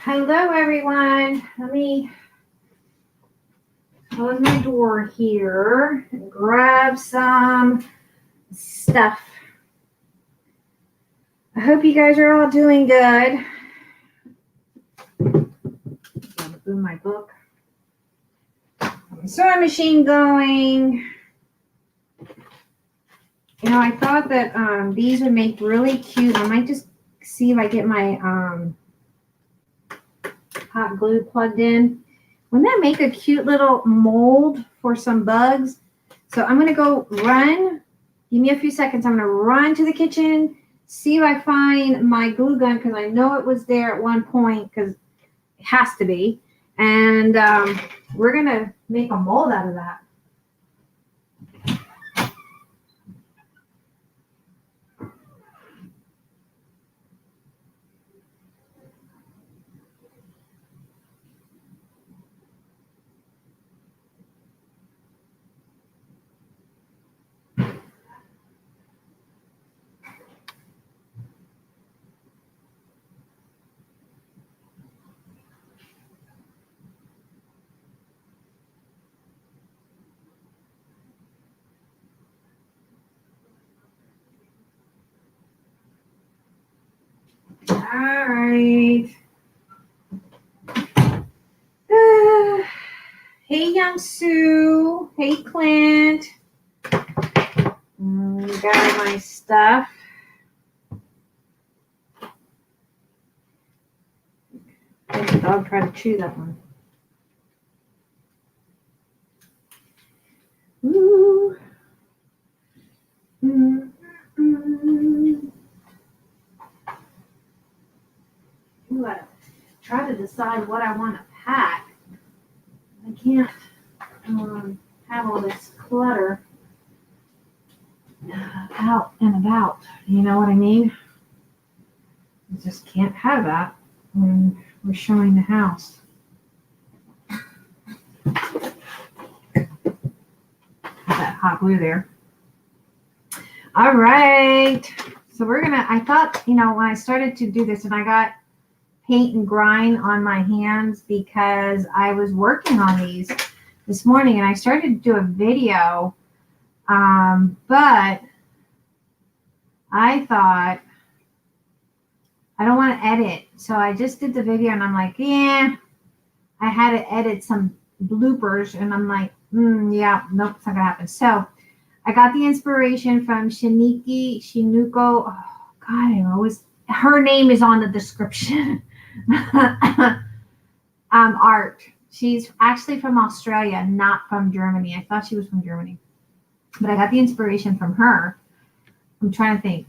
Hello, everyone. Let me close my door here and grab some stuff. I hope you guys are all doing good. I'm gonna boom my book. My sewing machine going. You know, I thought that these would make really cute. I might just see if I get my hot glue plugged in. Wouldn't that make a cute little mold for some bugs? So I'm going to go run. Give me a few seconds. I'm going to run to the kitchen, see if I find my glue gun because I know it was there at one point because it has to be. And we're going to make a mold out of that. All right. Hey, Young Sue. Hey, Clint. Got my stuff. The dog tried to chew that one. Ooh. Ooh, I try to decide what I want to pack. I can't have all this clutter out and about. You know what I mean? I just can't have that when we're showing the house. Have that hot glue there. All right. So I thought, when I started to do this and I got paint and grind on my hands because I was working on these this morning and I started to do a video, but I thought I don't want to edit. So I just did the video and I'm like, yeah, I had to edit some bloopers and I'm like, yeah, nope, it's not gonna happen. So I got the inspiration from Shinuko. Oh God, her name is on the description. Art. She's actually from Australia, not from Germany. I thought she was from Germany, but I got the inspiration from her. I'm trying to think.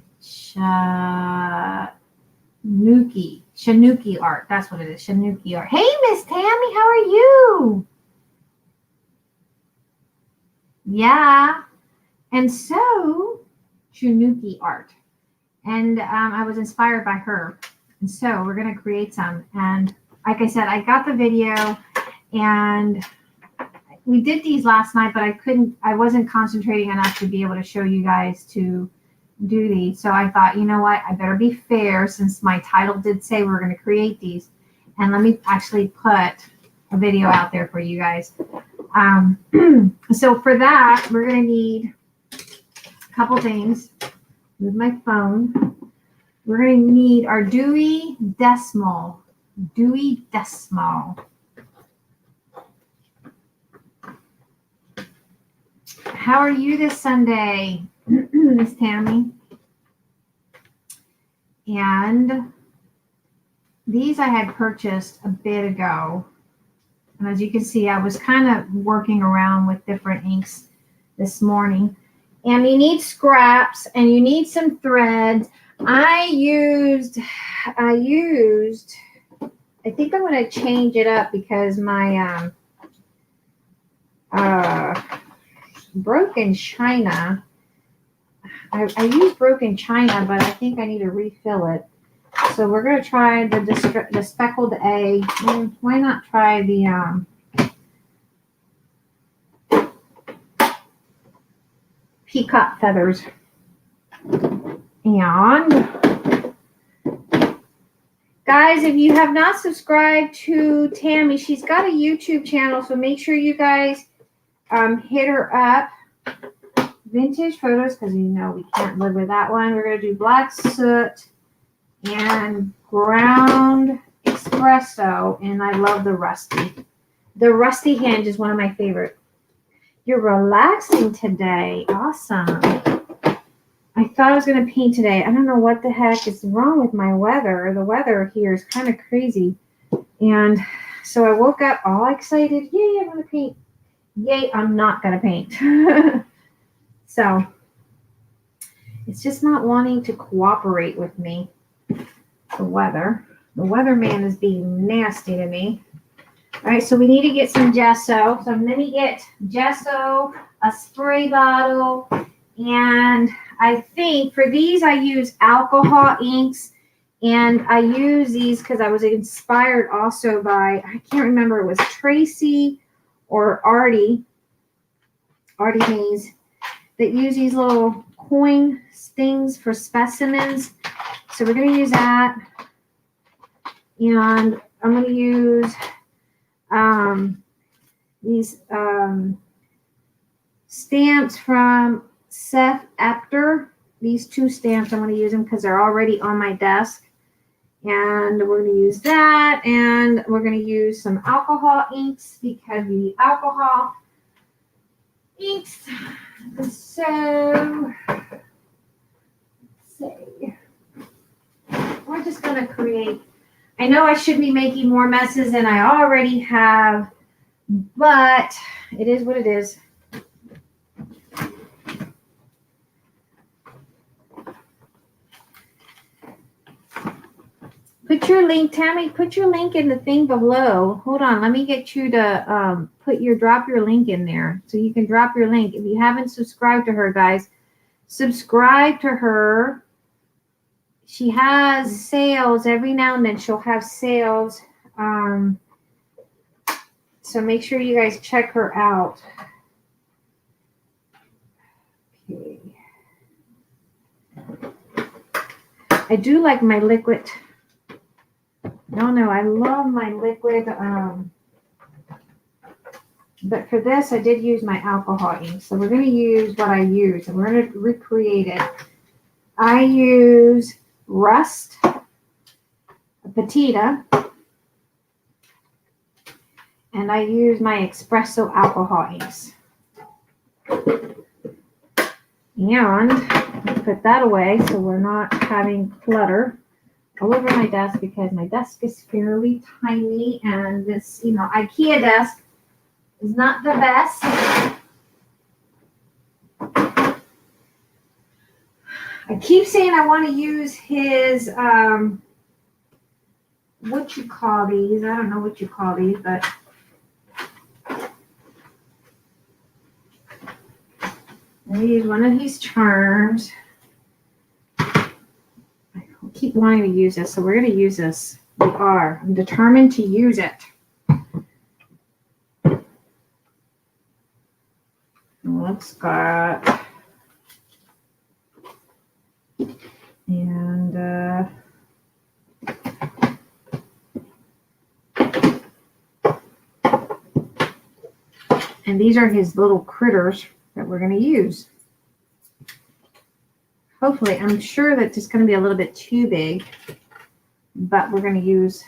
Shinuki art. That's what it is. Shinuki art. Hey, Miss Tammy, how are you? Yeah. And so, Shinuki art. And I was inspired by her. And so we're going to create some. And like I said, I got the video and we did these last night, but I wasn't concentrating enough to be able to show you guys to do these. So I thought, you know what, I better be fair since my title did say we were going to create these. And let me actually put a video out there for you guys. So for that, we're going to need a couple things. Move my phone. We're going to need our Dewey Decimal. Dewey Decimal. How are you this Sunday, Miss Tammy? And these I had purchased a bit ago. And as you can see, I was kind of working around with different inks this morning. And you need scraps and you need some threads. I think I'm going to change it up because my broken china, I use broken china, but I think I need to refill it. So we're going to try the speckled A. Why not try the peacock feathers? And Guys, if you have not subscribed to Tammy, she's got a YouTube channel, so make sure you guys hit her up. Vintage photos, because you know we can't live with that one. We're going to do black soot and ground espresso, and I love the rusty. The rusty hinge is one of my favorite. You're relaxing today. Awesome. I thought I was going to paint today. I don't know what the heck is wrong with my weather. The weather here is kind of crazy. And so I woke up all excited. Yay, I'm going to paint. Yay, I'm not going to paint. So it's just not wanting to cooperate with me. The weather. The weatherman is being nasty to me. All right, so we need to get some gesso. So let me get gesso, a spray bottle, and I think for these I use alcohol inks, and I use these because I was inspired also by, I can't remember, it was Tracy or Artie Hayes, that use these little coin things for specimens. So we're going to use that. And I'm going to use these stamps from Seth Apter. These two stamps, I'm going to use them because they're already on my desk. And we're going to use that. And we're going to use some alcohol inks because we need alcohol inks. So, let's see. We're just going to create. I know I should be making more messes than I already have, but it is what it is. Put your link, Tammy, put your link in the thing below. Hold on, let me get you to drop your link in there. So you can drop your link. If you haven't subscribed to her, guys, subscribe to her. She has sales every now and then. She'll have sales. So make sure you guys check her out. Okay. I do like my liquid. No, I love my liquid. But for this, I did use my alcohol ink. So we're going to use what I use, and we're going to recreate it. I use Rust, Patina, and I use my espresso alcohol inks. And put that away so we're not having clutter all over my desk because my desk is fairly tiny, and this, IKEA desk is not the best. I keep saying I want to use his, what you call these? I don't know what you call these, but I use one of these charms. I keep wanting to use this, so we're going to use this. We are. I'm determined to use it. Let's got, and these are his little critters that we're going to use. Hopefully, I'm sure that it's going to be a little bit too big, but we're going to use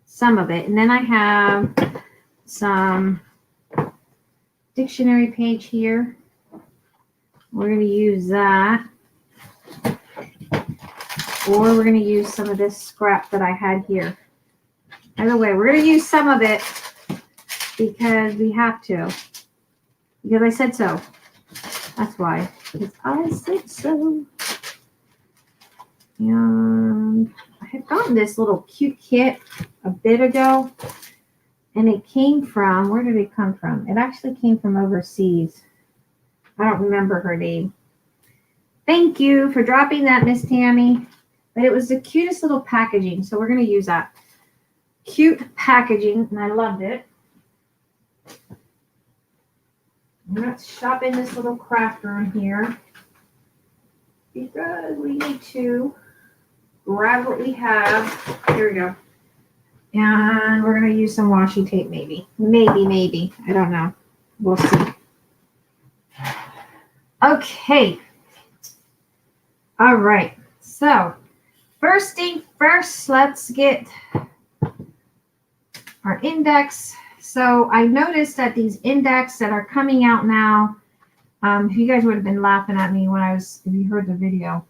some of it. And then I have some dictionary page here. We're going to use that. Or we're going to use some of this scrap that I had here. Either way, we're going to use some of it because we have to. Because I said so. That's why. Because I said so. And I had gotten this little cute kit a bit ago. And it came from, where did it come from? It actually came from overseas. I don't remember her name. Thank you for dropping that, Miss Tammy. But it was the cutest little packaging, so we're going to use that. Cute packaging, and I loved it. Let's shop in this little craft room here. Because we need to grab what we have. Here we go. And we're going to use some washi tape maybe. Maybe. I don't know. We'll see. Okay. All right. So first thing first, let's get our index. So I noticed that these index that are coming out now, you guys would have been laughing at me when if you heard the video.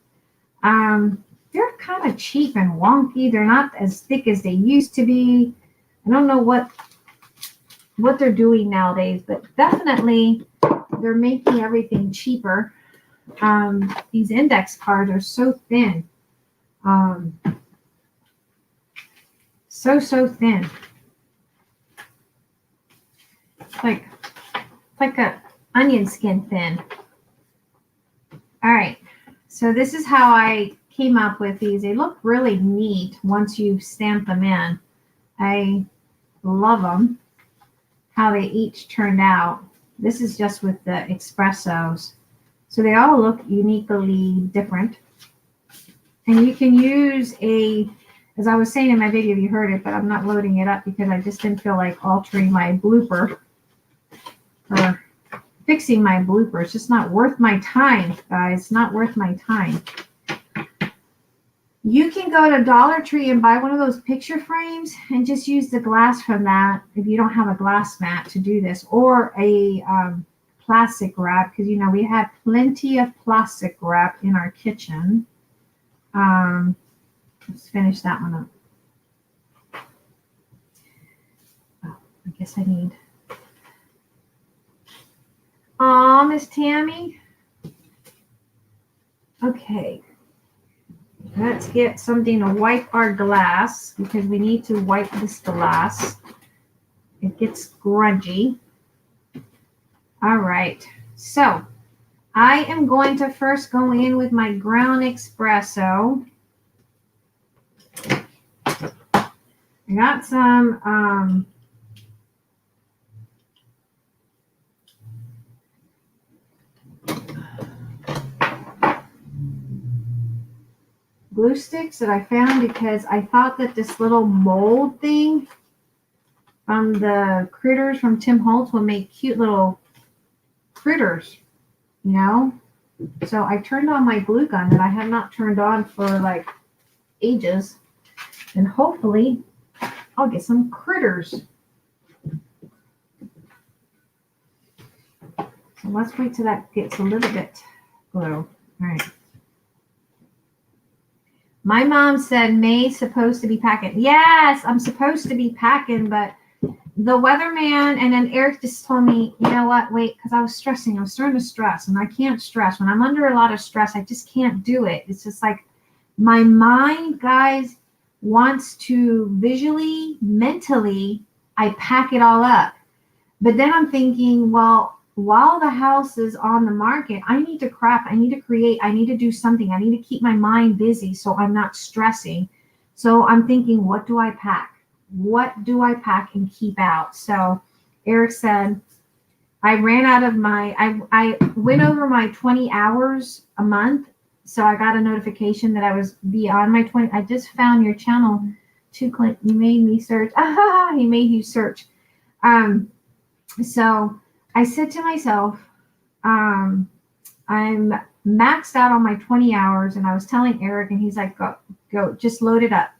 They're kind of cheap and wonky. They're not as thick as they used to be. I don't know what they're doing nowadays, but definitely they're making everything cheaper. These index cards are so thin. So thin. It's like a onion skin thin. All right. So this is how I came up with these. They look really neat once you stamp them in. I love them, how they each turned out. This is just with the espressos. So they all look uniquely different. And you can use as I was saying in my video, you heard it, but I'm not loading it up because I just didn't feel like altering my blooper or fixing my blooper. It's just not worth my time, guys. It's not worth my time. You can go to Dollar Tree and buy one of those picture frames and just use the glass from that if you don't have a glass mat to do this, or a plastic wrap, because we have plenty of plastic wrap in our kitchen. Let's finish that one up. Oh, I guess I need. Aw, Miss Tammy. Okay. Let's get something to wipe our glass, because we need to wipe this glass. It gets grungy. All right. So I am going to first go in with my ground espresso. I got some glue sticks that I found, because I thought that this little mold thing from the critters from Tim Holtz will make cute little critters, So I turned on my glue gun that I have not turned on for like ages, and hopefully I'll get some critters. So let's wait till that gets a little bit glue. All right. My mom said May's supposed to be packing. Yes, I'm supposed to be packing, but the weatherman and then Eric just told me, you know what, wait, because I was stressing. I was starting to stress, and I can't stress. When I'm under a lot of stress, I just can't do it. It's just like my mind, guys, wants to visually, mentally, I pack it all up. But then I'm thinking, well, while the house is on the market, I need to craft, I need to create, I need to do something. I need to keep my mind busy so I'm not stressing. So I'm thinking, what do I pack? What do I pack and keep out? So Eric said, I ran out of I went over my 20 hours a month. So I got a notification that I was beyond my 20. I just found your channel too, Clint. You made me search. He made you search. So I said to myself, I'm maxed out on my 20 hours. And I was telling Eric, and he's like, go, just load it up.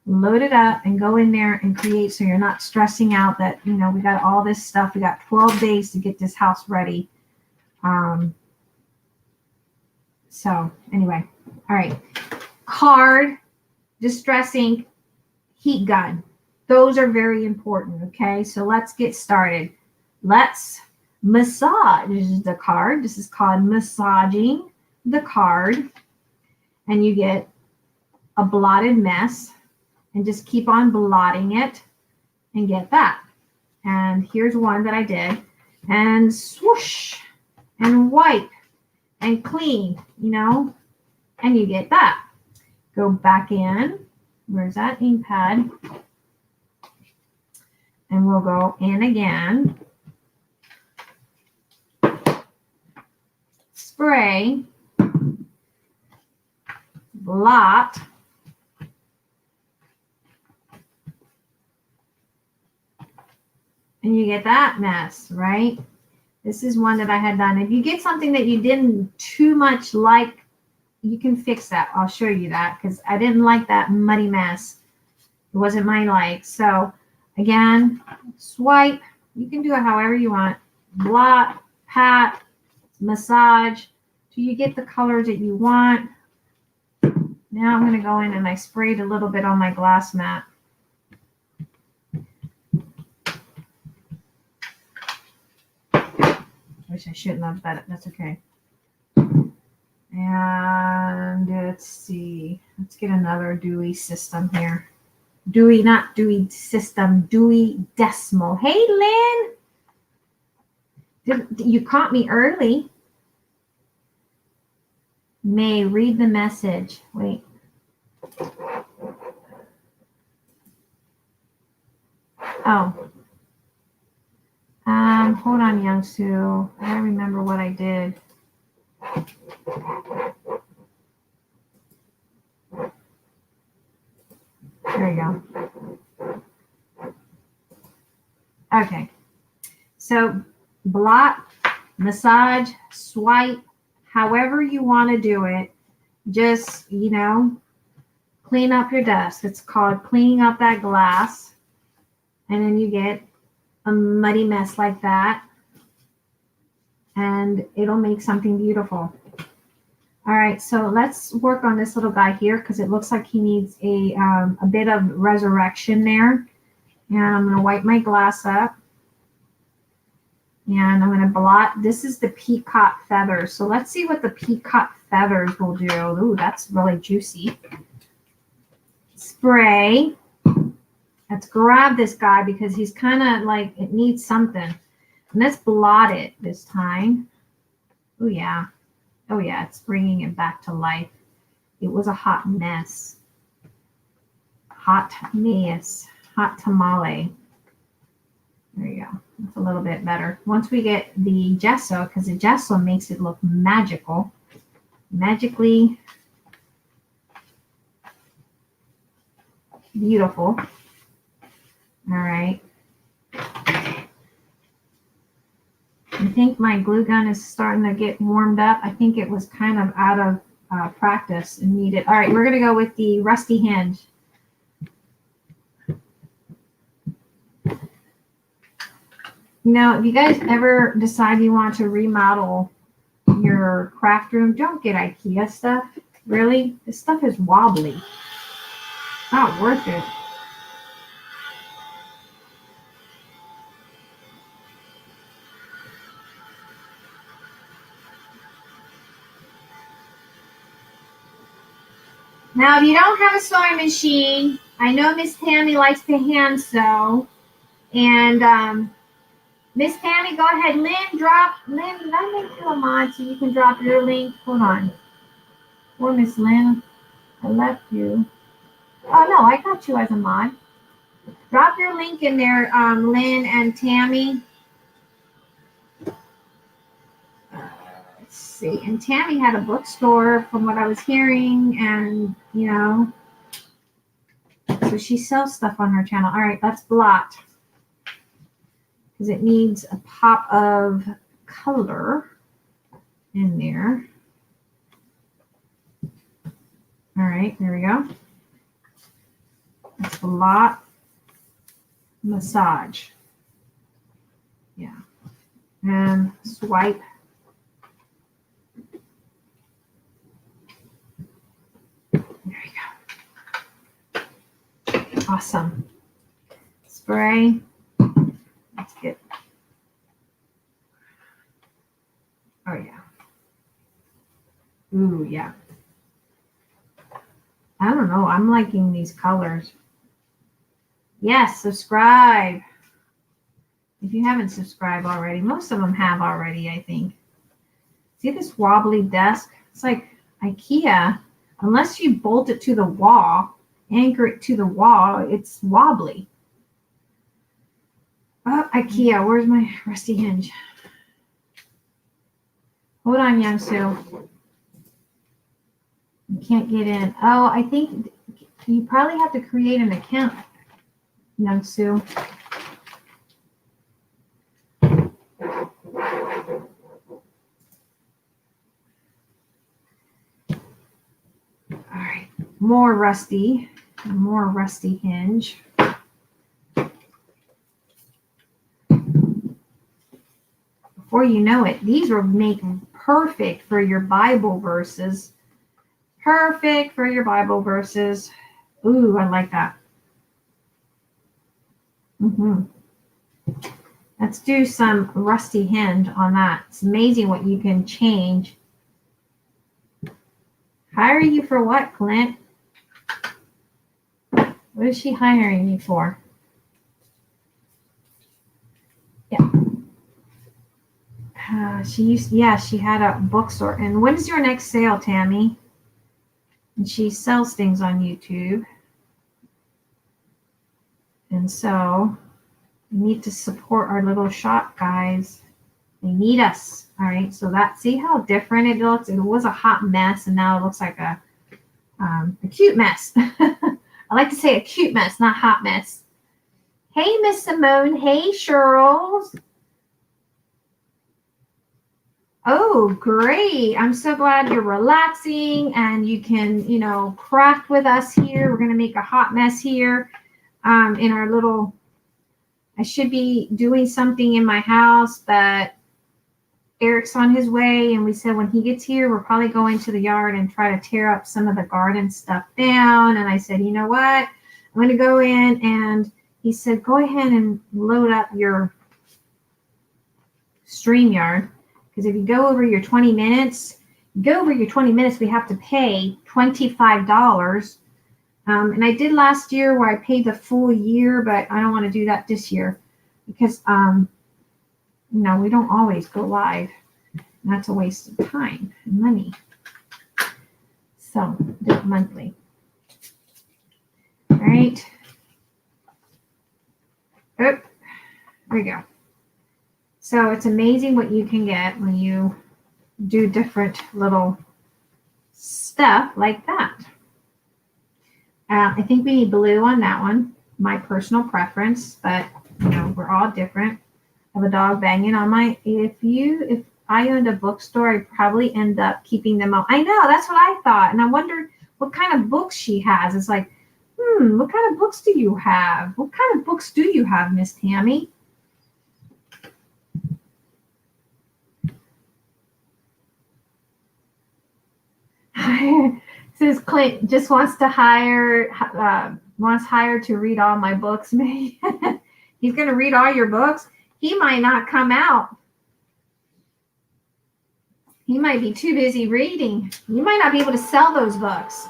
Load it up and go in there and create, so you're not stressing out that, we got all this stuff. We got 12 days to get this house ready. So anyway, all right. Card, distress ink, heat gun. Those are very important, okay? So let's get started. Let's massage the card. This is called massaging the card. And you get a blotted mess. And just keep on blotting it and get that. And here's one that I did. And swoosh and wipe and clean, and you get that. Go back in. Where's that ink pad? And we'll go in again. Spray. blot. And you get that mess, right? This is one that I had done. If you get something that you didn't too much like, you can fix that. I'll show you that because I didn't like that muddy mess. It wasn't my like. So again, swipe. You can do it however you want. Blot, pat, massage till you get the colors that you want. Now I'm going to go in and I sprayed a little bit on my glass mat. Wish I shouldn't have, but that's okay. And let's see. Let's get another Dewey system here. Dewey, not Dewey system, Dewey decimal. Hey, Lynn. You caught me early. May, read the message. Wait. Oh. Hold on, Youngsu. I gotta remember what I did. There you go. Okay. So blot, massage, swipe, however you want to do it. Just, you know, clean up your dust. It's called cleaning up that glass. And then you get a muddy mess like that. And it'll make something beautiful. All right, so let's work on this little guy here because it looks like he needs a bit of resurrection there. And I'm going to wipe my glass up. And I'm going to blot. This is the peacock feathers. So let's see what the peacock feathers will do. Ooh, that's really juicy. Spray. Let's grab this guy because he's kind of like, it needs something. And let's blot it this time. Oh, yeah. Oh, yeah, it's bringing it back to life. It was a hot mess. Hot mess. Hot tamale. There you go. That's a little bit better. Once we get the gesso, because the gesso makes it look magical. Magically beautiful. All right. I think my glue gun is starting to get warmed up. I think it was kind of out of practice and needed. All right, we're going to go with the rusty hinge. You know, if you guys ever decide you want to remodel your craft room, don't get IKEA stuff. Really? This stuff is wobbly. Not worth it. Now, if you don't have a sewing machine, I know Miss Tammy likes to hand sew. And Miss Tammy, go ahead. Lynn, let me do a mod so you can drop your link. Hold on. Or Miss Lynn, I left you. Oh, no, I got you as a mod. Drop your link in there, Lynn and Tammy. Let's see. And Tammy had a bookstore from what I was hearing. And, you know, so she sells stuff on her channel. All right, let's blot. Because it needs a pop of color in there. All right, there we go. Let's blot, massage. Yeah. And swipe. There we go. Awesome. Spray. Let's get. Oh, yeah. Ooh, yeah. I don't know. I'm liking these colors. Yes, subscribe. If you haven't subscribed already, most of them have already, I think. See this wobbly desk? It's like IKEA. Unless you bolt it to the wall, anchor it to the wall, it's wobbly. Oh, IKEA, where's my rusty hinge? Hold on, Youngsu. You can't get in. Oh, I think you probably have to create an account, Young Sue. All right, more rusty hinge. Before you know it, these will make perfect for your Bible verses. Perfect for your Bible verses. Ooh, I like that. Let's do some rusty hinge on that. It's amazing what you can change. Hire you for what, Clint? What is she hiring you for? Yeah. She had a bookstore. And when is your next sale, Tammy? And she sells things on YouTube. And so we need to support our little shop, guys. They need us. All right. So see how different it looks? It was a hot mess, and now it looks like a cute mess. I like to say a cute mess, not hot mess. Hey, Miss Simone. Hey, Cheryl. Oh, great. I'm so glad you're relaxing and you can, craft with us here. We're going to make a hot mess here in our little, I should be doing something in my house, but Eric's on his way. And we said when he gets here, we're probably going to the yard and try to tear up some of the garden stuff down. And I said, you know what? I'm going to go in, and he said, go ahead and load up your StreamYard. Because if you go over your 20 minutes, we have to pay $25. And I did last year where I paid the full year, but I don't want to do that this year because, we don't always go live. And that's a waste of time and money. So do it monthly. All right. Oh, there we go. So it's amazing what you can get when you do different little stuff like that. I think we need blue on that one, my personal preference, but we're all different. I have a dog banging on my, if I owned a bookstore, I'd probably end up keeping them all. I know, that's what I thought. And I wondered what kind of books she has. It's like, what kind of books do you have? What kind of books do you have, Miss Tammy? Says Clint just wants to hire to read all my books. He's going to read all your books. He might not come out. He might be too busy reading. You might not be able to sell those books.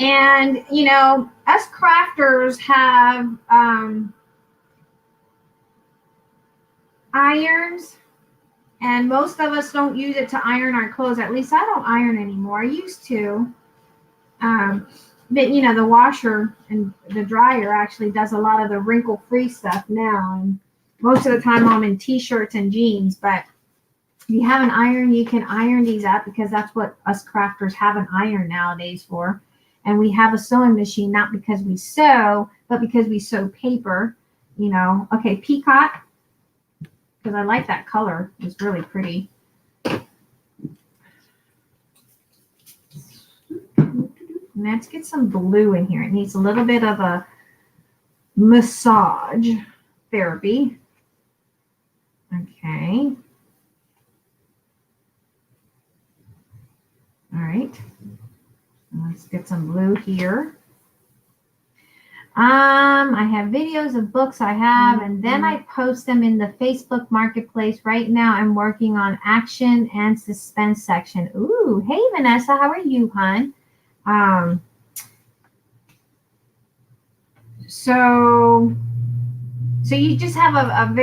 And, us crafters have irons, and most of us don't use it to iron our clothes. At least I don't iron anymore. I used to. But, the washer and the dryer actually does a lot of the wrinkle-free stuff now. And most of the time I'm in T-shirts and jeans. But if you have an iron, you can iron these up because that's what us crafters have an iron nowadays for. And we have a sewing machine, not because we sew, but because we sew paper, Okay, peacock, because I like that color. It's really pretty. Let's get some blue in here. It needs a little bit of a massage therapy. Okay. All right. Let's get some blue here. I have videos of books I have, and then I post them in the Facebook Marketplace. Right now, I'm working on action and suspense section. Ooh, hey, Vanessa, how are you, hon? So So you just have a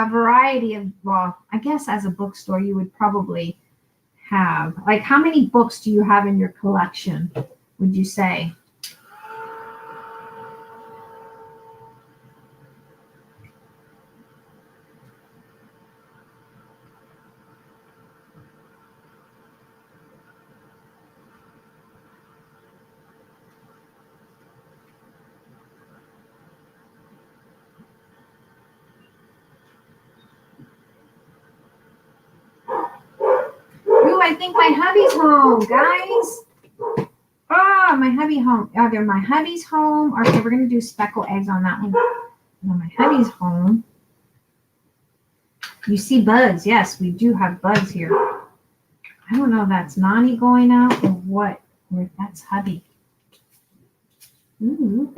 variety of, well, I guess as a bookstore you would probably have, like, how many books do you have in your collection, would you say? Ooh, I think my hubby's home, guys. Oh, my hubby home. Either my hubby's home, or okay, we're gonna do speckle eggs on that one. No, my hubby's home. You see bugs? Yes, we do have bugs here. I don't know if that's Nani going out or what. Or if that's hubby. Ooh.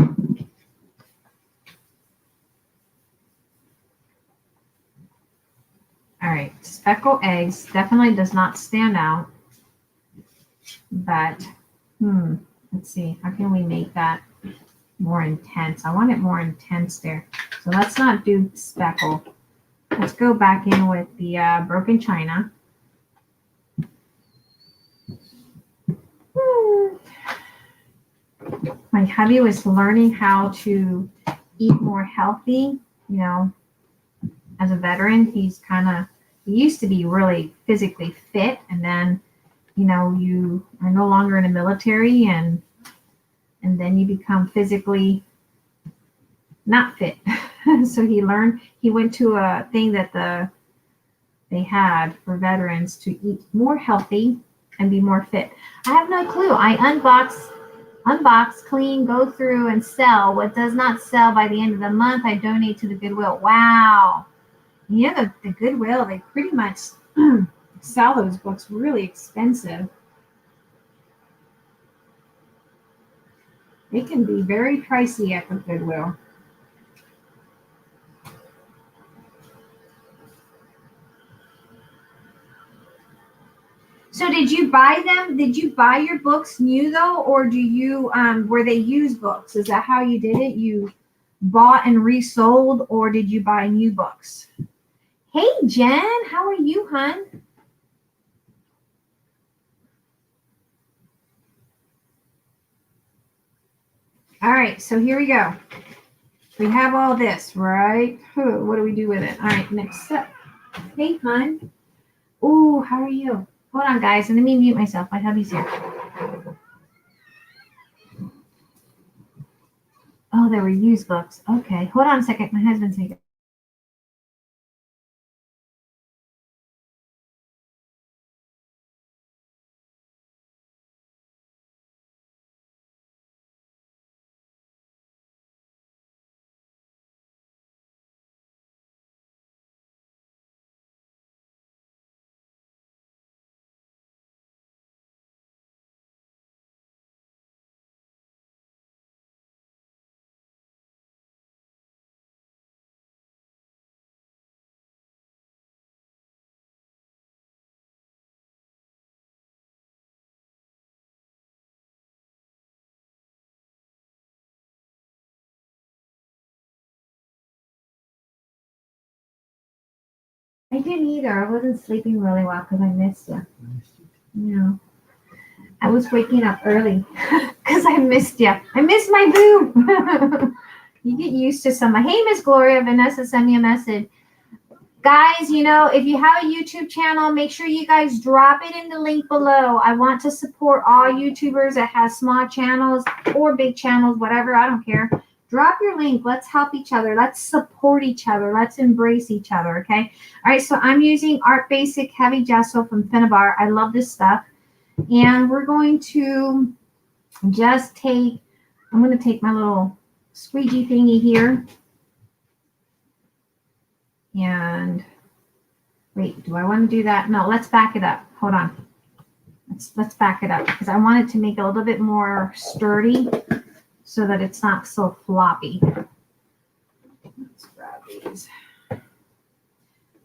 All right, speckle eggs definitely does not stand out. But let's see, how can we make that more intense? I want it more intense there. So let's not do speckle. Let's go back in with the broken china. My hubby was learning how to eat more healthy, you know, as a veteran. He used to be really physically fit, and then, you know, you are no longer in the military, and then you become physically not fit. So he went to a thing that they had for veterans to eat more healthy and be more fit. I have no clue. I unbox, clean, go through, and sell. What does not sell by the end of the month, I donate to the Goodwill. Wow. Yeah, the Goodwill, they pretty much sell those books really expensive. They can be very pricey at the Goodwill. So did you buy them? Did you buy your books new though, or do you were they used books? Is that how you did it? You bought and resold, or did you buy new books? Hey Jen, how are you, hon? All right, so here we go. We have all this, right? What do we do with it? All right, next step. Hey, hon. Ooh, how are you? Hold on, guys. Let me mute myself. My hubby's here. Oh, there were used books. Okay, hold on a second. My husband's here. I didn't either. I wasn't sleeping really well because I missed you. Yeah. I was waking up early because I missed you. I missed my boo. You get used to some. Hey, Miss Gloria, Vanessa sent me a message. Guys, you know, if you have a YouTube channel, make sure you guys drop it in the link below. I want to support all YouTubers that have small channels or big channels, whatever. I don't care. Drop your link. Let's help each other. Let's support each other. Let's embrace each other, okay? All right, so I'm using Art Basic Heavy Gesso from Finnabar. I love this stuff. And we're going to just take, I'm going to take my little squeegee thingy here. And wait, do I want to do that? No, let's back it up. Hold on. Let's back it up because I want it to make it a little bit more sturdy so that it's not so floppy. Let's grab these. I'm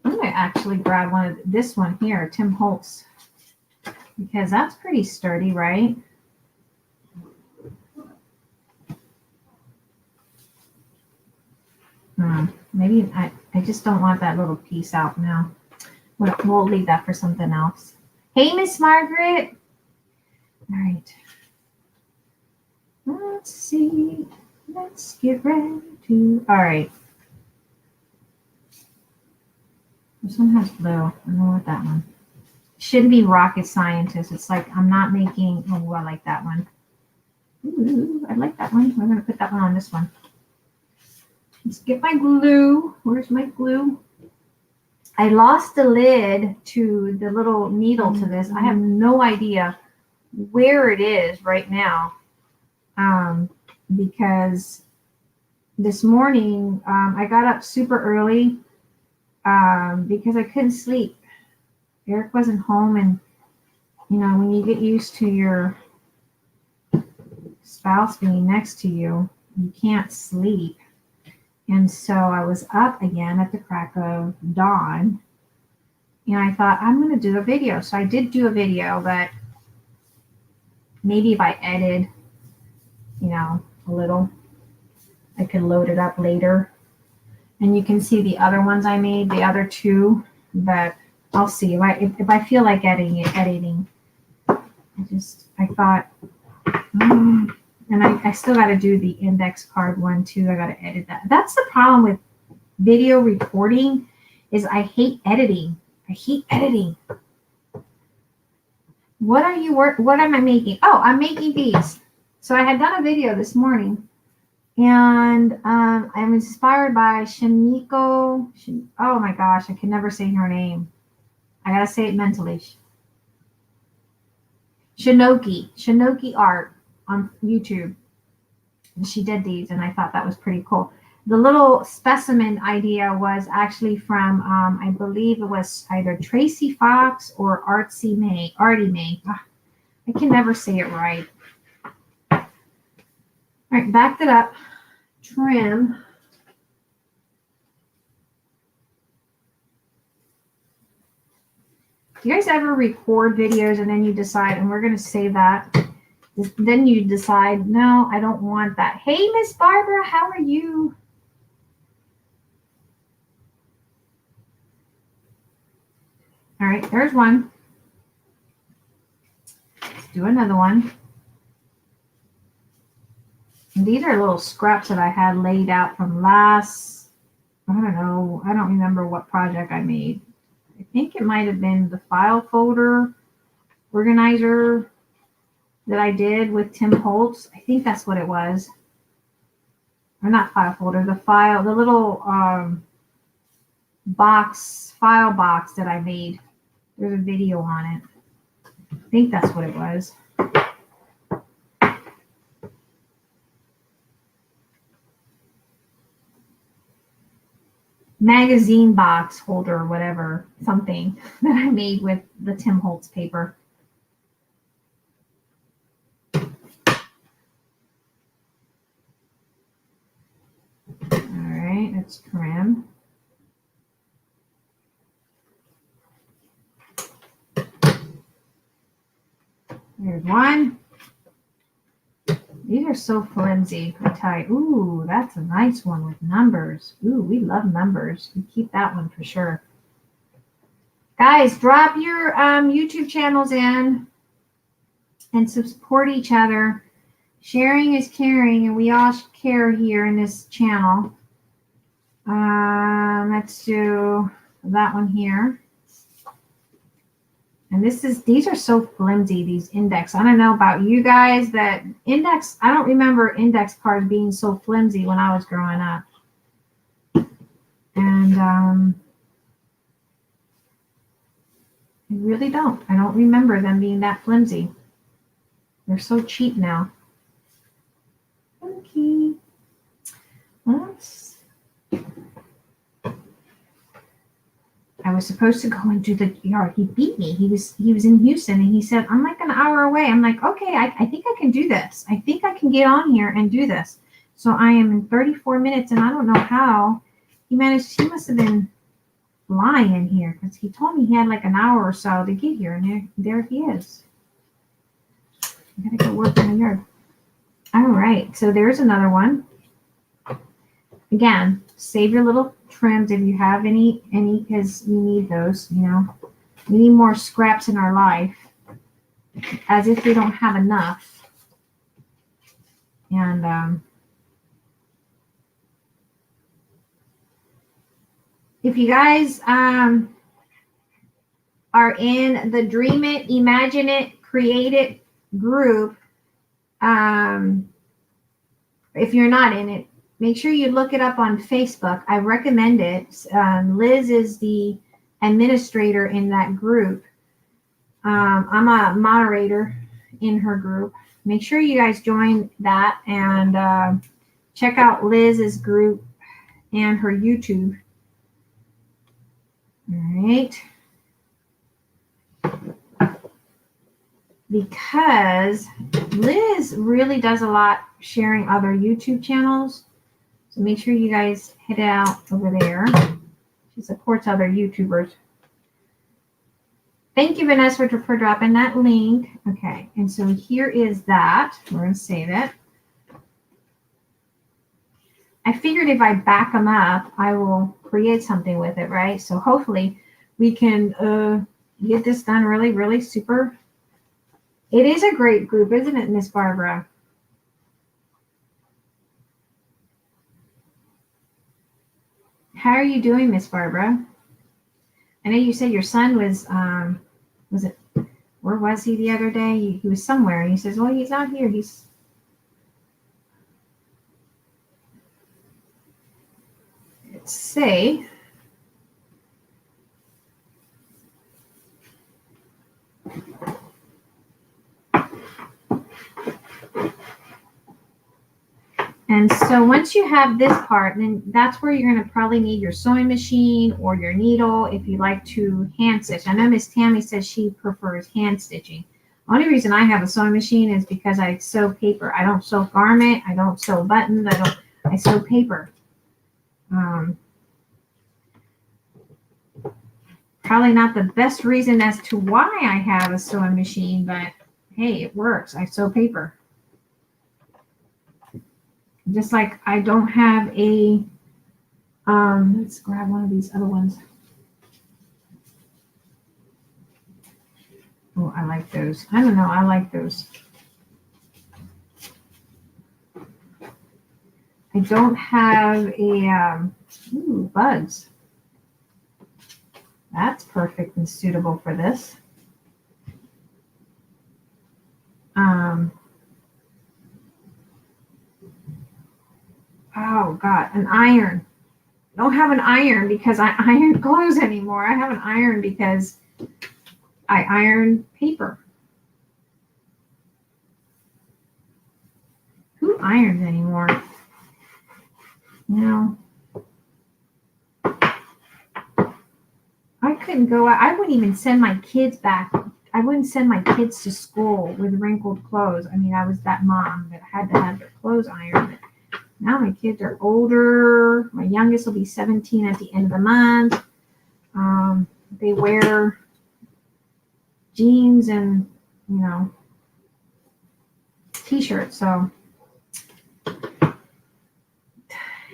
going to actually grab this one here, Tim Holtz, because that's pretty sturdy, right? Maybe I just don't want that little piece out now. We'll leave that for something else. Hey, Miss Margaret. All right. Let's see. Let's get ready to. All right. This one has blue. I don't know what that one. Shouldn't be rocket scientist. It's like I'm not making. Oh, I like that one. Ooh, I like that one. We're gonna put that one on this one. Let's get my glue. Where's my glue? I lost the lid to the little needle to this. I have no idea where it is right now. Because this morning I got up super early because I couldn't sleep. Eric wasn't home, and you know, when you get used to your spouse being next to you, you can't sleep. And so I was up again at the crack of dawn, and I thought, I'm going to do a video. So I did do a video, but maybe if I edited, you know, a little, I could load it up later. And you can see the other ones I made, the other two, but I'll see. If I feel like editing. I thought, and I still got to do the index card one too. I got to edit that. That's the problem with video recording, is I hate editing. I hate editing. What am I making? Oh, I'm making these. So I had done a video this morning, and I'm inspired by Shiniko. Oh my gosh, I can never say her name. I gotta say it mentally. Shinoki art on YouTube. And she did these, and I thought that was pretty cool. The little specimen idea was actually from, I believe it was either Tracy Fox or Artie May. I can never say it right. All right, backed it up. Trim. Do you guys ever record videos and then you decide, and we're going to save that, then you decide, no, I don't want that. Hey, Miss Barbara, how are you? All right, there's one. Let's do another one. And these are little scraps that I had laid out from last, I don't know, I don't remember what project I made. I think it might have been the file folder organizer that I did with Tim Holtz. I think that's what it was. Or not file folder, the little file box that I made. There's a video on it. I think that's what it was. Magazine box holder or whatever, something that I made with the Tim Holtz paper. All right, let's trim. There's one. These are so flimsy, I tell you. Ooh, that's a nice one with numbers. Ooh, we love numbers. We keep that one for sure. Guys, drop your YouTube channels in and support each other. Sharing is caring, and we all care here in this channel. Let's do that one here. And these are so flimsy, these index. I don't know about you guys, that index, I don't remember index cards being so flimsy when I was growing up. And I really don't. I don't remember them being that flimsy. They're so cheap now. Okay. I was supposed to go into the yard. He beat me. He was in Houston, and he said, I'm like an hour away. I'm like, okay, I think I can do this. I think I can get on here and do this. So I am in 34 minutes, and I don't know how he managed. He must have been flying here, because he told me he had like an hour or so to get here, and there he is. I gotta go work in the yard. All right, so there's another one. Again, save your little trims if you have any, because we need those, you know. We need more scraps in our life, as if we don't have enough. And if you guys are in the Dream It, Imagine It, Create It group, if you're not in it, make sure you look it up on Facebook. I recommend it. Liz is the administrator in that group. I'm a moderator in her group. Make sure you guys join that and check out Liz's group and her YouTube. All right. Because Liz really does a lot sharing other YouTube channels. So make sure you guys head out over there. She supports other YouTubers. Thank you, Vanessa, for dropping that link. Okay, and so here is that. We're going to save it. I figured if I back them up, I will create something with it, right? So hopefully we can get this done really, really super. It is a great group, isn't it, Miss Barbara? How are you doing, Miss Barbara? I know you said your son was it, where was he the other day? He was somewhere, and he says, well, he's not here. Let's see. And so once you have this part, then that's where you're going to probably need your sewing machine or your needle if you like to hand stitch. I know Miss Tammy says she prefers hand stitching. The only reason I have a sewing machine is because I sew paper. I don't sew garment. I don't sew buttons. I sew paper. Probably not the best reason as to why I have a sewing machine, but hey, it works. I sew paper. Just like I don't have a, let's grab one of these other ones. Oh, I like those. I don't know. I like those. I don't have a, ooh, bugs. That's perfect and suitable for this. Oh God, an iron. I don't have an iron because I iron clothes anymore. I have an iron because I iron paper. Who irons anymore? No. I couldn't go out. I wouldn't even send my kids back. I wouldn't send my kids to school with wrinkled clothes. I mean, I was that mom that had to have their clothes ironed. Now my kids are older. My youngest will be 17 at the end of the month. They wear jeans and, you know, t-shirts. So,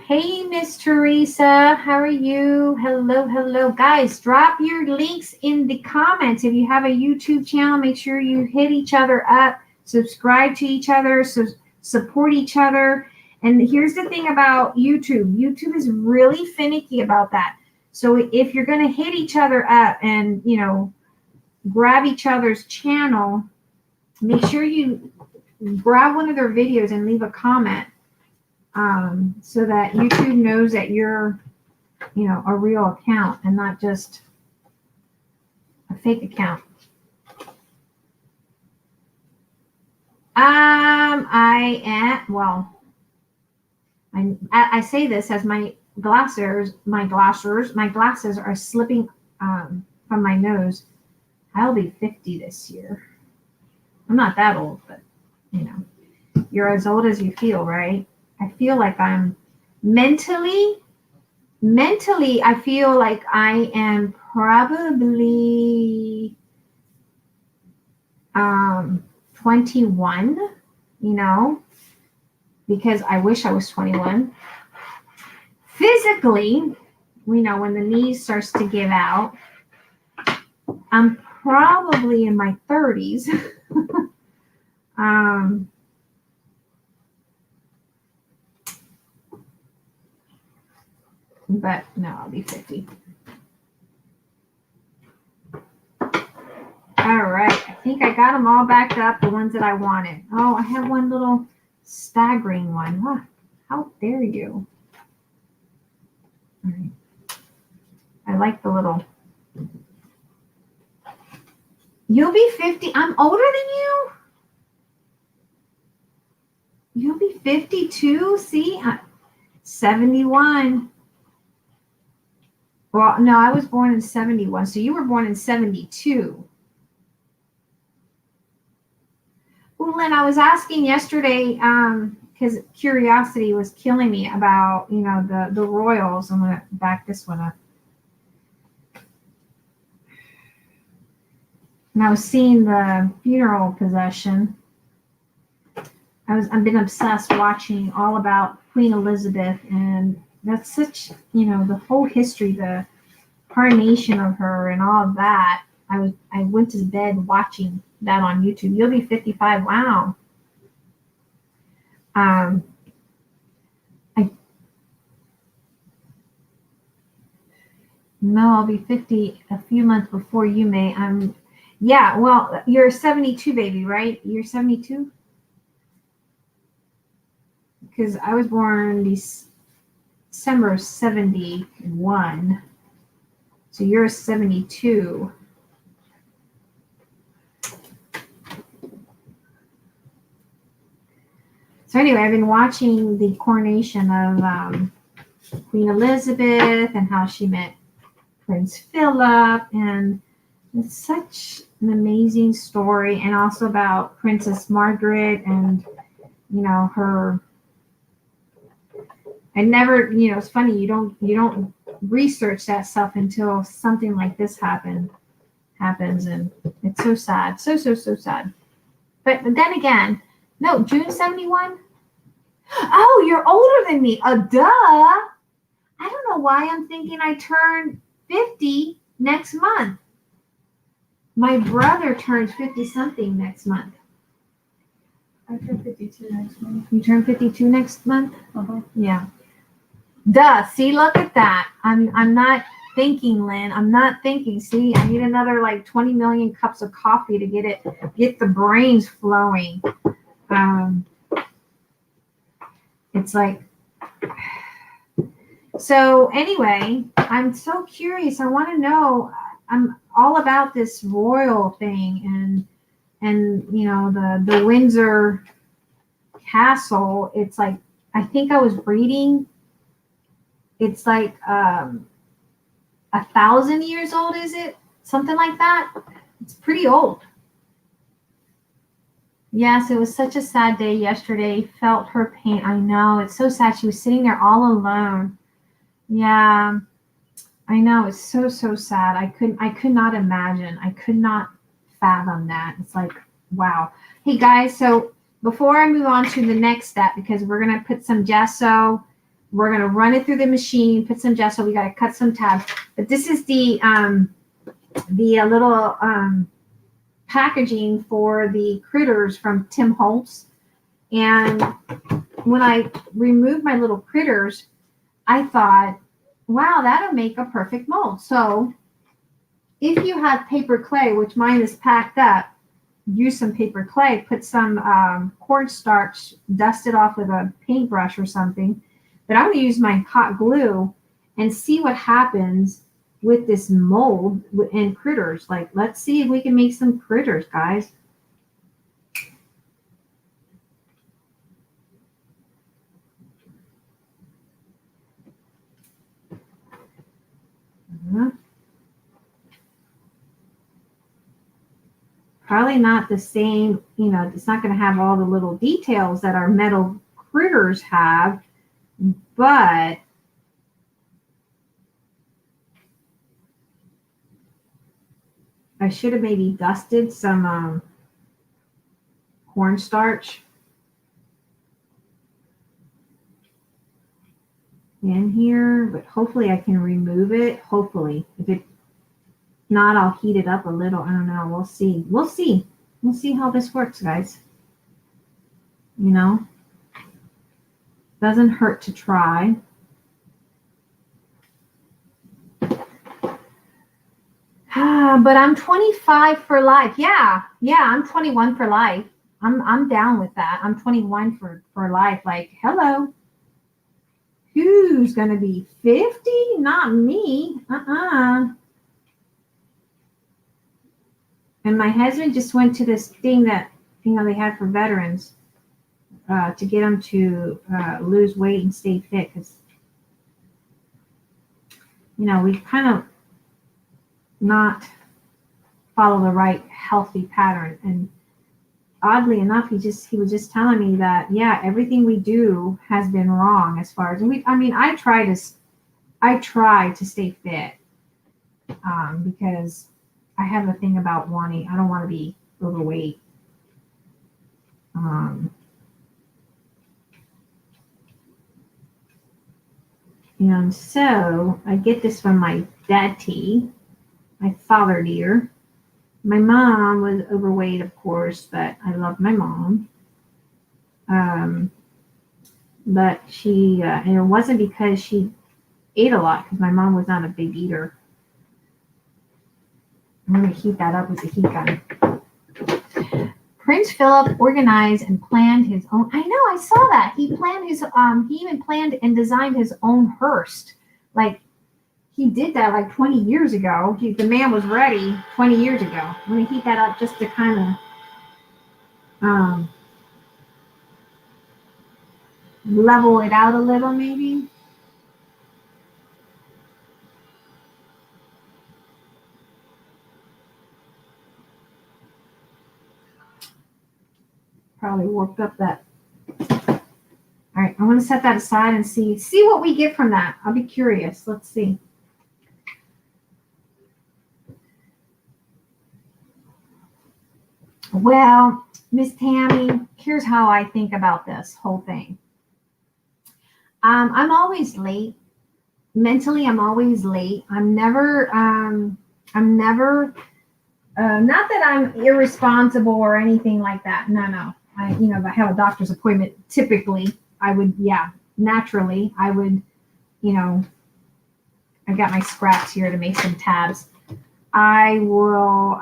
hey, Miss Teresa, how are you? Hello, hello. Guys, drop your links in the comments. If you have a YouTube channel, make sure you hit each other up, subscribe to each other, support each other. And here's the thing about YouTube. YouTube is really finicky about that. So if you're going to hit each other up and, you know, grab each other's channel, make sure you grab one of their videos and leave a comment so that YouTube knows that you're, you know, a real account and not just a fake account. I say this as my glasses are slipping from my nose. I'll be 50 this year. I'm not that old, but you know, you're as old as you feel, right? I feel like I'm mentally, I feel like I am probably 21, you know, because I wish I was 21. Physically, when the knees starts to give out. I'm probably in my 30s. But no, I'll be 50. All right, I think I got them all backed up, the ones that I wanted. Oh, I have one little staggering one. Huh. How dare you? All right. I like the little. You'll be 50. I'm older than you. You'll be 52. See, 71. Well, no, I was born in 71. So you were born in 72. Well, Lynn, I was asking yesterday, because curiosity was killing me about, the royals. I'm going to back this one up. And I was seeing the funeral procession. I've been obsessed watching all about Queen Elizabeth, and that's such, the whole history, the coronation of her and all of that. I went to bed watching that on YouTube. You'll be 55. Wow. No, I'll be 50 a few months before you may. Yeah, well, you're 72, baby, right? You're 72? Because I was born December 71. So you're 72. So anyway, I've been watching the coronation of Queen Elizabeth and how she met Prince Philip, and it's such an amazing story, and also about Princess Margaret and her. I never, it's funny, you don't research that stuff until something like this happens, and it's so sad, so sad. But then again, no, June 71. Oh, you're older than me. Duh. I don't know why I'm thinking I turn 50 next month. My brother turns 50 something next month. I turn 52 next month. You turn 52 next month? Uh-huh. Yeah. Duh. See, look at that. I'm not thinking, Lynn. I'm not thinking. See, I need another like 20 million cups of coffee to get the brains flowing. It's like, so anyway, I'm so curious. I want to know. I'm all about this royal thing and the Windsor Castle. It's like, I think I was reading, it's like 1,000 years old, is it? Something like that. It's pretty old. Yes, it was such a sad day yesterday. Felt her pain. I know, it's so sad. She was sitting there all alone. Yeah, I know. It's so sad. I could not imagine. I could not fathom that. It's like, wow. Hey guys, so before I move on to the next step, because we're going to put some gesso, we're going to run it through the machine, put some gesso, we got to cut some tabs. But this is the little packaging for the critters from Tim Holtz. And when I removed my little critters, I thought, wow, that'll make a perfect mold. So if you have paper clay, which mine is packed up, use some paper clay, put some cornstarch, dust it off with a paintbrush or something. But I'm going to use my hot glue and see what happens with this mold and critters. Like, let's see if we can make some critters, guys. Probably not the same, it's not going to have all the little details that our metal critters have, but I should have maybe dusted some cornstarch. in here, but hopefully I can remove it. Hopefully. If it not, I'll heat it up a little. I don't know. We'll see. We'll see. We'll see how this works, guys. You know? Doesn't hurt to try. But I'm 25 for life. Yeah, I'm 21 for life. I'm down with that. I'm 21 for life. Like, hello. Who's gonna be 50? Not me. And my husband just went to this thing that they had for veterans to get them to lose weight and stay fit, because we kind of not follow the right healthy pattern. And oddly enough, he was just telling me that, yeah, everything we do has been wrong as far as, I try to stay fit because I have a thing about I don't want to be overweight. And so I get this from my daddy, my father dear. My mom was overweight, of course, but I love my mom. But she, and it wasn't because she ate a lot, because my mom was not a big eater. I'm going to heat that up with the heat gun. Prince Philip organized and planned his own. I know, I saw that. He planned his, he even planned and designed his own hearse. Like, he did that like 20 years ago. The man was ready 20 years ago. I'm going to heat that up just to kind of level it out a little, maybe. Probably worked up that. All right, I'm going to set that aside and see what we get from that. I'll be curious. Let's see. Well, Miss Tammy, here's how I think about this whole thing. I'm always late. Mentally, I'm always late. I'm never, not that I'm irresponsible or anything like that. No. If I have a doctor's appointment, typically I would, naturally I would, I got my scraps here to make some tabs. I will,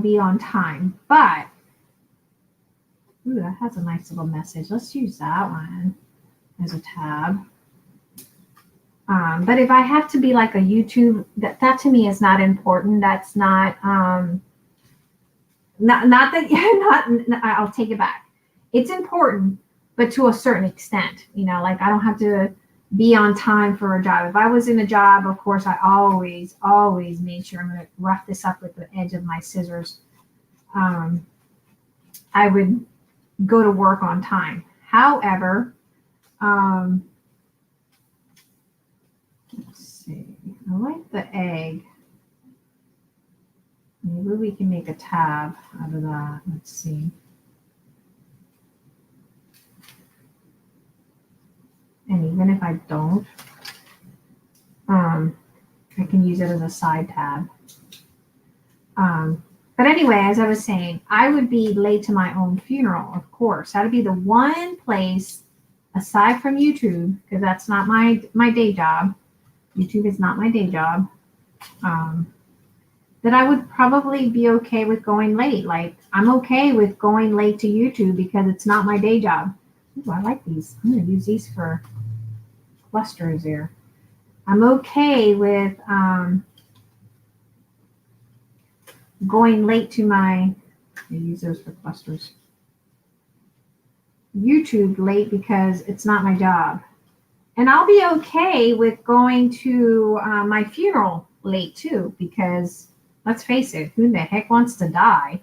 be on time, but, ooh, that has a nice little message. Let's use that one as a tab. But if I have to be like a YouTube, that to me is not important. That's not, not that, I'll take it back. It's important, but to a certain extent, like I don't have to be on time for a job. If I was in a job, of course, I always made sure I'm going to rough this up with the edge of my scissors. I would go to work on time. However, let's see. I like the egg. Maybe we can make a tab out of that. Let's see. And even if I don't, I can use it as a side tab. But anyway, as I was saying, I would be late to my own funeral, of course. That would be the one place, aside from YouTube, because that's not my day job. YouTube is not my day job. That I would probably be okay with going late. Like, I'm okay with going late to YouTube because it's not my day job. Ooh, I like these. I'm going to use these for clusters here. I'm okay with going late to I use those for clusters. YouTube late because it's not my job. And I'll be okay with going to my funeral late too, because let's face it, who the heck wants to die?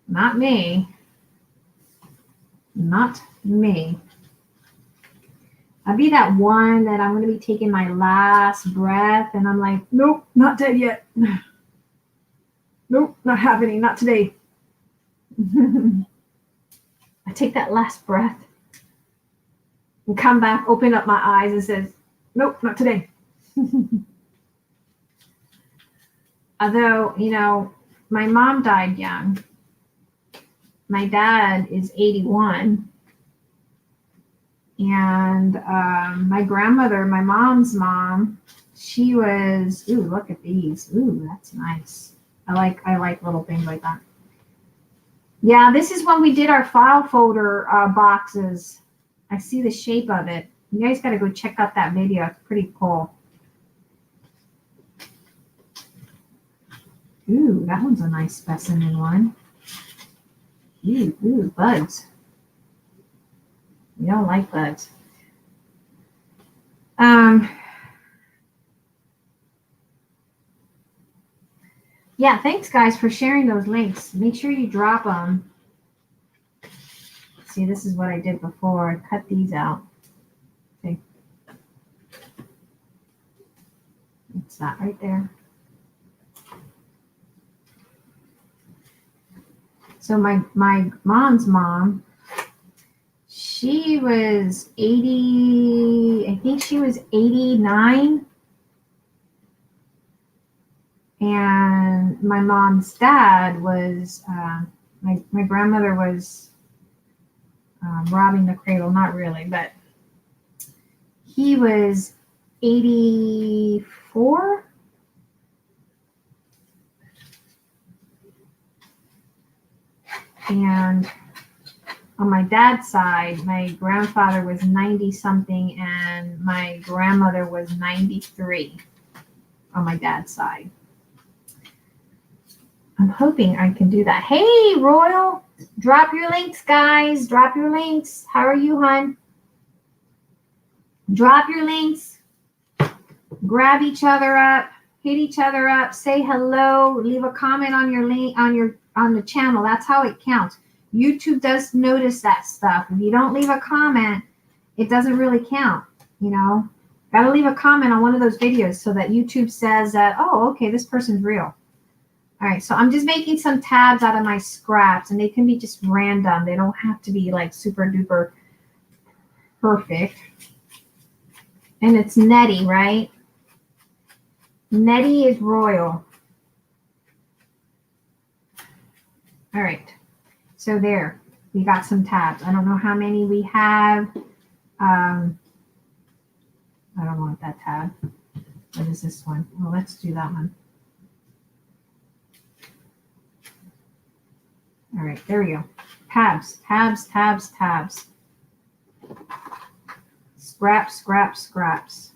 Not me. Not me. I'll be that one that I'm going to be taking my last breath and I'm like, nope, not dead yet. Nope, not happening, not today. I take that last breath and come back, open up my eyes and says, nope, not today. Although, you know, my mom died young. My dad is 81. And my grandmother, my mom's mom, she was, ooh, look at these. Ooh, that's nice. I like little things like that. Yeah, this is when we did our file folder boxes. I see the shape of it. You guys got to go check out that video. It's pretty cool. Ooh, that one's a nice specimen one. Ooh, bugs. We don't like bugs. Yeah, thanks guys for sharing those links. Make sure you drop them. See, this is what I did before. I cut these out. Okay. It's that right there. So my mom's mom, she was 80, I think she was 89. And my mom's dad was, my grandmother was robbing the cradle, not really, but he was 84. And on my dad's side, my grandfather was 90 something and my grandmother was 93 on my dad's side. I'm hoping I can do that. Hey, Royal, drop your links, guys. Drop your links. How are you, hon? Drop your links. Grab each other up. Hit each other up. Say hello. Leave a comment on your link on the channel. That's how it counts. YouTube does notice that stuff. If you don't leave a comment, it doesn't really count. You know, got to leave a comment on one of those videos so that YouTube says that, oh, okay, this person's real. All right, so I'm just making some tabs out of my scraps, and they can be just random. They don't have to be like super duper perfect. And it's Nettie, right? Nettie is Royal. All right, so there, we got some tabs. I don't know how many we have. I don't want that tab. What is this one? Well, let's do that one. All right, there we go. Tabs, tabs, tabs, tabs. Scraps, scraps, scraps.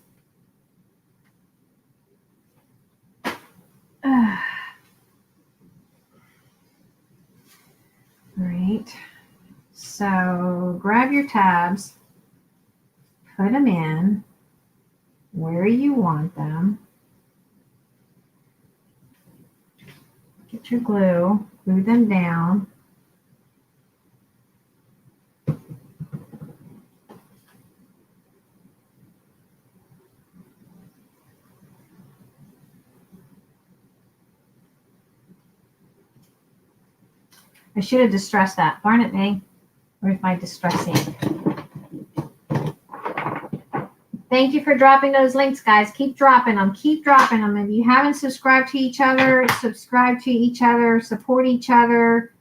All right. So grab your tabs, put them in where you want them. Get your glue, glue them down. I should have distressed that. Darn it, May. Where's my distressing? Thank you for dropping those links, guys. Keep dropping them. Keep dropping them. If you haven't subscribed to each other, subscribe to each other. Support each other.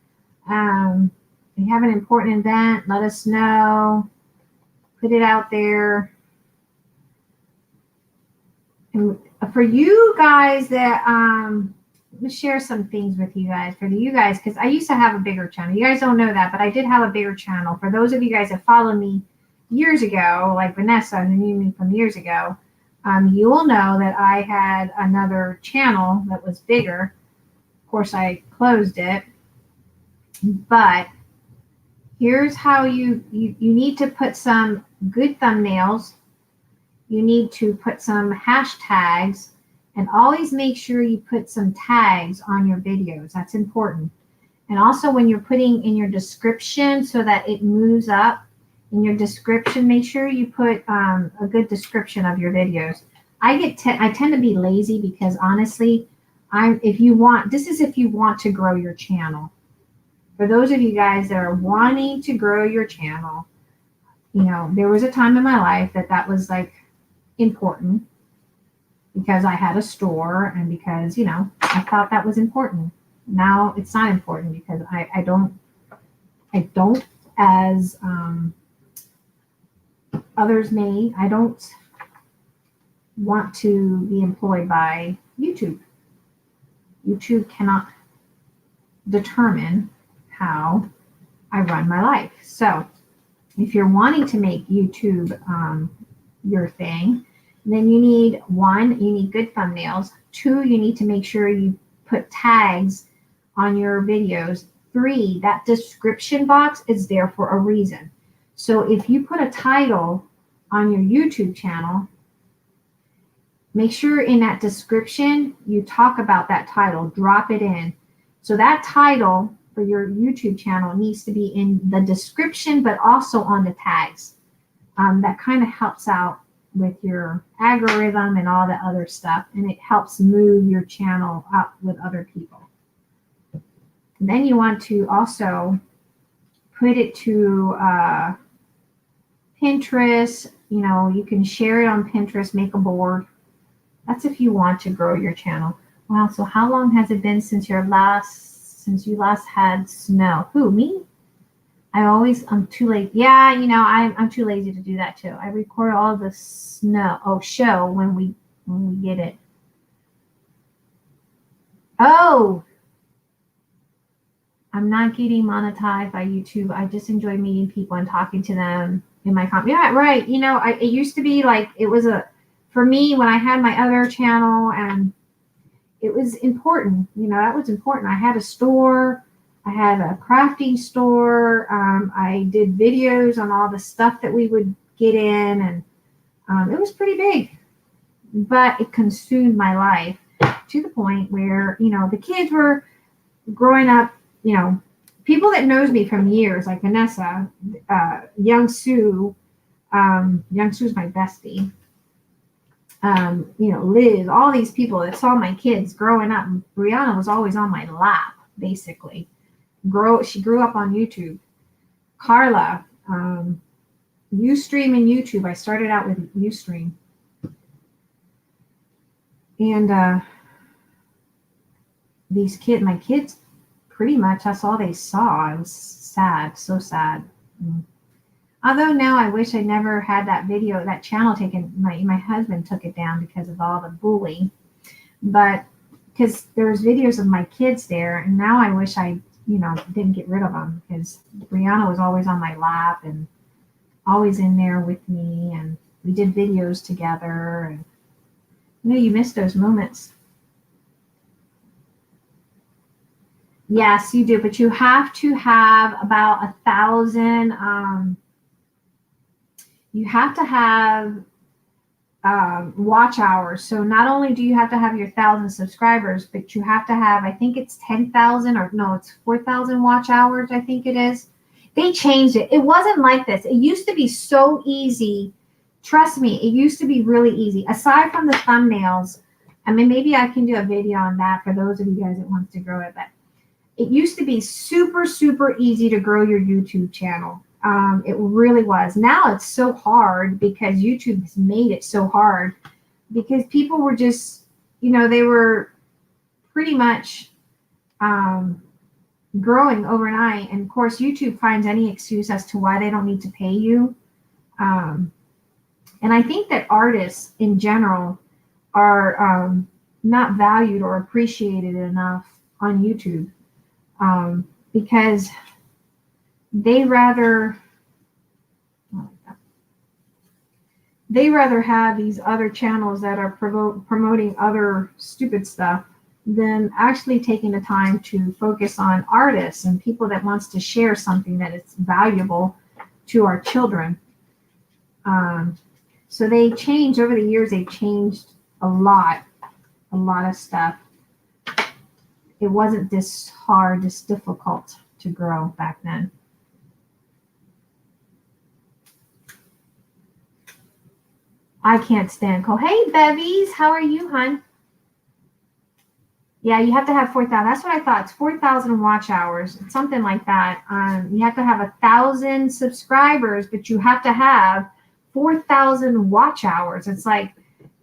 If you have an important event, let us know. Put it out there. And for you guys that, let me share some things with you guys. For you guys, because I used to have a bigger channel. You guys don't know that, but I did have a bigger channel. For those of you guys that follow me years ago, like Vanessa, who knew me from years ago, you will know that I had another channel that was bigger. Of course, I closed it. But here's how you need to put some good thumbnails. You need to put some hashtags, and always make sure you put some tags on your videos. That's important. And also when you're putting in your description so that it moves up in your description, make sure you put a good description of your videos. I tend to be lazy because honestly, if you want to grow your channel. for those of you guys that are wanting to grow your channel, you know, there was a time in my life that was like important because I had a store and because, you know, I thought that was important. Now it's not important because I don't as others may, I don't want to be employed by YouTube. YouTube cannot determine how I run my life. So if you're wanting to make YouTube your thing, then you need, one, you need good thumbnails. Two, you need to make sure you put tags on your videos. Three, that description box is there for a reason. So if you put a title on your YouTube channel, make sure in that description you talk about that title, drop it in. So that title for your YouTube channel needs to be in the description, but also on the tags. That kind of helps out with your algorithm and all the other stuff, and it helps move your channel out with other people. And then you want to also put it to Pinterest. You know, you can share it on Pinterest, make a board. That's if you want to grow your channel. Wow, so how long has it been since you last had snow? Who, me? I'm too late. Yeah, you know, I'm too lazy to do that too. I record all the show when we get it. Oh, I'm not getting monetized by YouTube. I just enjoy meeting people and talking to them in my comment. Yeah, right. You know, it used to be like, it was for me when I had my other channel, and it was important. You know, that was important. I had a store. I had a crafting store. I did videos on all the stuff that we would get in, and it was pretty big. But it consumed my life to the point where, you know, the kids were growing up. You know, people that knows me from years, like Vanessa, Young Sue. Young Sue's my bestie. You know, Liz, all these people that saw my kids growing up. Brianna was always on my lap, basically. She grew up on YouTube. Carla, Ustream and YouTube. I started out with Ustream. And my kids, pretty much that's all they saw. It was sad, so sad. Although now I wish I never had that channel taken. My husband took it down because of all the bullying. But because there's videos of my kids there, and now I wish I, you know, didn't get rid of them, because Brianna was always on my lap and always in there with me, and we did videos together. And you know, you miss those moments. Yes, you do, but you have to have about 1,000. You have to have watch hours. So not only do you have to have your 1,000 subscribers, but you have to have, I think it's 10,000, or no, it's 4,000 watch hours. I think it is. They changed it. It wasn't like this. It used to be so easy. Trust me, it used to be really easy. Aside from the thumbnails, I mean, maybe I can do a video on that for those of you guys that wants to grow it. But it used to be super, super easy to grow your YouTube channel. It really was. Now it's so hard because YouTube has made it so hard, because people were just, you know, they were pretty much growing overnight. And of course, YouTube finds any excuse as to why they don't need to pay you. And I think that artists in general are not valued or appreciated enough on YouTube, because they rather have these other channels that are promoting other stupid stuff than actually taking the time to focus on artists and people that wants to share something that is valuable to our children. So they changed over the years. They've changed a lot of stuff. It wasn't this hard, this difficult to grow back then. I can't stand cold. Hey, Bevies, how are you, hon? Yeah, you have to have 4,000. That's what I thought. It's 4,000 watch hours. It's something like that. You have to have 1,000 subscribers, but you have to have 4,000 watch hours. It's like,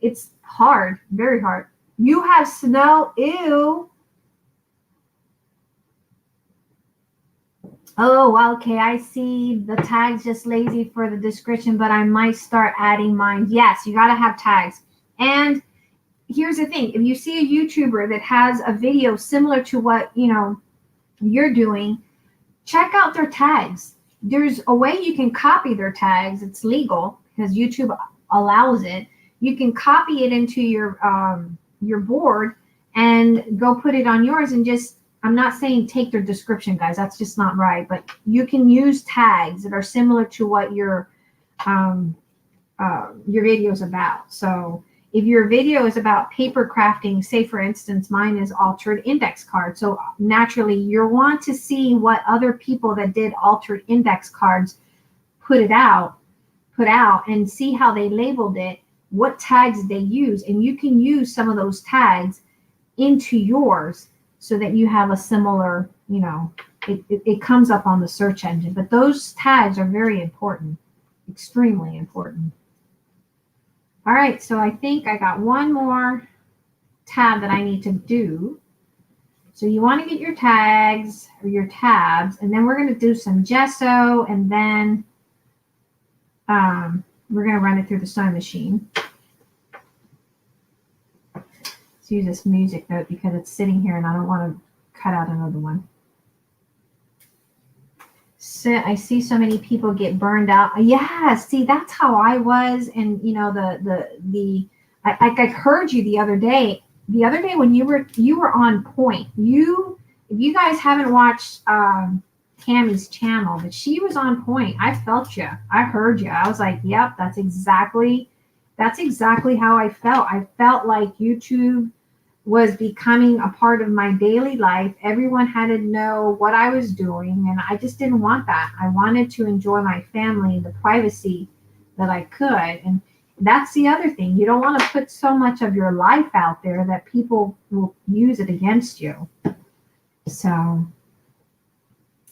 it's hard, very hard. You have snow. Ew. Oh, okay. I see. The tags just lazy for the description, but I might start adding mine. Yes, you got to have tags. And here's the thing. If you see a YouTuber that has a video similar to what, you're doing, check out their tags. There's a way you can copy their tags. It's legal because YouTube allows it. You can copy it into your board and go put it on yours and just, I'm not saying take their description, guys. That's just not right. But you can use tags that are similar to what your video is about. So if your video is about paper crafting, say for instance, mine is altered index card. So naturally you want to see what other people that did altered index cards put out and see how they labeled it, what tags they use. And you can use some of those tags into yours so that you have a similar, it comes up on the search engine. But those tags are very important, extremely important. All right, so I think I got one more tab that I need to do. So you want to get your tags or your tabs, and then we're going to do some gesso, and then we're going to run it through the sewing machine. Let's use this music note because it's sitting here and I don't want to cut out another one. So I see so many people get burned out. Yeah, see, that's how I was. And I heard you the other day. The other day when you were on point. If you guys haven't watched Tammy's channel, but she was on point. I felt you. I heard you. I was like, yep, that's exactly how I felt. I felt like YouTube was becoming a part of my daily life. Everyone had to know what I was doing, and I just didn't want that. I wanted to enjoy my family, the privacy that I could. And that's the other thing. You don't want to put so much of your life out there that people will use it against you. So,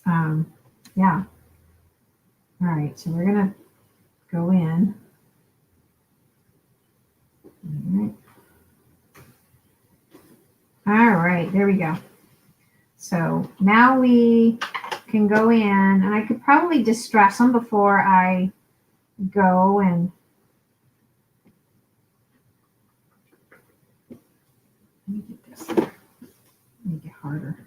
yeah. All right, so we're going to go in. All right, there we go. So now we can go in, and I could probably distress them before I go and let me get this. Make it harder.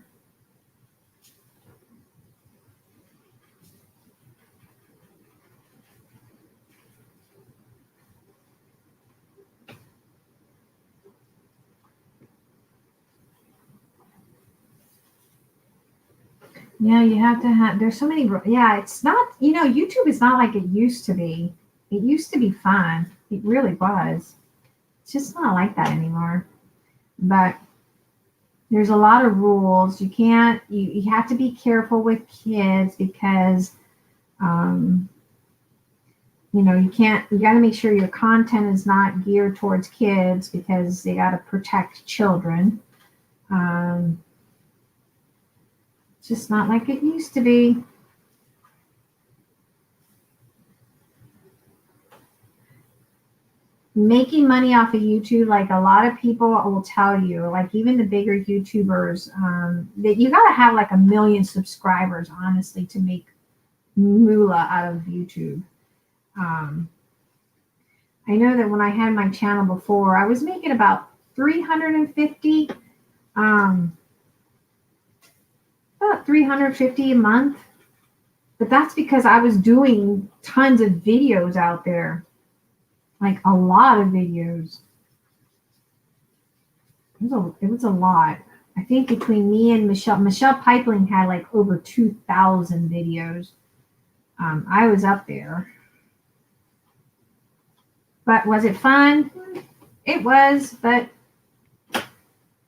Yeah, you have to have, there's so many, yeah, it's not, YouTube is not like it used to be. It used to be fun. It really was. It's just not like that anymore. But there's a lot of rules. You can't, you have to be careful with kids because, you got to make sure your content is not geared towards kids because they got to protect children. Just not like it used to be. Making money off of YouTube, like a lot of people will tell you, like even the bigger YouTubers, that you got to have like 1 million subscribers, honestly, to make moolah out of YouTube. I know that when I had my channel before, I was making about 350, about 350 a month, but that's because I was doing tons of videos out there, like a lot of videos. It was a lot. I think between me and Michelle Pipeline had like over 2,000 videos. I was up there. But was it fun? It was, but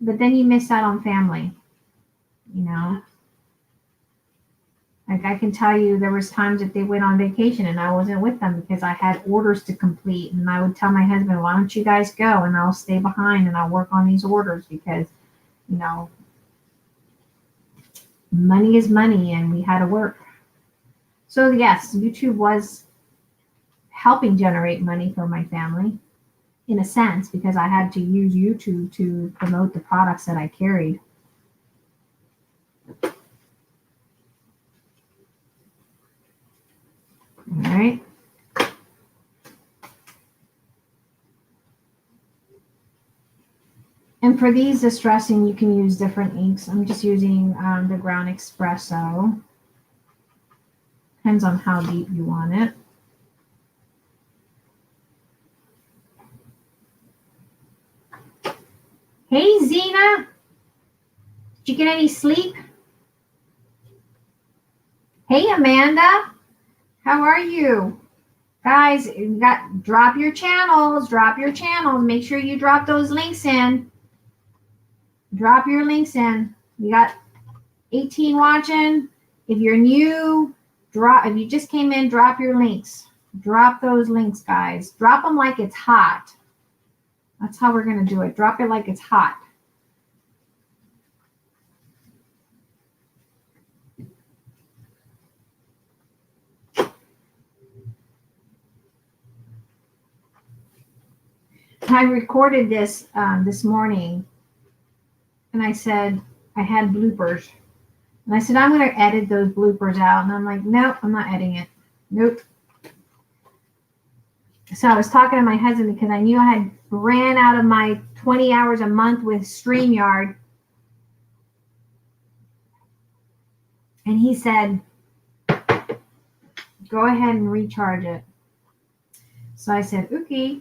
then you miss out on family, Like I can tell you there was times that they went on vacation and I wasn't with them because I had orders to complete. And I would tell my husband, why don't you guys go and I'll stay behind and I'll work on these orders because, you know, money is money and we had to work. So yes, YouTube was helping generate money for my family in a sense, because I had to use YouTube to promote the products that I carried. All right. And for these distressing, you can use different inks. I'm just using the Ground Espresso. Depends on how deep you want it. Hey, Zena. Did you get any sleep? Hey, Amanda. How are you? Guys, you got drop your channels. Drop your channels. Make sure you drop those links in. Drop your links in. You got 18 watching. If you're new, if you just came in, drop your links. Drop those links, guys. Drop them like it's hot. That's how we're going to do it. Drop it like it's hot. I recorded this this morning, and I said I had bloopers. And I said, I'm going to edit those bloopers out. And I'm like, nope, I'm not editing it. Nope. So I was talking to my husband because I knew I had ran out of my 20 hours a month with StreamYard. And he said, go ahead and recharge it. So I said, okay.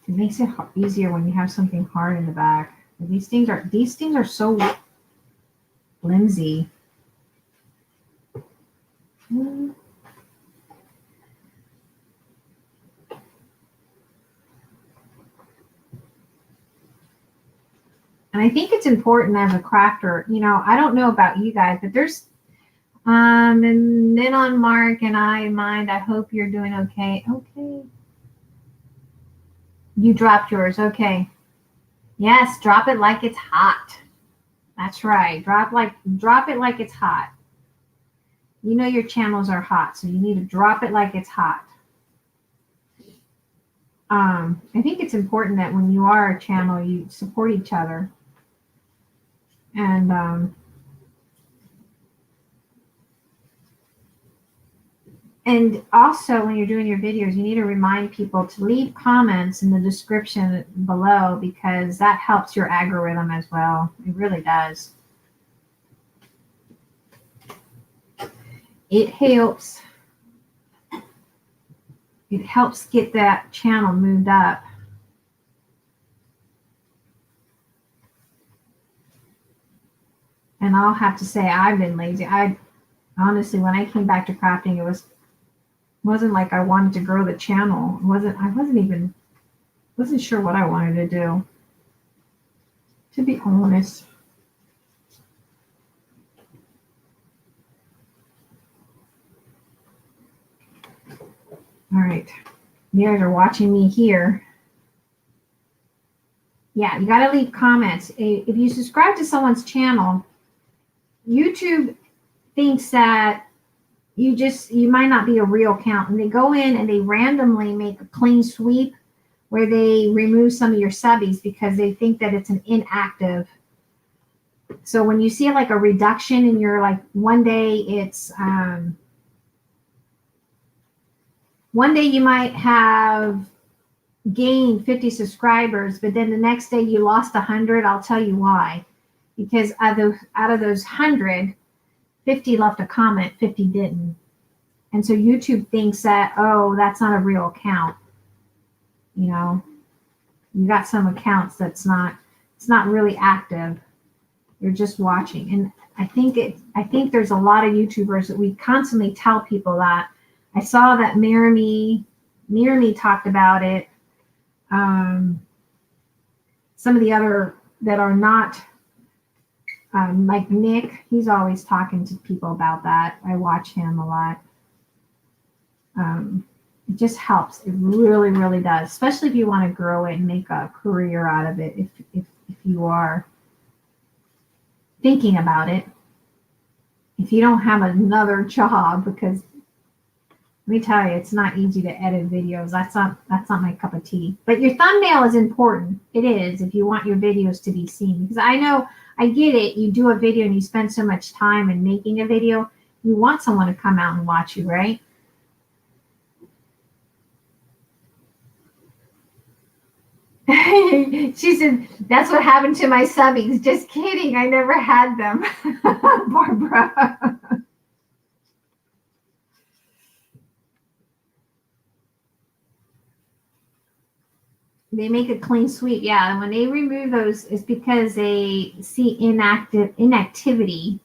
It makes it easier when you have something hard in the back. These things are so flimsy. And I think it's important as a crafter. You know, I don't know about you guys, but there's and then on Mark and I mind. I hope you're doing okay. Okay. You dropped yours. Okay. Yes, drop it like it's hot. That's right. Drop it like it's hot. You know your channels are hot, so you need to drop it like it's hot. I think it's important that when you are a channel, you support each other. And also, when you're doing your videos, you need to remind people to leave comments in the description below, because that helps your algorithm as well. It really does. It helps. It helps get that channel moved up. And I'll have to say, I've been lazy. I honestly, when I came back to crafting, it wasn't like I wanted to grow the channel. I wasn't sure what I wanted to do, to be honest. All right. You guys are watching me here. Yeah, you got to leave comments. If you subscribe to someone's channel, YouTube thinks that you might not be a real account, and they go in and they randomly make a clean sweep where they remove some of your subbies because they think that it's an inactive. So when you see like a reduction in your, like one day it's one day you might have gained 50 subscribers, but then the next day you lost 100. I'll tell you why. Because out of those 100, 50 left a comment, 50 didn't. And so YouTube thinks that, oh, that's not a real account. You know, you got some accounts it's not really active. You're just watching. And I think there's a lot of YouTubers that we constantly tell people that. I saw that Mirami talked about it. Some of the other that are not, like Nick, he's always talking to people about that. I watch him a lot. It just helps. It really, really does, especially if you want to grow it and make a career out of it. If you are thinking about it, if you don't have another job, because let me tell you, it's not easy to edit videos. That's not my cup of tea. But your thumbnail is important. It is, if you want your videos to be seen. Because I know, I get it. You do a video and you spend so much time in making a video. You want someone to come out and watch you, right? She said, that's what happened to my subbies. Just kidding. I never had them. Barbara. They make a clean sweep. Yeah. And when they remove those, it's because they see inactivity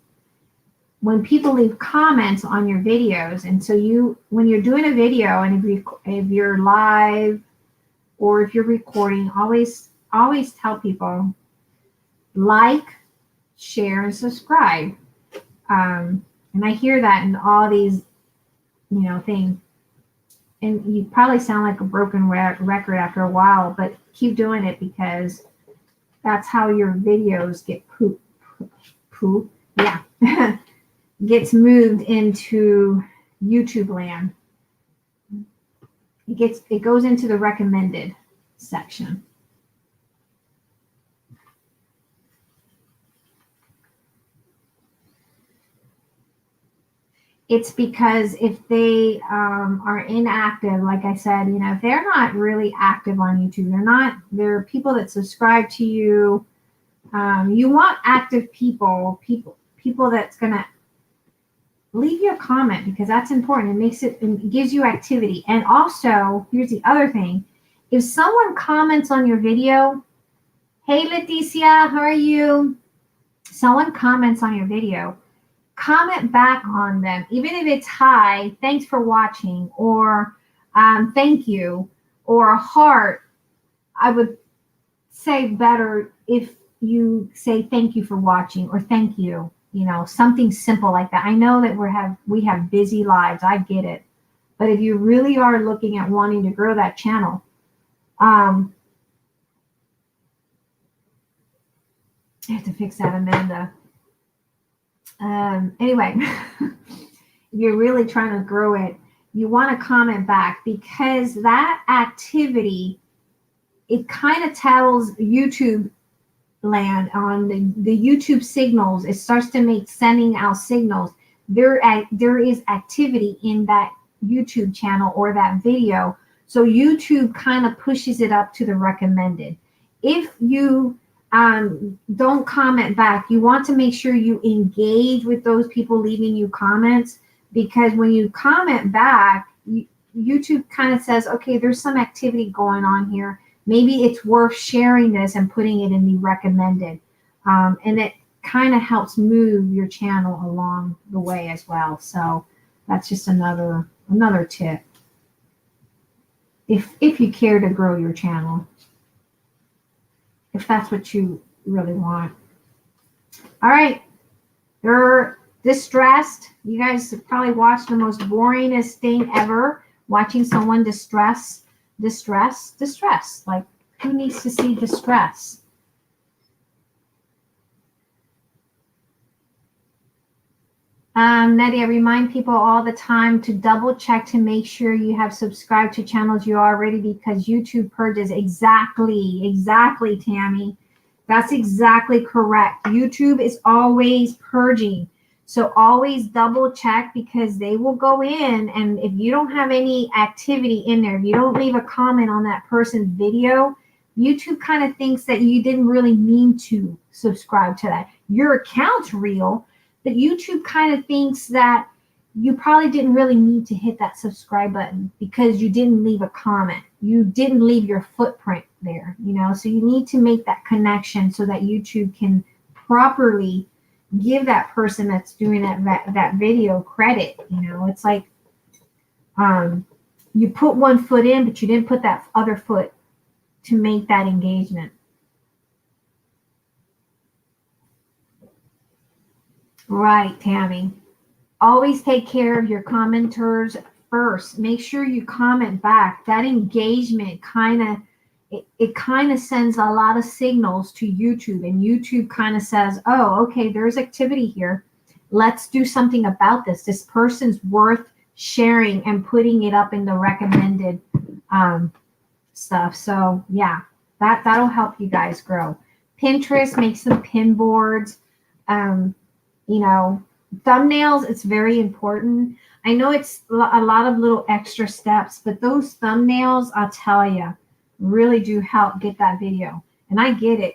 when people leave comments on your videos. And so when you're doing a video and if you're live, or if you're recording, always tell people, like, share, and subscribe. And I hear that in all these, things. And you probably sound like a broken record after a while, but keep doing it, because that's how your videos get gets moved into YouTube land. It goes into the recommended section. It's because if they are inactive, like I said, if they're not really active on YouTube, they're people that subscribe to you. You want active people that's gonna leave you a comment, because that's important. It gives you activity. And also, here's the other thing. If someone comments on your video, hey Leticia, how are you? Someone comments on your video, comment back on them, even if it's hi, thanks for watching, or thank you, or a heart. I would say better if you say thank you for watching, or thank you, something simple like that. I know that we have busy lives. I get it. But if you really are looking at wanting to grow that channel, I have to fix that, Amanda. Anyway, if you're really trying to grow it, you want to comment back, because that activity, it kind of tells YouTube land on the YouTube signals. It starts to sending out signals. There is activity in that YouTube channel or that video. So YouTube kind of pushes it up to the recommended. If you don't comment back, you want to make sure you engage with those people leaving you comments, because when you comment back, YouTube kind of says, okay, there's some activity going on here. Maybe it's worth sharing this and putting it in the recommended. And it kind of helps move your channel along the way as well. So that's just another tip. If you care to grow your channel, if that's what you really want. All right. You're distressed. You guys have probably watched the most boringest thing ever, watching someone distress. Like, who needs to see distress? Nettie, I remind people all the time to double check to make sure you have subscribed to channels you already, because YouTube purges. Exactly, Tammy. That's exactly correct. YouTube is always purging. So always double check, because they will go in, and if you don't have any activity in there, if you don't leave a comment on that person's video, YouTube kind of thinks that you didn't really mean to subscribe to that. Your account's real, but YouTube kind of thinks that you probably didn't really need to hit that subscribe button, because you didn't leave a comment. You didn't leave your footprint there, so you need to make that connection so that YouTube can properly give that person that's doing that video credit. It's like you put one foot in, but you didn't put that other foot to make that engagement. Right, Tammy. Always take care of your commenters first. Make sure you comment back. That engagement it kind of sends a lot of signals to YouTube, and YouTube kind of says, oh, okay, there's activity here. Let's do something about this. This person's worth sharing and putting it up in the recommended stuff. So yeah, that'll help you guys grow. Pinterest, make some pin boards. You know, thumbnails, it's very important. I know it's a lot of little extra steps, but those thumbnails, I'll tell you, really do help get that video. And I get it.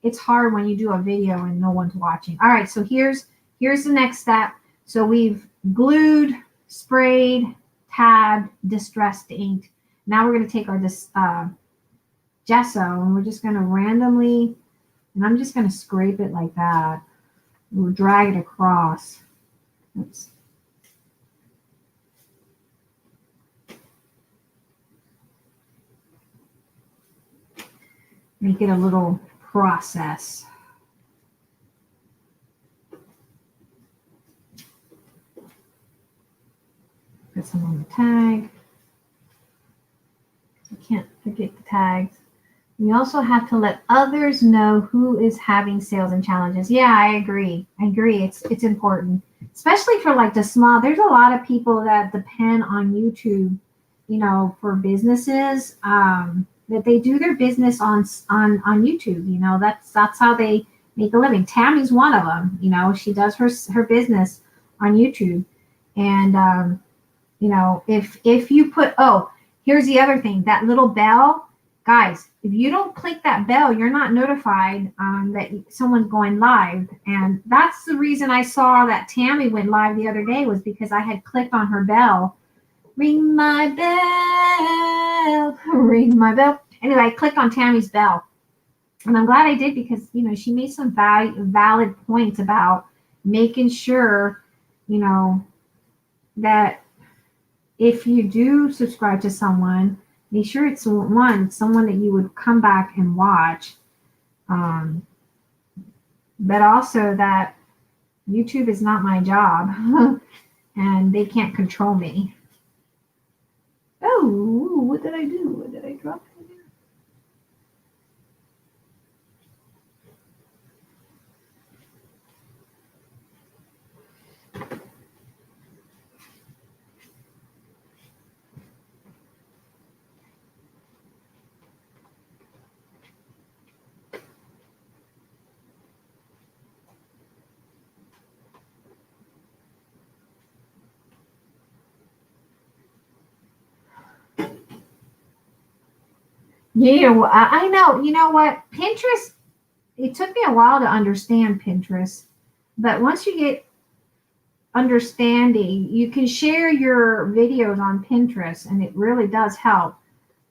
It's hard when you do a video and no one's watching. All right, so here's the next step. So we've glued, sprayed, tabbed, distressed, inked. Now we're going to take our gesso, and we're just going to randomly, and I'm just going to scrape it like that. We'll drag it across. Oops. Make it a little process. Put some on the tag. I can't forget the tags. We also have to let others know who is having sales and challenges. Yeah, I agree. It's important, especially for like the small. There's a lot of people that depend on YouTube, you know, for businesses. That they do their business on YouTube. You know, that's how they make a living. Tammy's one of them. You know, she does her business on YouTube, and you know, if you put, oh, here's the other thing, that little bell, guys, if you don't click that bell, you're not notified that someone's going live. And that's the reason I saw that Tammy went live the other day, was because I had clicked on her bell. Ring my bell, ring my bell. Anyway, I clicked on Tammy's bell. And I'm glad I did, because, you know, she made some valid points about making sure, you know, that if you do subscribe to someone, make sure it's someone that you would come back and watch. But also that YouTube is not my job and they can't control me. Oh, what did I do? What did I drop in there? Yeah, I know. You know what? Pinterest, it took me a while to understand Pinterest. But once you get understanding, you can share your videos on Pinterest, and it really does help.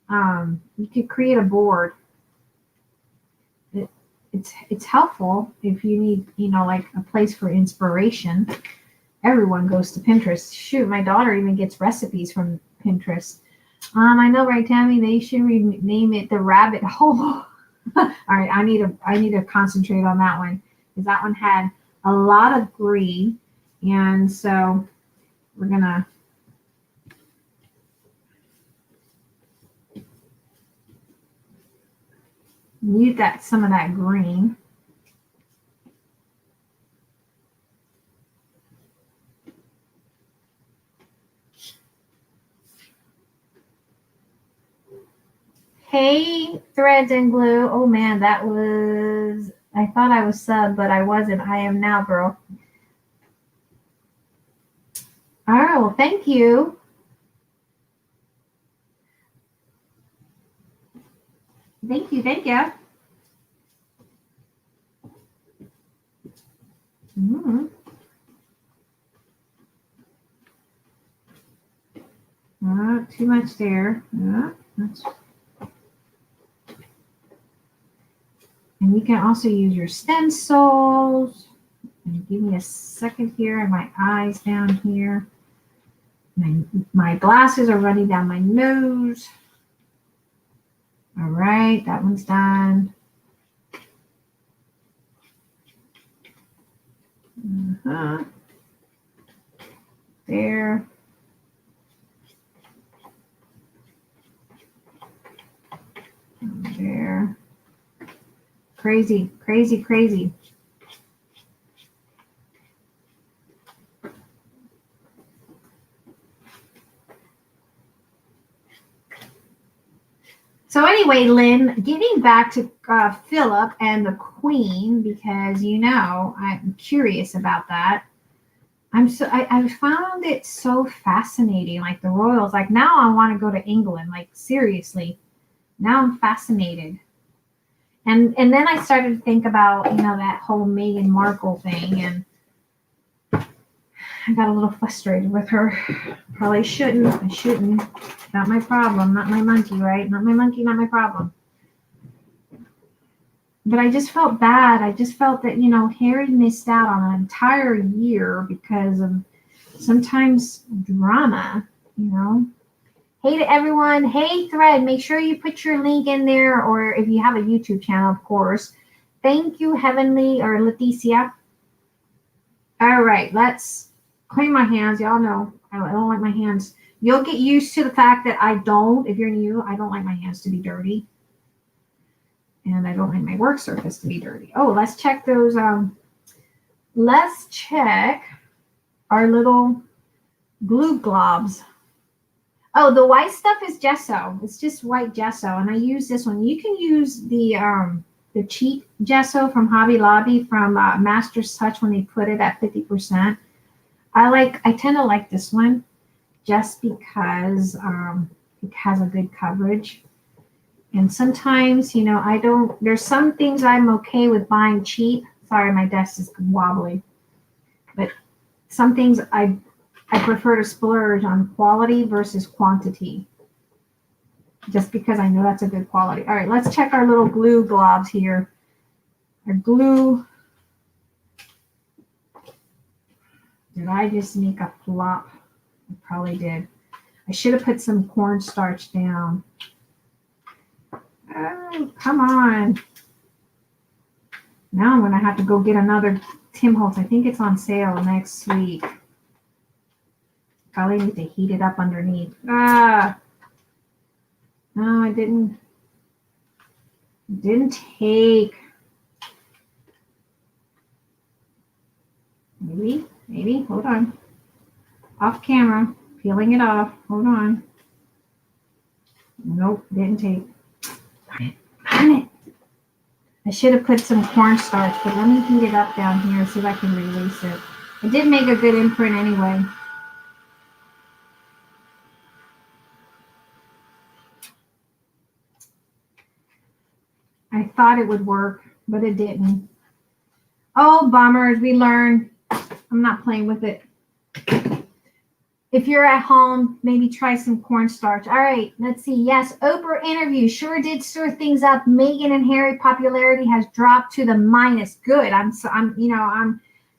You could create a board. It's helpful if you need, you know, like a place for inspiration. Everyone goes to Pinterest. Shoot, my daughter even gets recipes from Pinterest. I know, right, Tammy? They should rename it the rabbit hole. All right, I need to concentrate on that one, because that one had a lot of green, and so we're gonna need some of that green. Hey, Threads and Glue. Oh man, I thought I was sub, but I wasn't. I am now, girl. All right, well, thank you. Thank you. Mm-hmm. Not too much there. And you can also use your stencils. And give me a second here, and my eyes down here. My glasses are running down my nose. All right, that one's done. There. crazy, crazy, crazy. So anyway, Lynn, getting back to Philip and the Queen, because I'm curious about that. I found it so fascinating, like the royals. Like now I want to go to England, like seriously. Now I'm fascinated. And then I started to think about, that whole Meghan Markle thing, and I got a little frustrated with her. Probably shouldn't. I shouldn't. Not my problem. Not my monkey, right? Not my monkey, not my problem. But I just felt bad. I just felt that, Harry missed out on an entire year because of sometimes drama, Hey to everyone. Hey, Thread, make sure you put your link in there, or if you have a YouTube channel, of course. Thank you, Heavenly or Leticia. All right, let's clean my hands. Y'all know I don't like my hands. You'll get used to the fact that if you're new, I don't like my hands to be dirty. And I don't like my work surface to be dirty. Oh, let's check those. Let's check our little glue globs. Oh, the white stuff is gesso. It's just white gesso, and I use this one. You can use the cheap gesso from Hobby Lobby from Master's Touch when they put it at 50%. I tend to like this one just because it has a good coverage. And sometimes, there's some things I'm okay with buying cheap. Sorry, my desk is wobbly. But some things I prefer to splurge on quality versus quantity. Just because I know that's a good quality. All right, let's check our little glue globs here. Our glue. Did I just make a flop? I probably did. I should have put some cornstarch down. Oh, come on. Now I'm going to have to go get another Tim Holtz. I think it's on sale next week. Probably need to heat it up underneath. No, I didn't. Didn't take. Maybe. Hold on. Off camera. Peeling it off. Hold on. Nope, didn't take. Darn it. I should have put some cornstarch, but let me heat it up down here, see if I can release it. I did make a good imprint anyway. I thought it would work, but it didn't. Oh, bummers, we learned. I'm not playing with it. If you're at home, maybe try some cornstarch. All right, let's see. Yes, Oprah interview sure did stir things up. Meghan and Harry popularity has dropped to the minus. Good.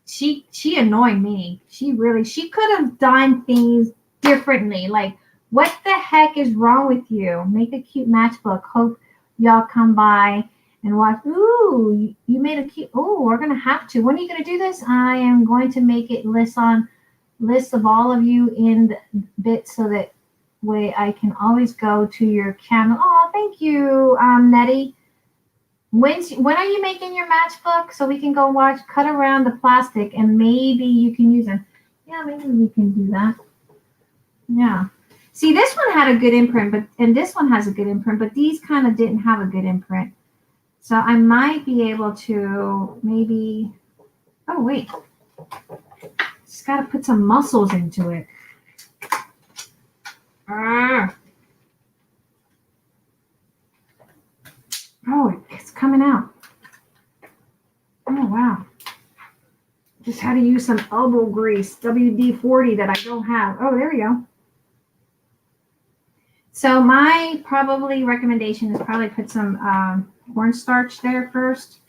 She annoyed me. She could have done things differently. Like, what the heck is wrong with you? Make a cute matchbook. Hope y'all come by and watch. Ooh, you made a cute. Ooh, we're gonna have to. When are you gonna do this? I am going to make it list of all of you in the bit so that way I can always go to your channel. Oh, thank you, Nettie. When are you making your matchbook so we can go watch, cut around the plastic, and maybe you can use it. Yeah, maybe we can do that. Yeah. See, this one had a good imprint, and this one has a good imprint, but these kind of didn't have a good imprint. So I might be able to maybe, oh, wait. Just got to put some muscles into it. Oh, it's coming out. Oh, wow. Just had to use some elbow grease, WD-40 that I don't have. Oh, there we go. So my probably recommendation is probably put some cornstarch there first.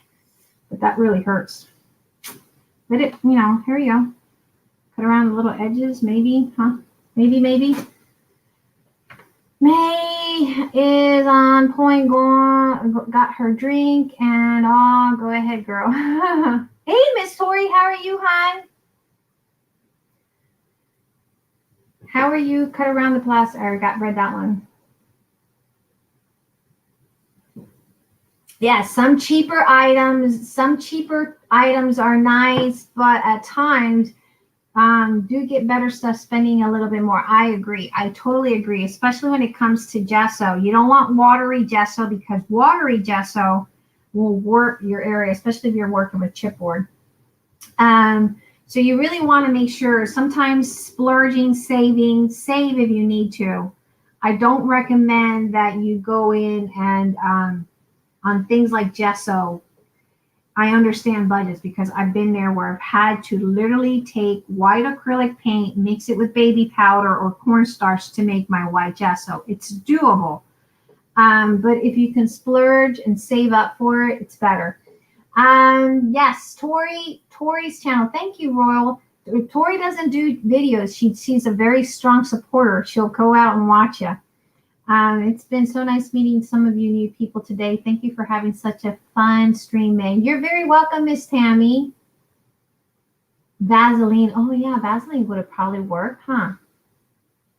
But that really hurts. Let it, here you go. Cut around the little edges, maybe, huh? Maybe. May is on point, got her drink, and go ahead, girl. Hey, Miss Tori, how are you, hon? How are you? Cut around the plastic. I read that one. Yeah, some cheaper items are nice, but at times do get better stuff spending a little bit more. I agree. I totally agree, especially when it comes to gesso. You don't want watery gesso because watery gesso will warp your area, especially if you're working with chipboard. So you really want to make sure, sometimes splurging, saving, save if you need to. I don't recommend that you go in and on things like gesso. I understand budgets because I've been there where I've had to literally take white acrylic paint, mix it with baby powder or cornstarch to make my white gesso. It's doable. But if you can splurge and save up for it, it's better. Yes, Tori's channel. Thank you, Royal. Tori doesn't do videos. She's a very strong supporter. She'll go out and watch you. It's been so nice meeting some of you new people today. Thank you for having such a fun stream, May. You're very welcome, Miss Tammy. Vaseline. Oh, yeah, Vaseline would have probably worked, huh?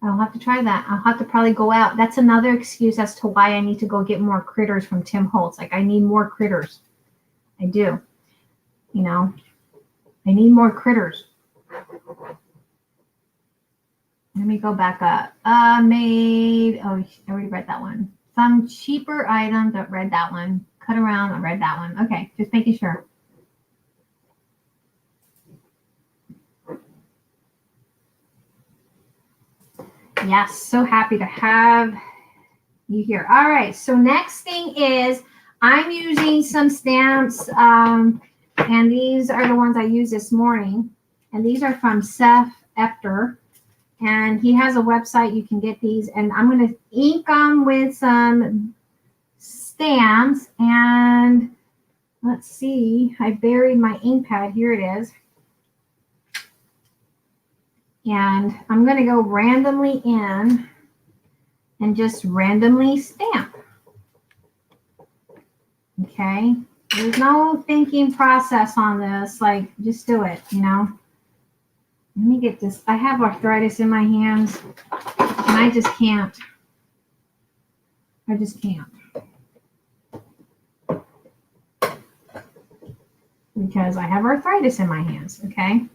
I'll have to try that. I'll have to probably go out. That's another excuse as to why I need to go get more critters from Tim Holtz. Like, I need more critters. I do. You know, I need more critters. Let me go back up. Oh, I already read that one. Some cheaper items. I read that one. Cut around. I read that one. Okay, just making sure. Yes, so happy to have you here. All right, so next thing is I'm using some stamps, and these are the ones I used this morning. And these are from Seth Epter. And he has a website. You can get these. And I'm going to ink them with some stamps. And let's see. I buried my ink pad. Here it is. And I'm going to go randomly in and just randomly stamp. Okay. There's no thinking process on this. Like, just do it, you know. Let me get this. I have arthritis in my hands, and I just can't. I just can't. Because I have arthritis in my hands, okay?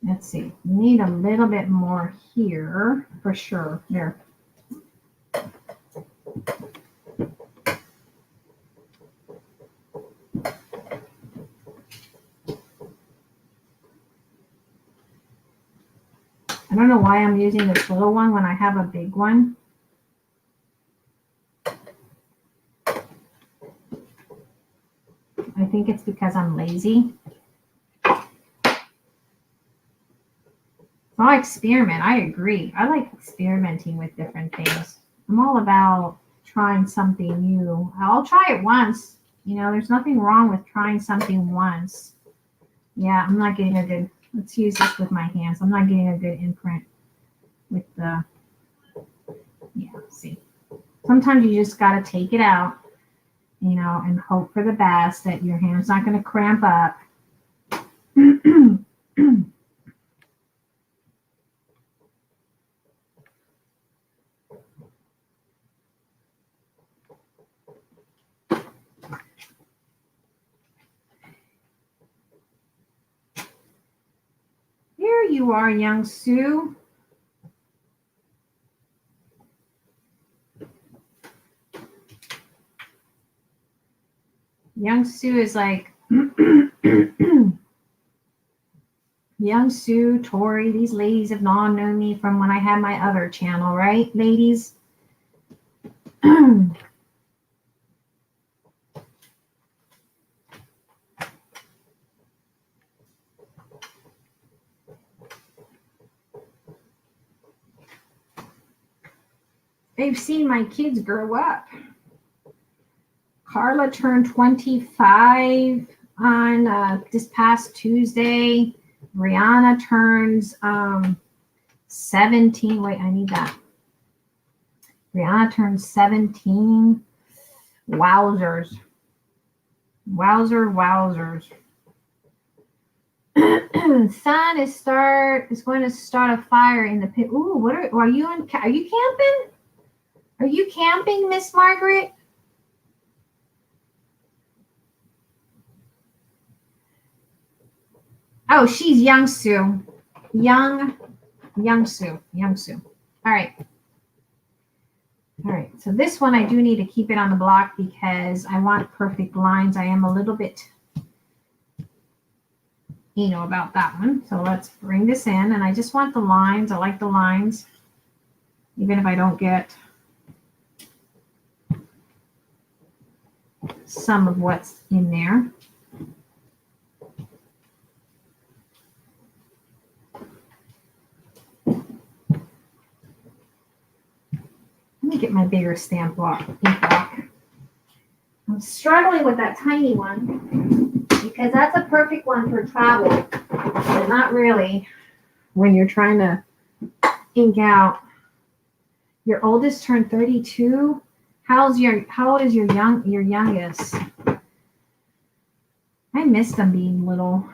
Let's see. We need a little bit more here for sure. There. I don't know why I'm using this little one when I have a big one. I think it's because I'm lazy. So I'll experiment. I agree. I like experimenting with different things. I'm all about trying something new. I'll try it once. You know, there's nothing wrong with trying something once. Yeah, I'm not getting a good... Let's use this with my hands. I'm not getting a good imprint with the, yeah, see. Sometimes you just got to take it out, you know, and hope for the best that your hand's not going to cramp up. Here you are, young Sue. Young Sue is like, Young Sue, Tori, these ladies have not known me from when I had my other channel, right, ladies? They've seen my kids grow up. Carla turned 25 on this past Tuesday. Brianna turns 17. Wait, I need that. Brianna turns 17. Wowzers. Wowzers. Sun is going to start a fire in the pit. Ooh, are you camping? Are you camping, Miss Margaret? Oh, she's Young Sue. Young Sue. All right. All right. So this one, I do need to keep it on the block because I want perfect lines. I am a little bit about that one. So let's bring this in, and I just want the lines. I like the lines, even if I don't get some of what's in there. Let me get my bigger stamp block. I'm struggling with that tiny one because that's a perfect one for travel, but not really when you're trying to ink out. Your oldest turned 32. How old is your youngest? I miss them being little.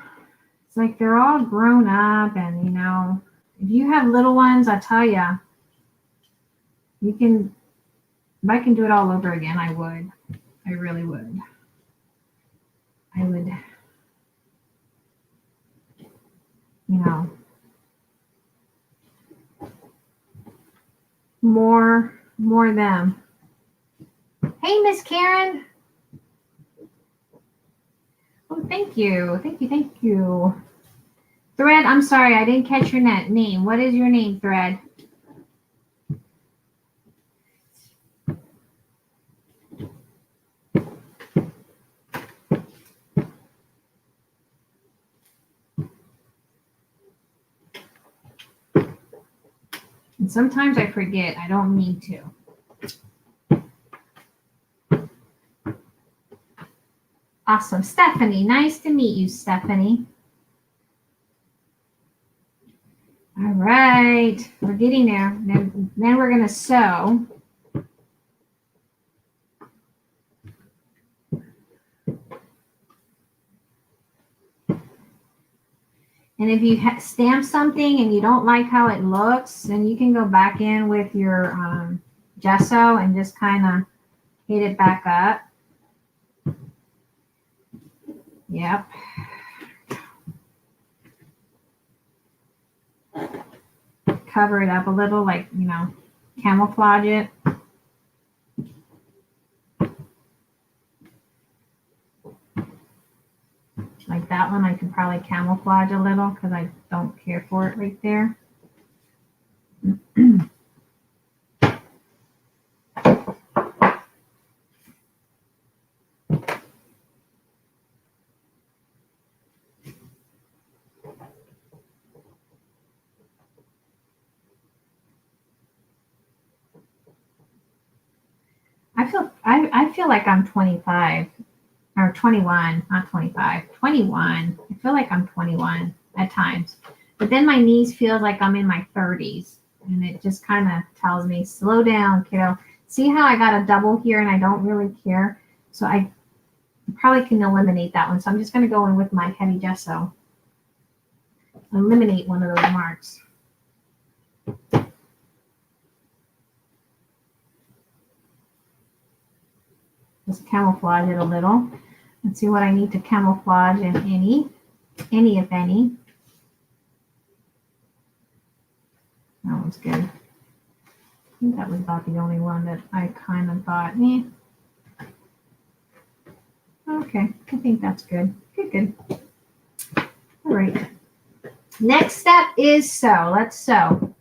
It's like they're all grown up, and if you have little ones, I tell you, if I can do it all over again, I would. I really would. I would, more them. Hey, Miss Karen. Oh, thank you. Thread, I'm sorry, I didn't catch your name. What is your name, Thread? And sometimes I forget. I don't mean to. Awesome. Stephanie, nice to meet you, Stephanie. All right, we're getting there. Then we're going to sew. And if you stamp something and you don't like how it looks, then you can go back in with your gesso and just kind of hit it back up. Yep. Cover it up a little, like, camouflage it. Like that one, I could probably camouflage a little because I don't care for it right there. I feel like I'm 25 or 21, not 25, 21. I feel like I'm 21 at times, but then my knees feel like I'm in my 30s, and it just kind of tells me, slow down, kiddo. See how I got a double here and I don't really care? So I probably can eliminate that one. So I'm just going to go in with my heavy gesso. Eliminate one of those marks. Just camouflage it a little. Let's see what I need to camouflage, and any if any. That one's good. I think that was about the only one that I kind of thought, Okay, I think that's good. Good. All right. Next step is sew. Let's sew.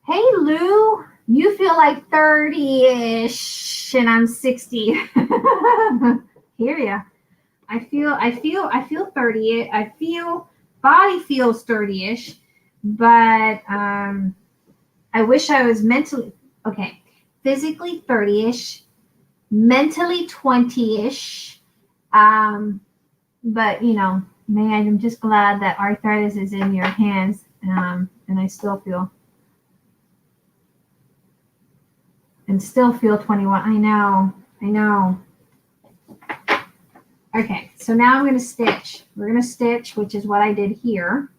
Hey, Lou, you feel like 30-ish, and I'm 60. Hear ya. I feel 30. I feel body feels 30-ish, but I wish I was physically 30-ish, mentally 20-ish. But man, I'm just glad that arthritis is in your hands, and I still feel 21. I know. Okay, so now I'm going to stitch. We're going to stitch, which is what I did here.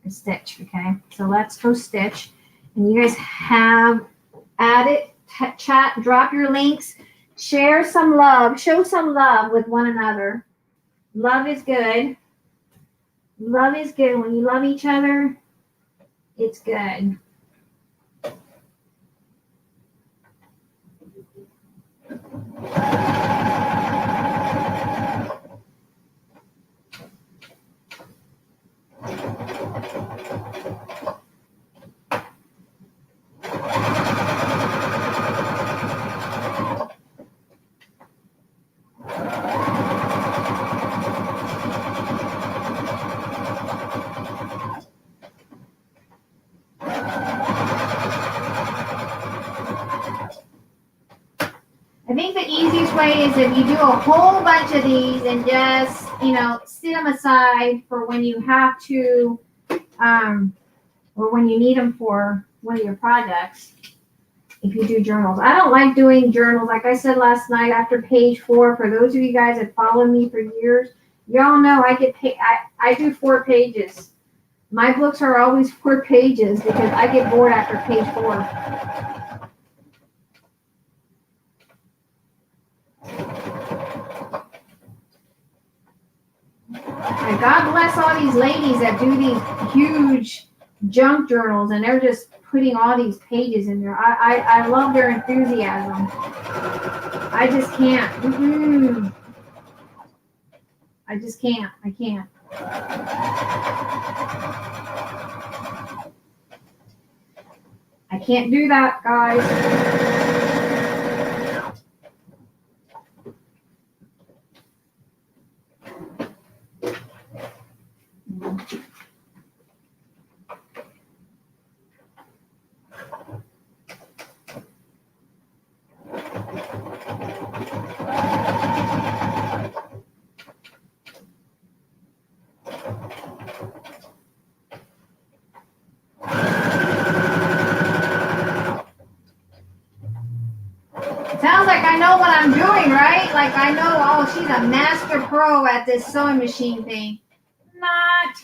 Stitch, okay? So let's go stitch. And you guys have added, chat, drop your links, share some love, show some love with one another. Love is good. Love is good. When you love each other, it's good. I think the easiest way is if you do a whole bunch of these and just, you know, sit them aside for when you have to, or when you need them for one of your projects. If you do journals, I don't like doing journals. Like I said last night after page 4, for those of you guys that followed me for years, y'all know I get paid. I do 4 pages. My books are always 4 pages because I get bored after page 4. And God bless all these ladies that do these huge junk journals and they're just putting all these pages in there. I love their enthusiasm. I just can't. I just can't. I can't. I can't do that, guys. Sounds like I know what I'm doing, right? Like I know, oh, she's a master pro at this sewing machine thing. Not.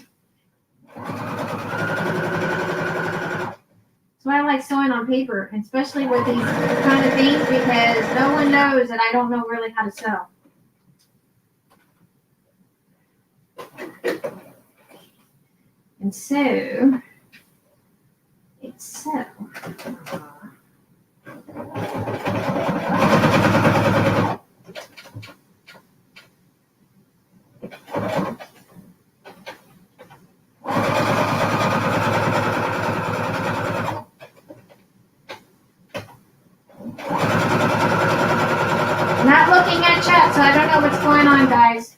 That's why I like sewing on paper, especially with these kind of things, because no one knows that I don't know really how to sew. And so, it's so. Not looking at chat, so I don't know what's going on, guys.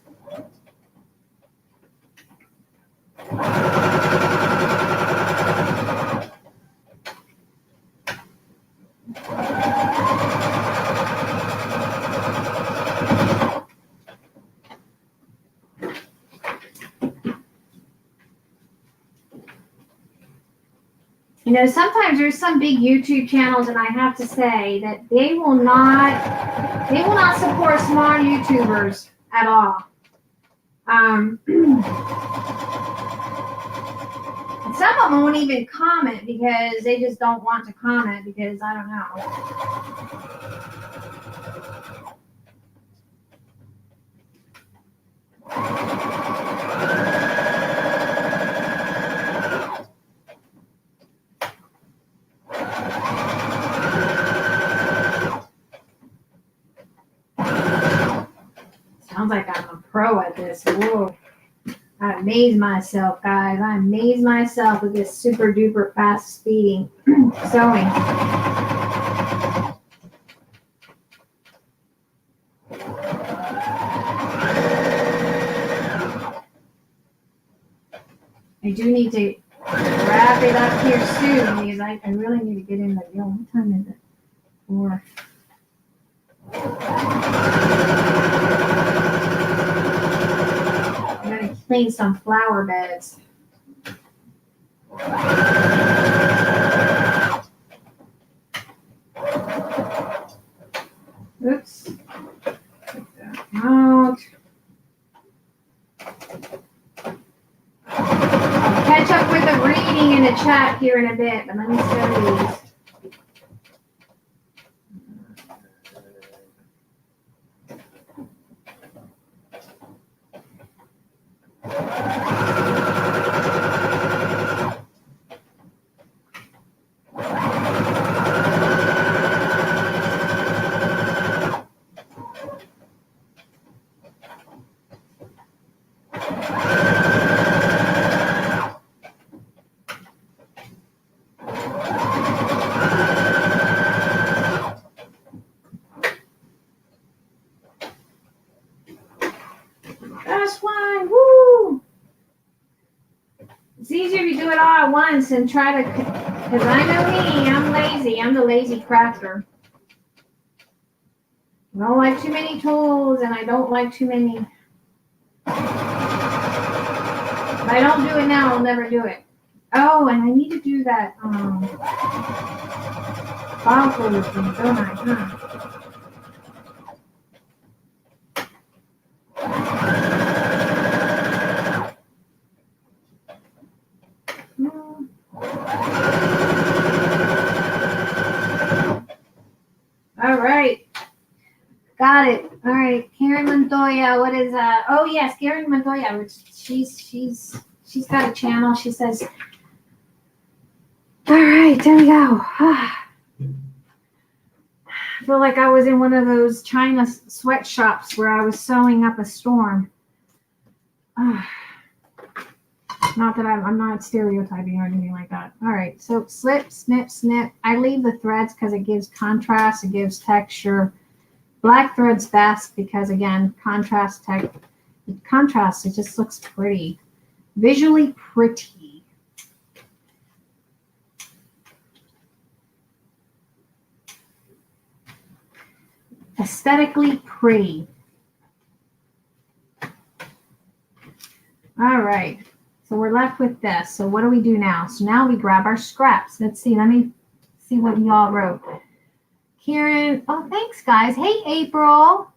You know, sometimes there's some big YouTube channels, and I have to say that they will not support small YouTubers at all. And some of them won't even comment because they just don't want to comment because I don't know. Sounds like I'm a pro at this. Whoa. I amaze myself, guys. I amaze myself with this super duper fast speeding sewing. I do need to wrap it up here soon because I really need to get in the deal. What time is it? 4. I'm going to clean some flower beds. Oops. Oh, the chat here in a bit, but let me show these. That's one, woo! It's easier to do it all at once and try to, because I know me, I'm lazy. I'm the lazy crafter. I don't like too many tools and I don't like too many. If I don't do it now, I'll never do it. Oh, and I need to do that file folder thing, don't I? Huh? All right. Got it. All right. Karen Montoya, what is that? Oh yes, Karen Montoya, which she's got a channel. She says, all right, there we go. I feel like I was in one of those China sweatshops where I was sewing up a storm. Not that I'm not stereotyping or anything like that. All right, so slip, snip, snip. I leave the threads because it gives contrast, it gives texture. Black thread's best because, again, contrast, it just looks pretty. Visually pretty. Aesthetically pretty. All right. So we're left with this. So what do we do now? So now we grab our scraps. Let's see. Let me see what y'all wrote. Karen, oh, thanks, guys. Hey, April.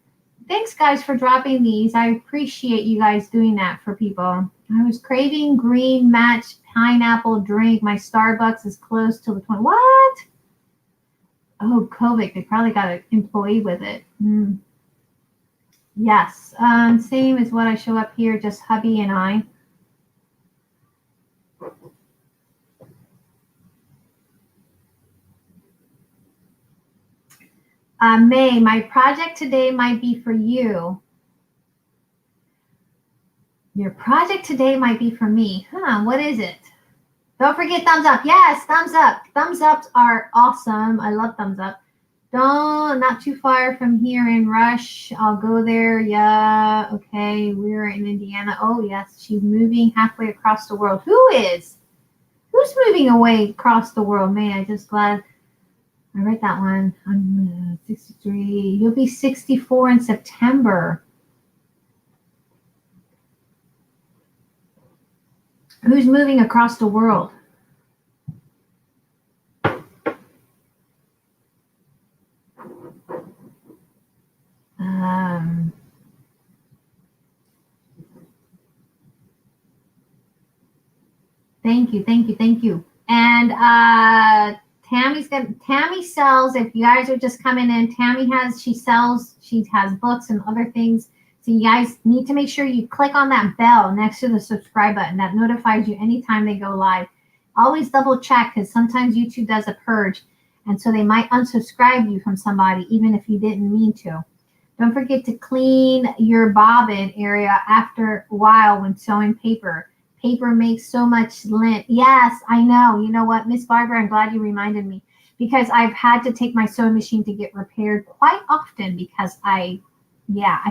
Thanks, guys, for dropping these. I appreciate you guys doing that for people. I was craving green match pineapple drink. My Starbucks is closed till the 20th. What? Oh, COVID. They probably got an employee with it. Yes. Same as what I show up here, just hubby and I. May, my project today might be for you. Your project today might be for me. What is it? Don't forget thumbs up. Yes, thumbs up. Thumbs ups are awesome. I love thumbs up. Not too far from here in Rush. I'll go there. Yeah, okay. We're in Indiana. Oh, yes. She's moving halfway across the world. Who is? Who's moving away across the world? May, I just glad I read that one. I'm 63. You'll be 64 in September. Who's moving across the world? Thank you. And Tammy sells, if you guys are just coming in, she has books and other things. So you guys need to make sure you click on that bell next to the subscribe button that notifies you anytime they go live. Always double check because sometimes YouTube does a purge. And so they might unsubscribe you from somebody even if you didn't mean to. Don't forget to clean your bobbin area after a while when sewing paper. Paper makes so much lint. Yes, I know. You know what, Miss Barbara, I'm glad you reminded me because I've had to take my sewing machine to get repaired quite often because I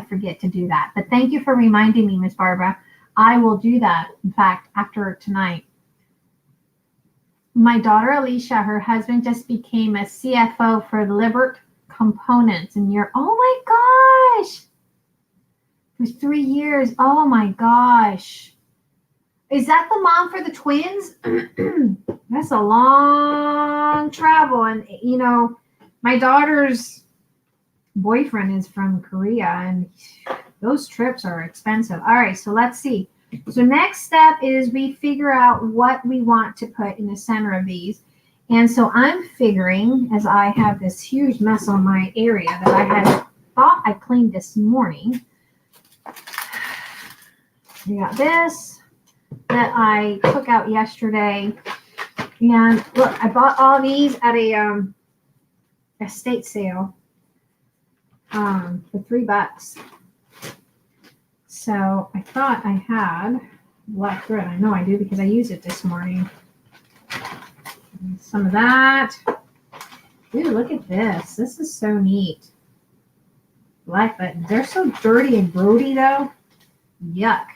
forget to do that. But thank you for reminding me, Miss Barbara. I will do that, in fact, after tonight. My daughter, Alicia, her husband just became a CFO for Libert Components. And oh my gosh. For 3 years. Oh my gosh. Is that the mom for the twins? That's a long travel. And, you know, my daughter's boyfriend is from Korea, and those trips are expensive. All right, so let's see. So next step is we figure out what we want to put in the center of these. And so I'm figuring, as I have this huge mess on my area that I had thought I cleaned this morning. We got this that I took out yesterday. And look, I bought all these at a estate sale for $3. So I thought I had black thread. I know I do because I used it this morning. Some of that. Ooh, look at this. This is so neat. Black buttons. They're so dirty and grody though. Yuck.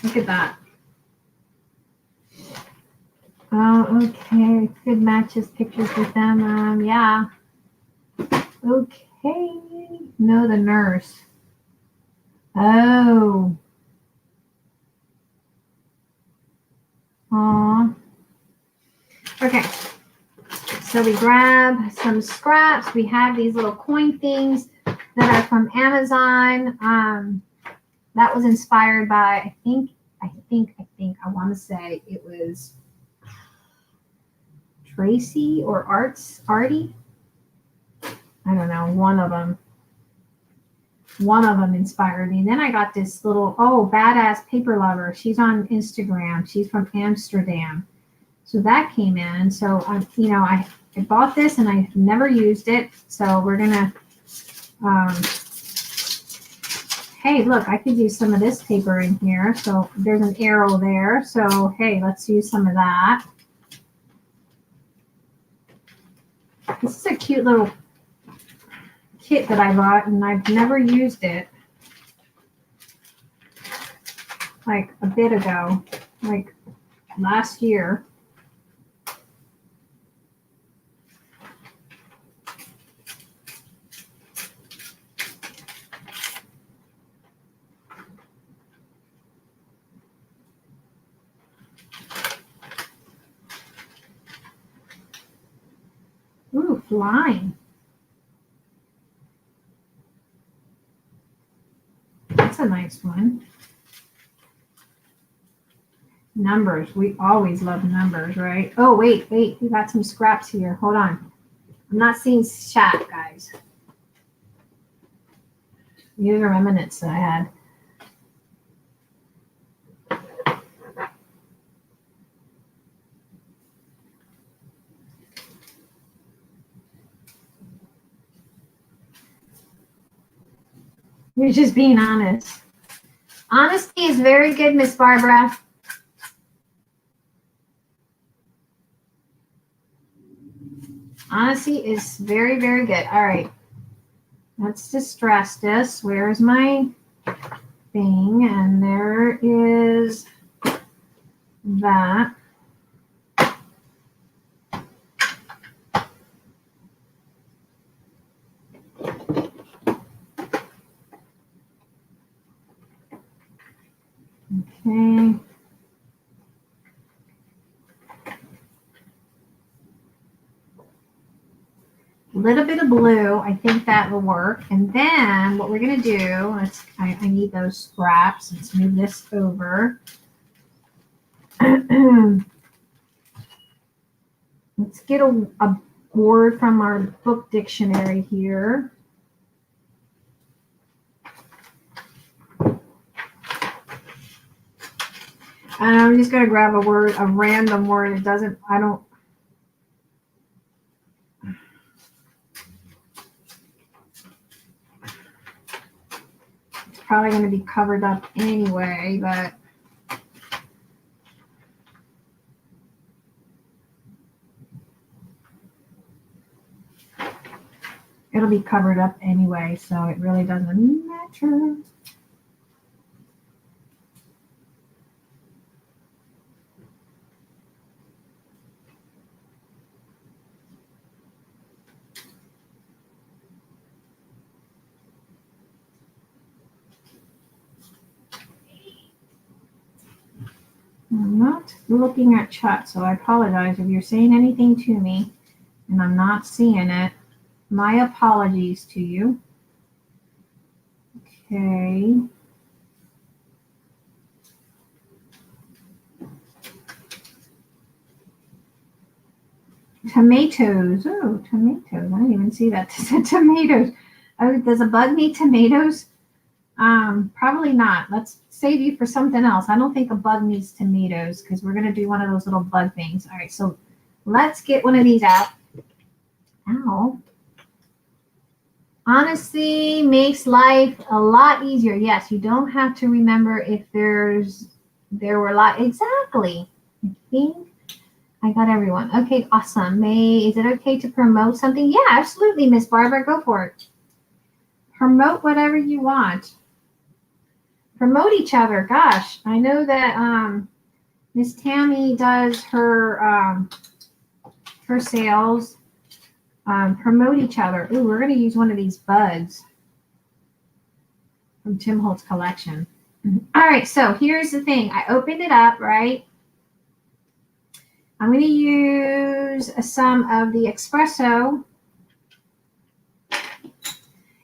Look at that. Oh, okay. Good matches pictures with them. Yeah. Okay. No, the nurse. Oh. Aw. Okay. So we grab some scraps. We have these little coin things that are from Amazon. That was inspired by, I want to say it was Tracy or Artie. I don't know. One of them inspired me. Then I got this little, badass paper lover. She's on Instagram. She's from Amsterdam. So that came in. So I bought this and I've never used it. So we're gonna, hey, look, I could use some of this paper in here. So there's an arrow there. So hey, let's use some of that. This is a cute little kit that I bought and I've never used it. Like a bit ago, like last year. Ooh, flying. That's a nice one. Numbers. We always love numbers, right? Oh, wait. We got some scraps here. Hold on. I'm not seeing chat, guys. These are remnants that I had. You're just being honest. Honesty is very good, Miss Barbara. Honesty is very, very good. All right. Let's distress this. Where's my thing? And there is that. Okay. A little bit of blue. I think that will work. And then what we're going to do, I need those scraps. Let's move this over. Let's get a word from our book dictionary here. And I'm just going to grab a random word. It's probably going to be covered up anyway, but it'll be covered up anyway, so it really doesn't matter. I'm not looking at chat, so I apologize if you're saying anything to me and I'm not seeing it. My apologies to you. Okay. tomatoes. Oh, tomatoes. I didn't even see that. It said tomatoes. Oh, does a bug need tomatoes? Probably not. Let's save you for something else. I don't think a bug needs tomatoes because we're going to do one of those little bug things. All right, so let's get one of these out. Ow. Honesty makes life a lot easier. Yes, you don't have to remember if there were a lot. Exactly. I think I got everyone. Okay, awesome. May, is it okay to promote something? Yeah, absolutely, Miss Barbara. Go for it. Promote whatever you want. Promote each other. Gosh, I know that Miss Tammy does her sales. Promote each other. Ooh, we're going to use one of these buds from Tim Holtz collection. All right, so here's the thing. I opened it up, right? I'm going to use some of the espresso.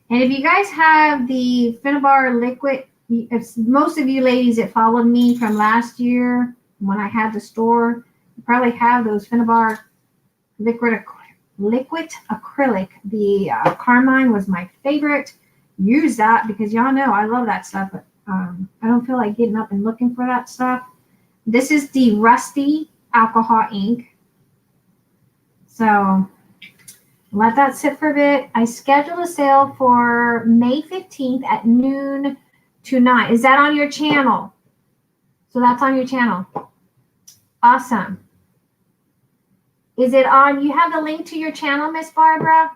And if you guys have the Finnabar liquid, if most of you ladies that followed me from last year when I had the store, you probably have those Finnabar liquid acrylic. The Carmine was my favorite. Use that because y'all know I love that stuff. But I don't feel like getting up and looking for that stuff. This is the Rusty alcohol ink. So let that sit for a bit. I scheduled a sale for May 15th at noon to 9. Is that on your channel? So that's on your channel. Awesome. Is it on? You have the link to your channel, Miss Barbara?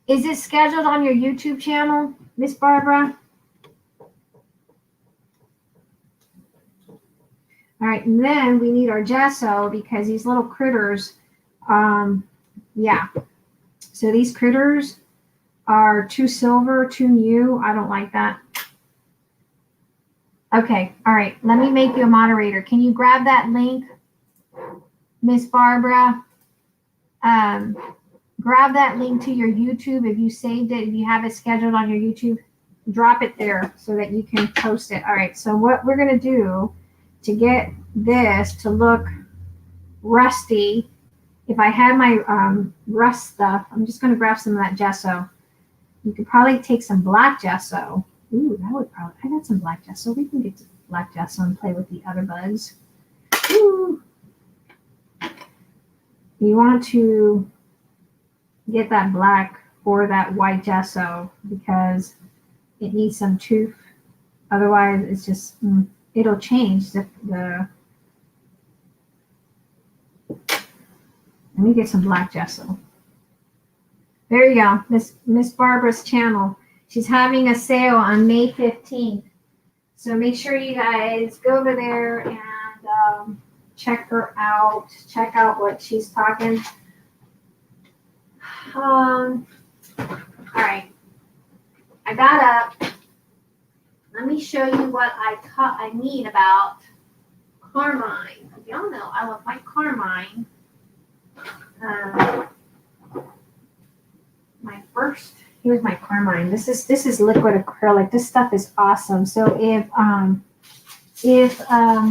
Is it scheduled on your YouTube channel, Miss Barbara? All right, and then we need our gesso because these little critters, yeah. So these critters are too silver, too new. I don't like that. Okay, all right. Let me make you a moderator. Can you grab that link, Miss Barbara? Grab that link to your YouTube. If you saved it, if you have it scheduled on your YouTube, drop it there so that you can post it. All right, so what we're going to do to get this to look rusty, if I had my rust stuff, I'm just going to grab some of that gesso. You could probably take some black gesso. Ooh, that would probably, I got some black gesso. We can get to black gesso and play with the other buds. Ooh. You want to get that black or that white gesso because it needs some tooth. Otherwise, it's just, it'll change the let me get some black gesso. There you go, Miss Barbara's channel. She's having a sale on May 15th. So make sure you guys go over there and check her out. Check out what she's talking. All right. I got up. Let me show you what I mean about Carmine. Y'all know I love my Carmine. Here's my Carmine. This is liquid acrylic. This stuff is awesome. So if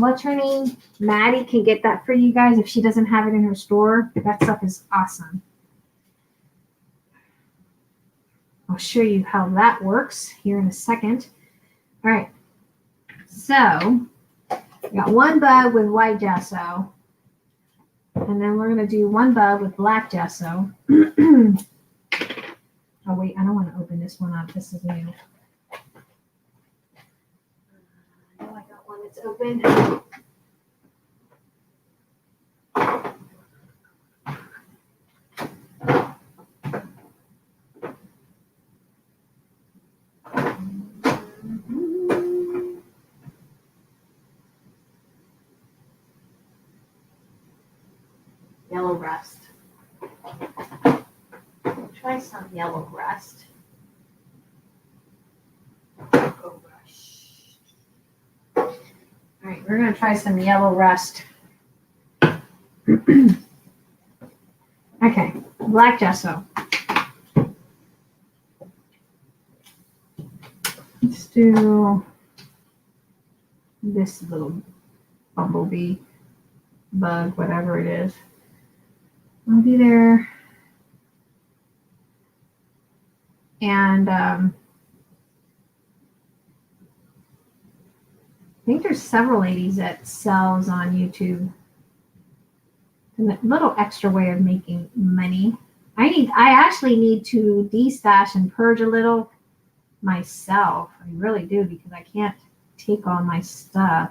what's her name, Maddie, can get that for you guys if she doesn't have it in her store, that stuff is awesome. I'll show you how that works here in a second. All right. So we got one bud with white gesso. And then we're going to do one bud with black gesso. Oh, wait, I don't want to open this one up. This is new. I know I got one that's open. Yellow rust. Try some yellow rust. All right, we're going to try some yellow rust. Okay, black gesso. Let's do this little bumblebee. bug, whatever it is. I'll be there. And I think there's several ladies that sells on YouTube. A little extra way of making money. I actually need to destash and purge a little myself. I really do, because I can't take all my stuff.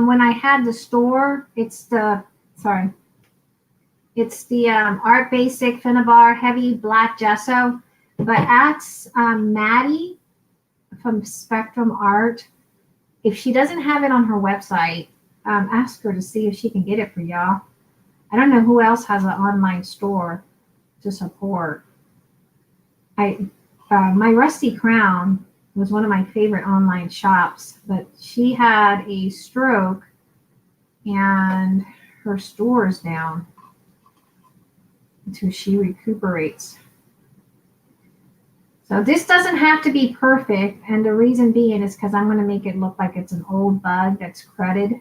When I had the store, it's the Art Basic Finnabar Heavy Black Gesso. But ask Maddie from Spectrum Art, if she doesn't have it on her website, ask her to see if she can get it for y'all. I don't know who else has an online store to support. My Rusty Crown was one of my favorite online shops, but she had a stroke and her store is down until she recuperates. So this doesn't have to be perfect, and the reason being is because I'm going to make it look like it's an old bug that's cruddy,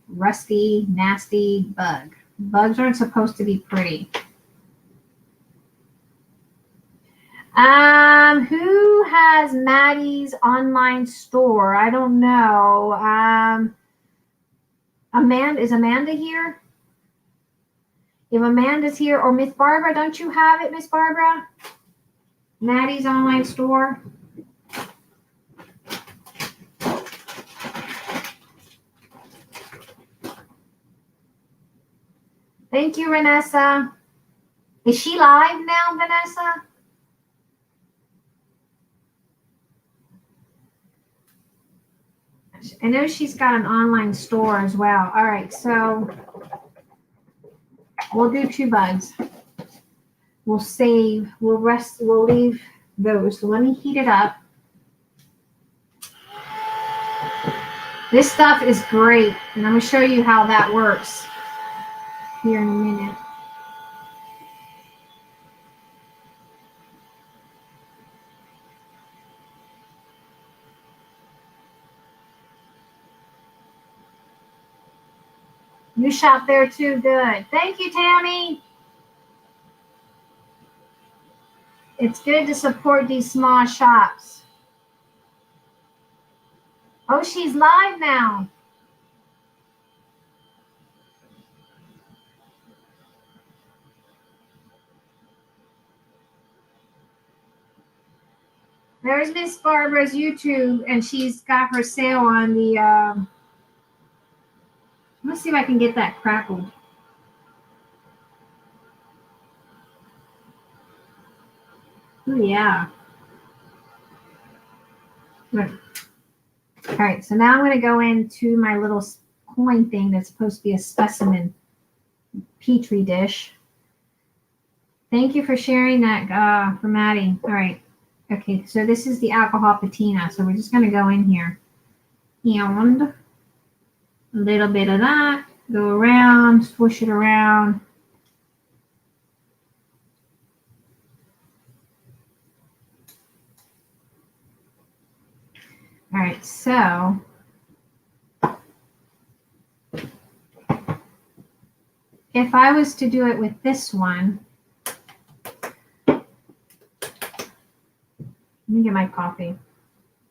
rusty, nasty bug. Bugs aren't supposed to be pretty. Who has Maddie's online store? I don't know. Is Amanda here? If Amanda's here, or Miss Barbara, don't you have it, Miss Barbara? Maddie's online store. Thank you, Vanessa. Is she live now, Vanessa? I know she's got an online store as well. All right, so we'll do 2 bugs. We'll save, we'll rest, we'll leave those. So let me heat it up. This stuff is great, and I'm going to show you how that works here in a minute. You shop there too? Good. Thank you, Tammy. It's good to support these small shops. Oh, she's live now. There's Miss Barbara's YouTube, and she's got her sale on the, let's see if I can get that crackled. Oh, yeah. Good. All right, so now I'm going to go into my little coin thing that's supposed to be a specimen petri dish. Thank you for sharing that, for Maddie. All right. Okay, so this is the alcohol patina. So we're just going to go in here. And a little bit of that. Go around, swoosh it around. All right, so if I was to do it with this one, let me get my coffee.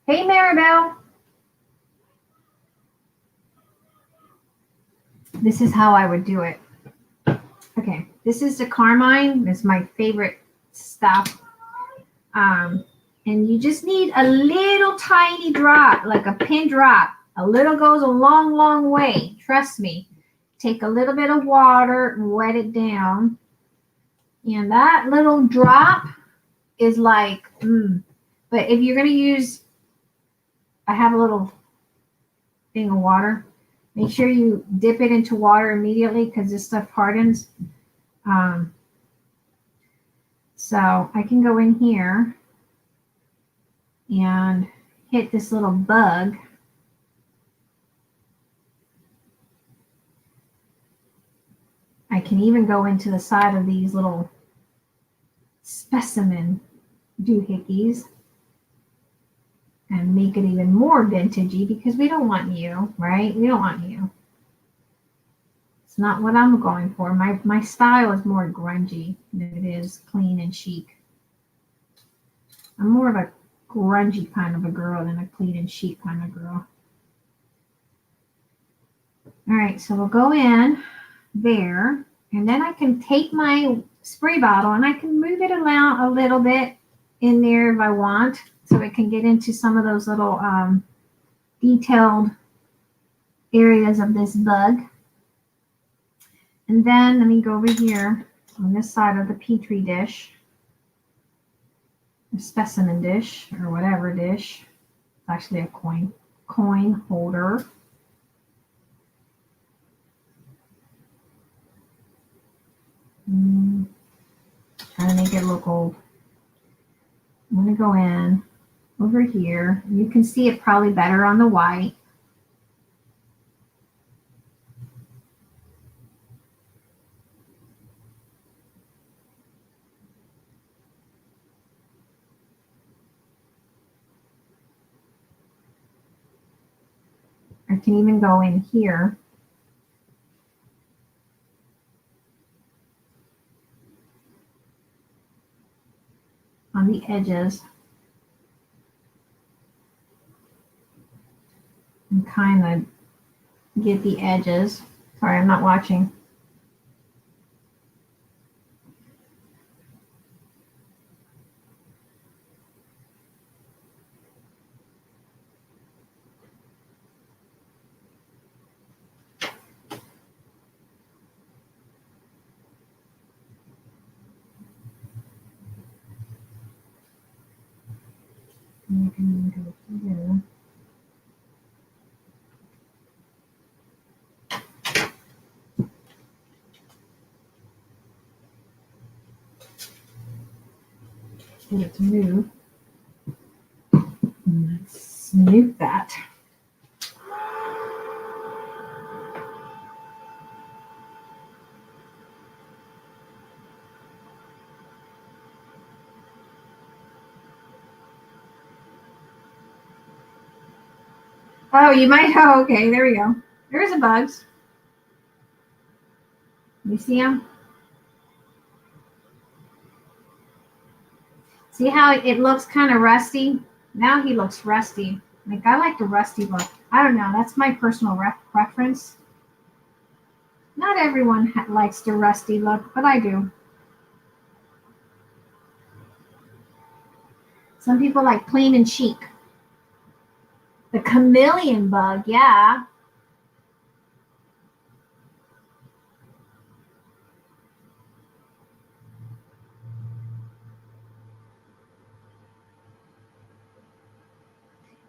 Hey, Maribel. This is how I would do it. Okay, this is the carmine. It's my favorite stuff. And you just need a little tiny drop, like a pin drop. A little goes a long, long way. Trust me. Take a little bit of water and wet it down. And that little drop is like, But if you're going to use, I have a little thing of water. Make sure you dip it into water immediately because this stuff hardens. So I can go in here and hit this little bug. I can even go into the side of these little specimen doohickeys and make it even more vintagey, because we don't want you, right? We don't want you. It's not what I'm going for. My style is more grungy than it is clean and chic. I'm more of a grungy kind of a girl than a clean and chic kind of girl. All right, so we'll go in there, and then I can take my spray bottle and I can move it around a little bit in there if I want, so it can get into some of those little detailed areas of this bug. And then let me go over here on this side of the petri dish, the specimen dish, or whatever dish. It's actually a coin holder. Trying to make it look old. I'm going to go in over here. You can see it probably better on the white. I can even go in here. On the edges. And kind of get the edges. Sorry, I'm not watching. You can go here. Get it to move. And let's snoop that. Oh, you might. Oh, okay. There we go. There's the bugs. You see them? See how it looks kind of rusty? Now he looks rusty. Like, I like the rusty look. I don't know. That's my personal preference. Not everyone likes the rusty look, but I do. Some people like clean and chic. The chameleon bug, yeah.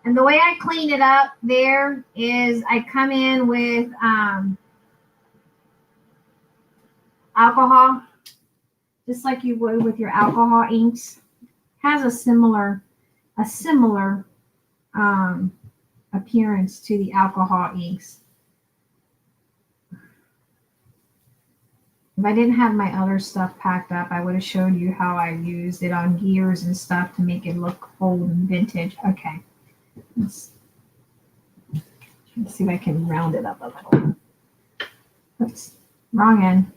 And the way I clean it up there is I come in with alcohol, just like you would with your alcohol inks. Has a similar appearance to the alcohol inks. If I didn't have my other stuff packed up, I would have showed you how I used it on gears and stuff to make it look old and vintage. Okay. Let's see if I can round it up a little. Oops, wrong end.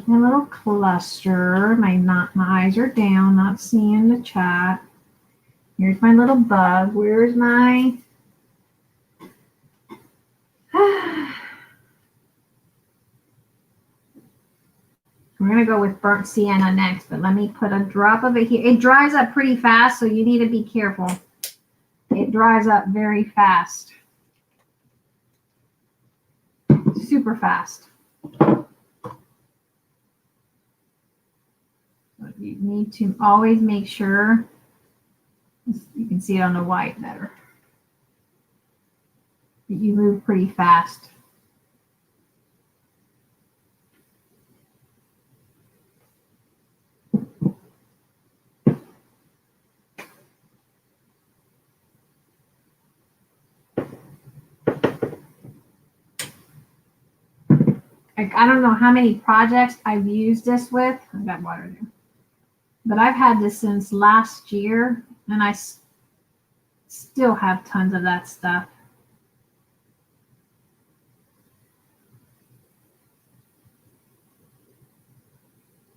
My little cluster. My eyes are down, not seeing the chat. Here's my little bug. Where's my... We're going to go with burnt sienna next, but let me put a drop of it here. It dries up pretty fast, so you need to be careful. It dries up very fast. Super fast. You need to always make sure you can see it on the white better. You move pretty fast. I don't know how many projects I've used this with. I've got water there. But I've had this since last year, and I still have tons of that stuff.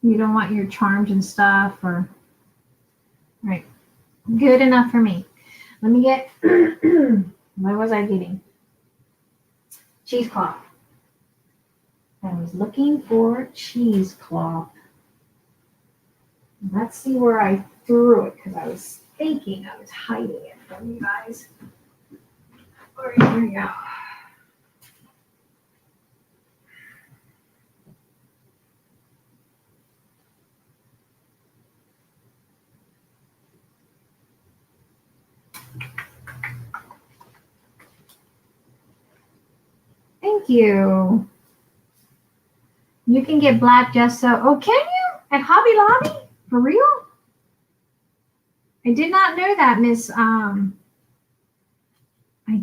You don't want your charms and stuff, or right. Good enough for me. Let me get, what was I getting? Cheesecloth. I was looking for cheesecloth. Let's see where I threw it, because I was thinking I was hiding it from you guys. All right, here we go. Thank you. You can get black gesso. Oh, can you? At Hobby Lobby? For real? I did not know that, Miss. I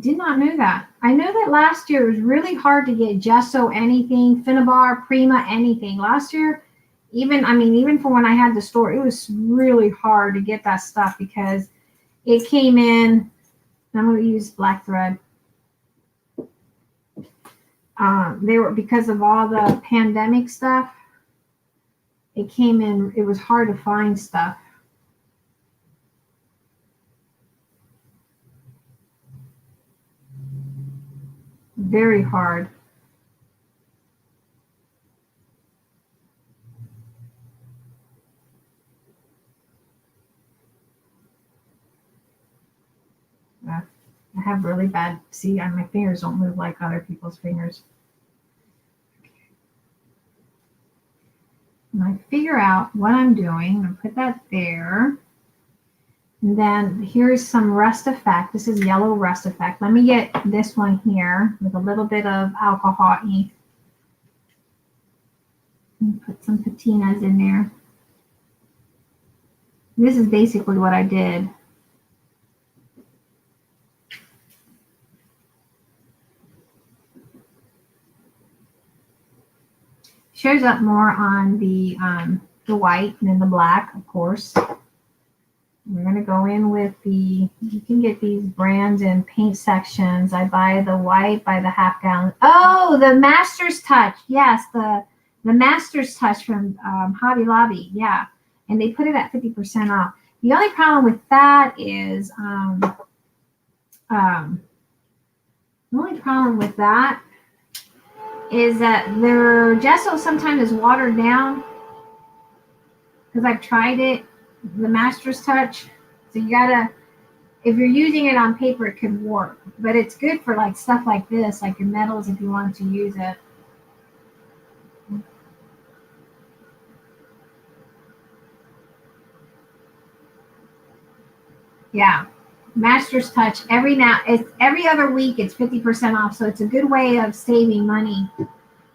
did not know that. I know that last year it was really hard to get gesso anything, Finnabar, Prima, anything. Last year, even for when I had the store, it was really hard to get that stuff because it came in. I'm going to use black thread. They were, because of all the pandemic stuff, it came in, it was hard to find stuff. Very hard. I have really bad, see, my fingers don't move like other people's fingers. And I figure out what I'm doing, and put that there. And then here's some rust effect. This is yellow rust effect. Let me get this one here with a little bit of alcohol ink. And put some patinas in there. This is basically what I did. Shows up more on the white than the black, of course. We're going to go in with the, you can get these brands in paint sections. I buy the white by the half gallon. Oh, the Master's Touch. Yes, the Master's Touch from Hobby Lobby. Yeah, and they put it at 50% off. The only problem with that is, that their gesso sometimes is watered down, because I've tried it, the Master's Touch. So you gotta, if you're using it on paper, it could warp, but it's good for like stuff like this, like your metals, if you want to use it. Yeah, Master's Touch. Every other week it's 50% off, so it's a good way of saving money.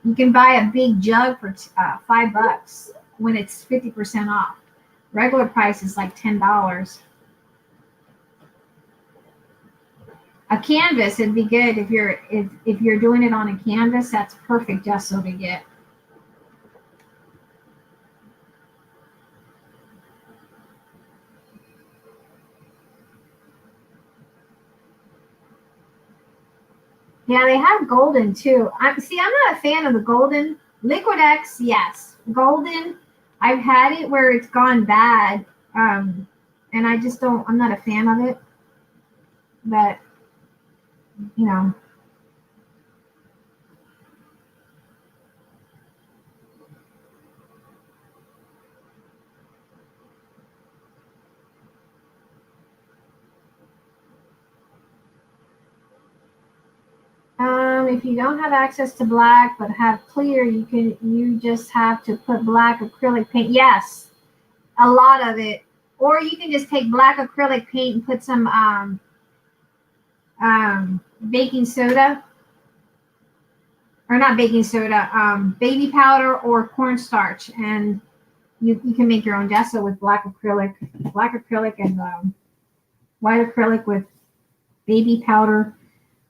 You can buy a big jug for $5 when it's 50% off. Regular price is like $10. A canvas, it'd be good if you're doing it on a canvas. That's perfect gesso to get. Yeah, they have golden too. I'm not a fan of the golden. Liquid X, yes. Golden, I've had it where it's gone bad, and I just don't. I'm not a fan of it. But you know. If you don't have access to black but have clear, you just have to put black acrylic paint. Yes, a lot of it. Or you can just take black acrylic paint and put some baking soda, or not baking soda, baby powder or cornstarch, and you can make your own gesso with black acrylic and white acrylic with baby powder.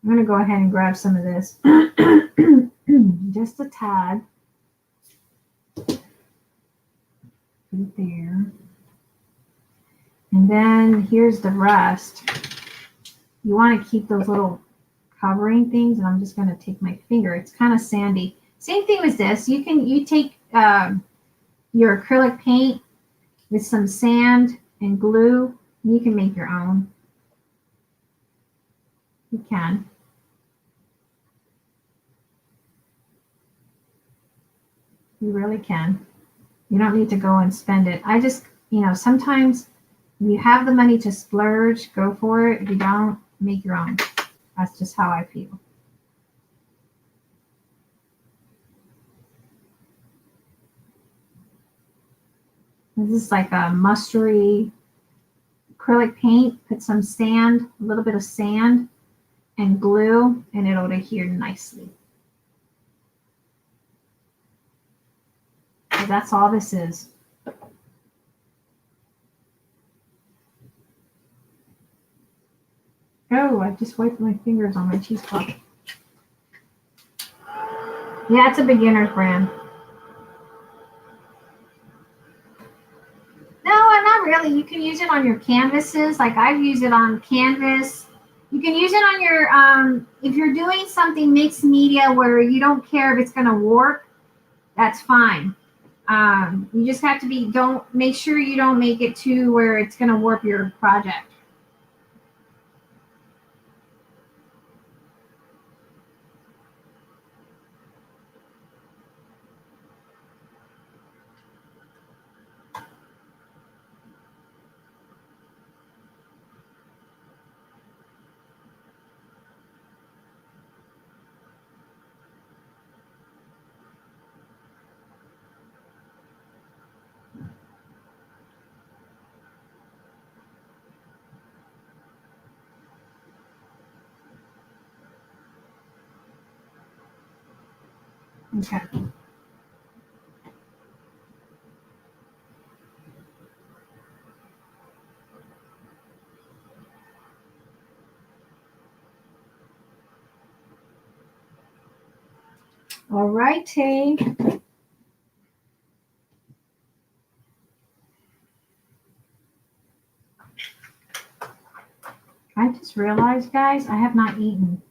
I'm going to go ahead and grab some of this. Just a tad. Put it there. And then here's the rest. You want to keep those little covering things, and I'm just going to take my finger. It's kind of sandy. Same thing with this. You take your acrylic paint with some sand and glue. You can make your own. You can. You really can. You don't need to go and spend it. I just, sometimes when you have the money to splurge, go for it. If you don't, make your own. That's just how I feel. This is like a mustardy acrylic paint. Put some sand, a little bit of sand and glue, and it'll adhere nicely. So that's all this is. Oh, I just wiped my fingers on my cheesecloth. Yeah, it's a beginner's brand. No, not really. You can use it on your canvases. Like I've used it on canvas. You can use it on your, if you're doing something mixed media where you don't care if it's going to warp, that's fine. You just have to don't make sure you don't make it to where it's going to warp your project. Okay. All righty. I just realized, guys, I have not eaten.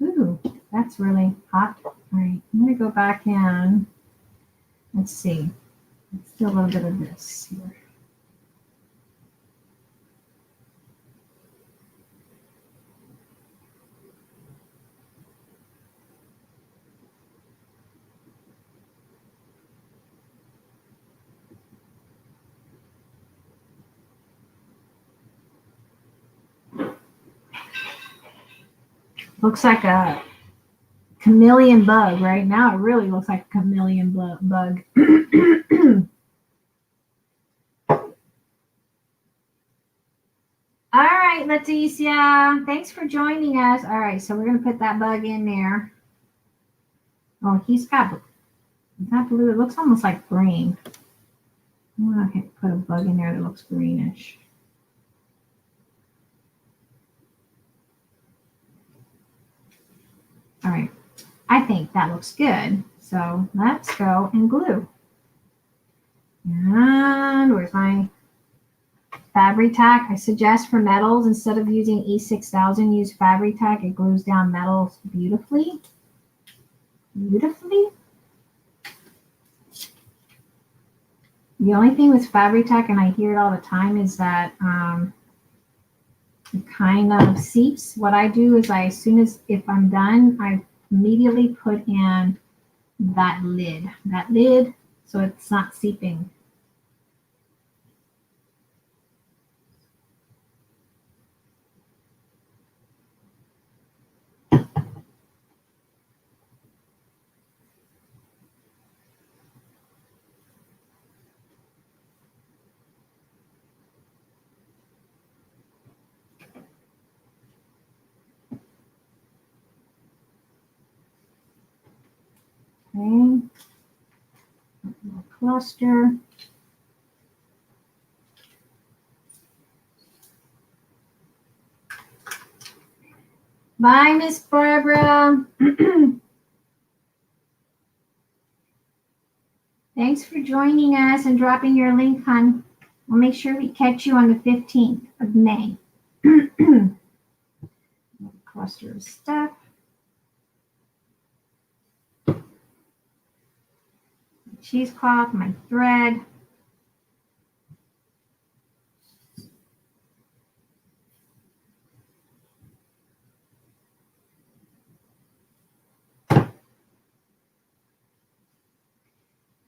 Ooh, that's really hot. All right, I'm going to go back in. Let's see. Let's do a little bit of this here. Looks like a chameleon bug right now. It really looks like a chameleon bug. All right, Leticia, thanks for joining us. All right, so we're going to put that bug in there. Oh, he's got blue. It looks almost like green. I'm going to put a bug in there that looks greenish. All right, I think that looks good. So let's go and glue. And where's my Fabri-Tac? I suggest for metals, instead of using E6000, use Fabri-Tac. It glues down metals beautifully. Beautifully. The only thing with Fabri-Tac, and I hear it all the time, is that it kind of seeps. What I do is as soon as if I'm done, I immediately put in that lid so it's not seeping. cluster. Bye, Miss Barbara. Thanks for joining us and dropping your link, hon. We'll make sure we catch you on the 15th of May. Cluster of stuff. Cheesecloth, my thread.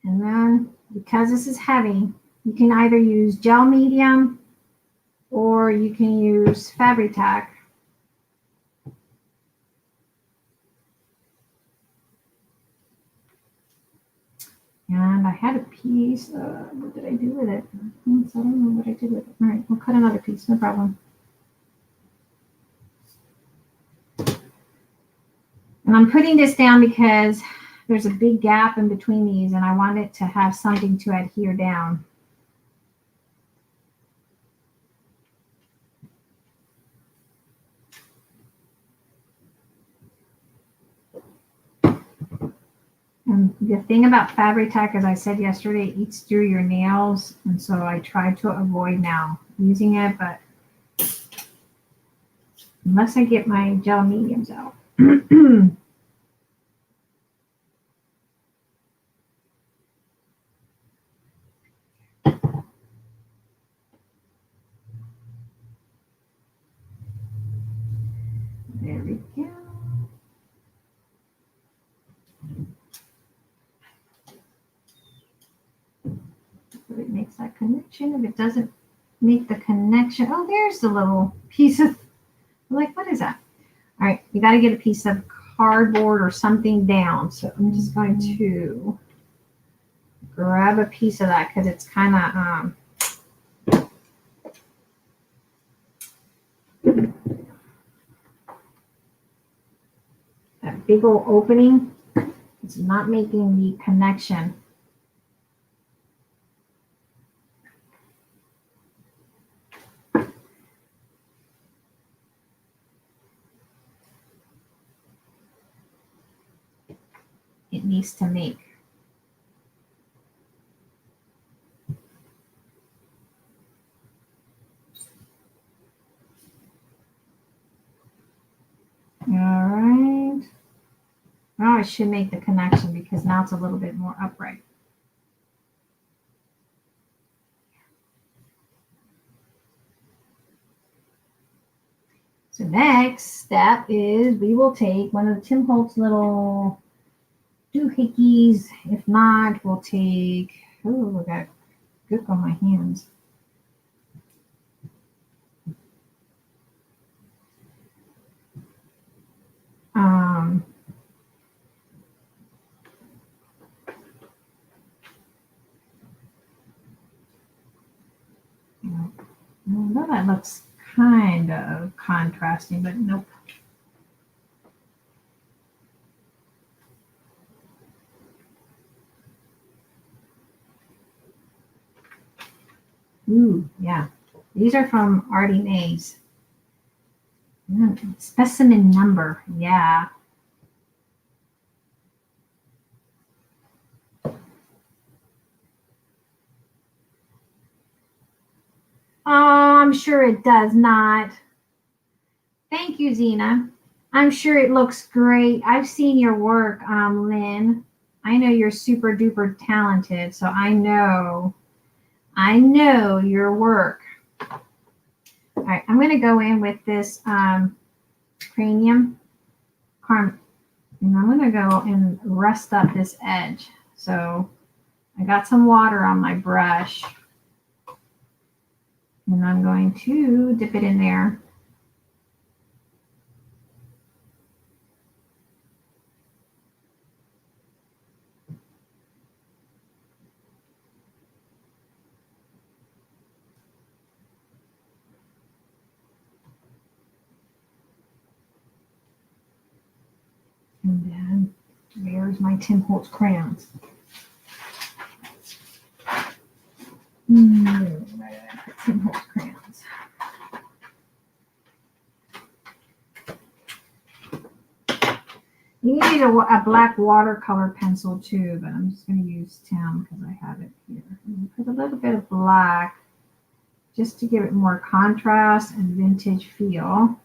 And then, because this is heavy, you can either use gel medium or you can use Fabri-Tac. And I had a piece. What did I do with it? I don't know what I did with it. All right, we'll cut another piece. No problem. And I'm putting this down because there's a big gap in between these, and I want it to have something to adhere down. And the thing about Fabri-Tac, as I said yesterday, it eats through your nails, and so I try to avoid now using it, but unless I get my gel mediums out. There we go. If it makes that connection, if it doesn't make the connection, oh, there's the little piece of, like, what is that? All right, you got to get a piece of cardboard or something down. So I'm just going to grab a piece of that because it's kind of, that big old opening, it's not making the connection. It needs to make. All right. Now I should make the connection because now it's a little bit more upright. So next step is we will take one of the Tim Holtz little doohickeys. If not, we'll take, oh, I got gook on my hands. Well, that looks kind of contrasting, but nope. Ooh, yeah. These are from Artie Mays. Specimen number, yeah. Oh, I'm sure it does not. Thank you, Zena. I'm sure it looks great. I've seen your work, Lynn. I know you're super duper talented, so I know your work. All right, I'm going to go in with this cranium, and I'm going to go and rust up this edge. So I got some water on my brush, and I'm going to dip it in there. And then there's my Tim Holtz crayons. You need a black watercolor pencil too, but I'm just going to use Tim because I have it here. Put a little bit of black just to give it more contrast and vintage feel.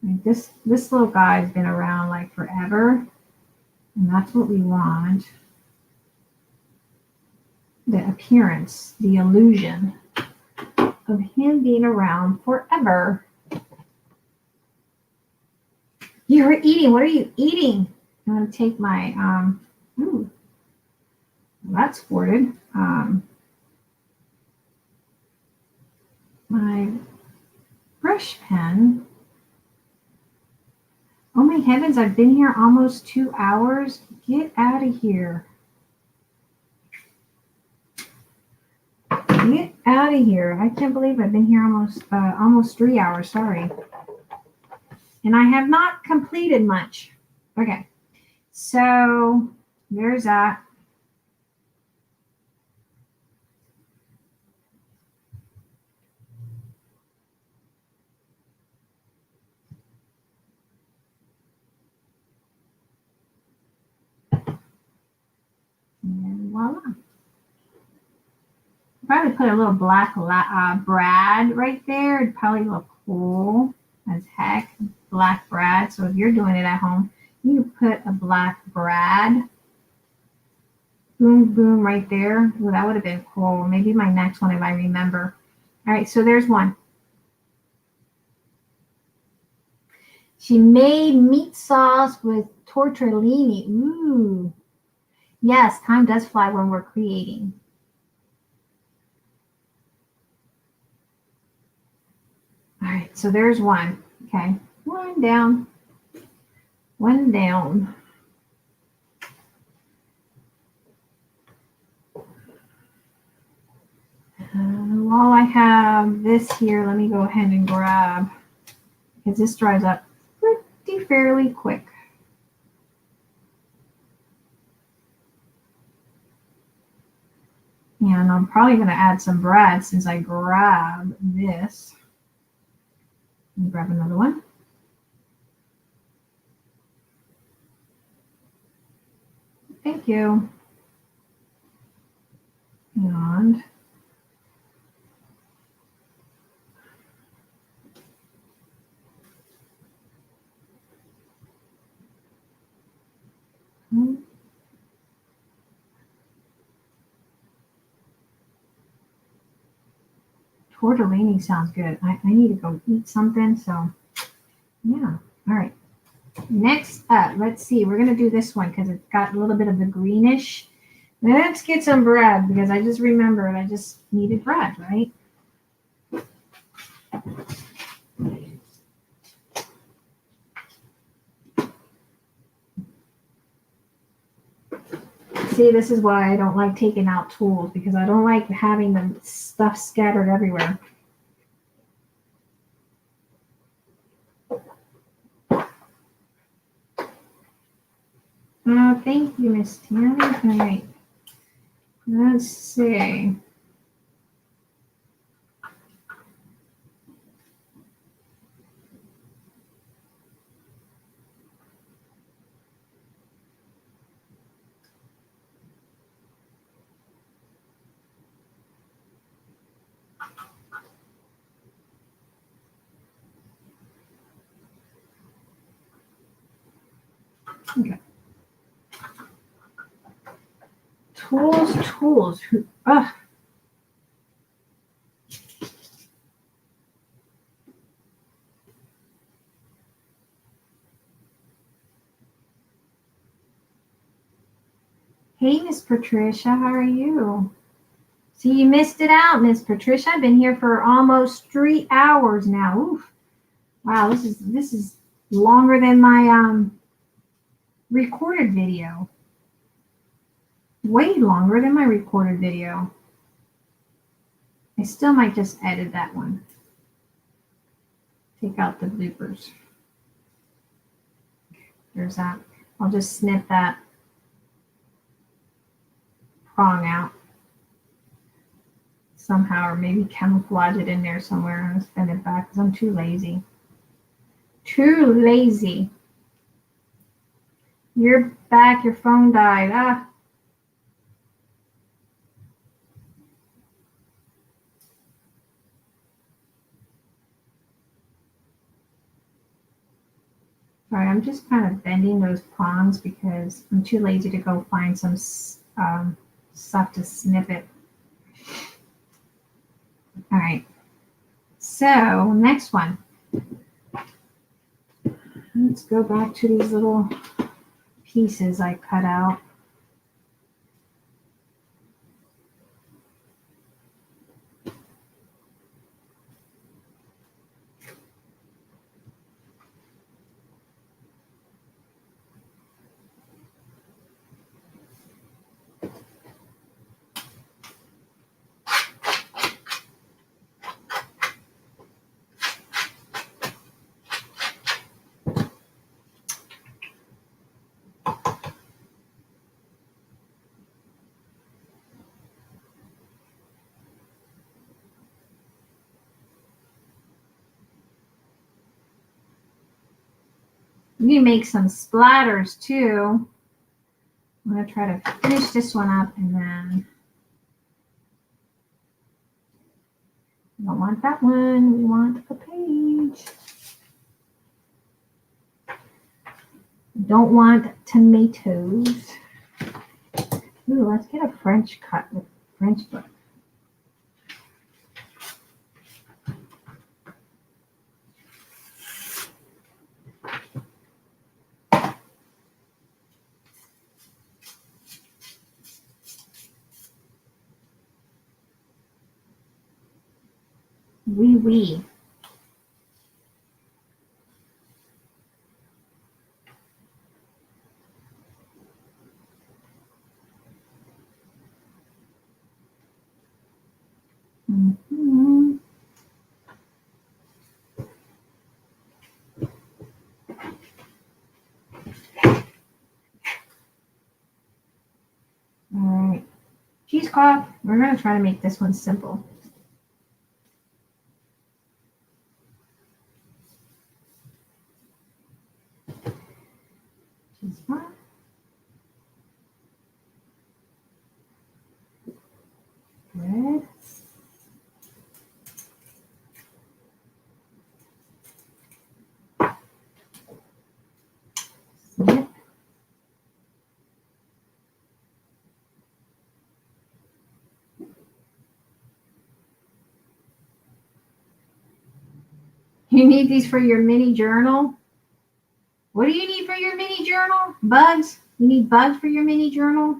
Like this little guy has been around like forever, and that's what we want. The appearance, the illusion of him being around forever. You're eating. What are you eating? I'm going to take my, ooh, that's squirted. My brush pen. Oh my heavens, I've been here almost 2 hours. Get out of here. Get out of here. I can't believe I've been here almost 3 hours. Sorry. And I have not completed much. Okay. So there's that. And voila. Probably put a little black brad right there. It'd probably look cool as heck. Black brad. So if you're doing it at home, you can put a black brad. Boom, boom, right there. Well, that would have been cool. Maybe my next one if I remember. All right, so there's one. She made meat sauce with tortellini. Ooh. Yes, time does fly when we're creating. All right, so there's one. Okay, one down. One down. While I have this here, let me go ahead and grab, because this dries up pretty fairly quick. And I'm probably going to add some brad since I grabbed this. Let me grab another one. Thank you. And tortellini sounds good. I need to go eat something, so yeah. All right. Next up, let's see. We're going to do this one because it's got a little bit of the greenish. Let's get some bread because I just remembered I just needed bread, right? See, this is why I don't like taking out tools because I don't like having the stuff scattered everywhere. Oh, thank you, Miss Tiana. All right. Let's see. Okay. Tools. Ugh. Hey, Miss Patricia, how are you? See, you missed it out, Miss Patricia. I've been here for almost 3 hours now. Oof. Wow, this is longer than my recorded video. Way longer than my recorded video. I still might just edit that one. Take out the bloopers. There's that. I'll just snip that prong out somehow, or maybe camouflage it in there somewhere and send it back because I'm too lazy. Too lazy. You're back. Your phone died. Ah. All right, I'm just kind of bending those prongs because I'm too lazy to go find some stuff to snip it. All right. So next one. Let's go back to these little pieces I cut out. You can make some splatters too. I'm going to try to finish this one up and then we don't want that one. We want the page. Don't want tomatoes. Ooh, let's get a French cut with French book. Oui, oui. Mm-hmm. All right. Cheesecloth. We're going to try to make this one simple. Cheesecloth. Good. Snip. You need these for your mini journal? What do you need for your mini journal? Bugs? You need bugs for your mini journal?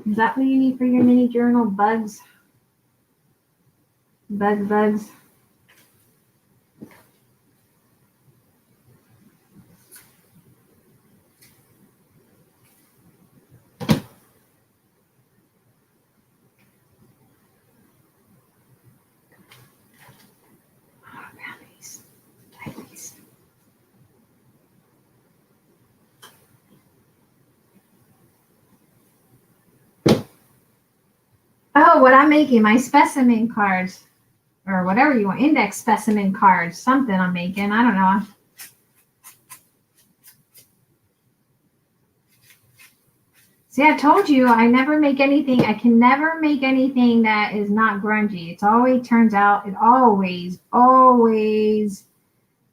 Is that what you need for your mini journal? Bugs? Bugs. Oh, what I'm making, my specimen cards. Or whatever you want, index specimen cards. Something I'm making. I don't know. See, I told you I never make anything. I can never make anything that is not grungy. It always turns out, it always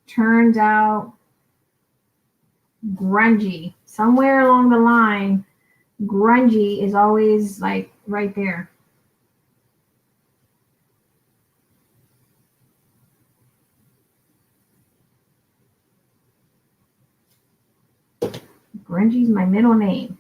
turns out grungy. Somewhere along the line, grungy is always like right there. Grungy's my middle name.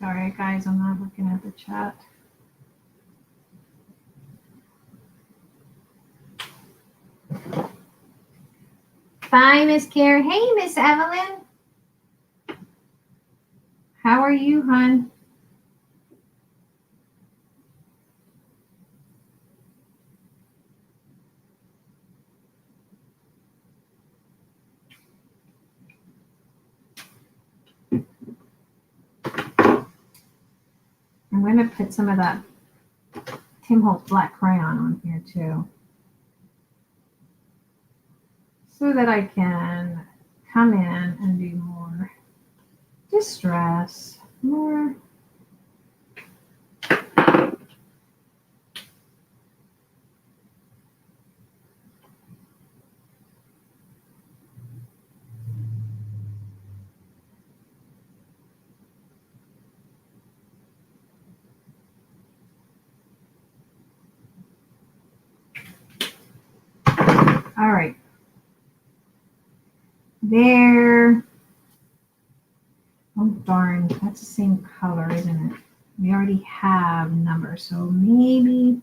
Sorry, guys, I'm not looking at the chat. Bye, Miss Karen. Hey, Miss Evelyn. How are you, hon? I'm going to put some of that Tim Holtz black crayon on here too, so that I can come in and do more distress, more. All right. There. Oh, darn. That's the same color, isn't it? We already have numbers, so maybe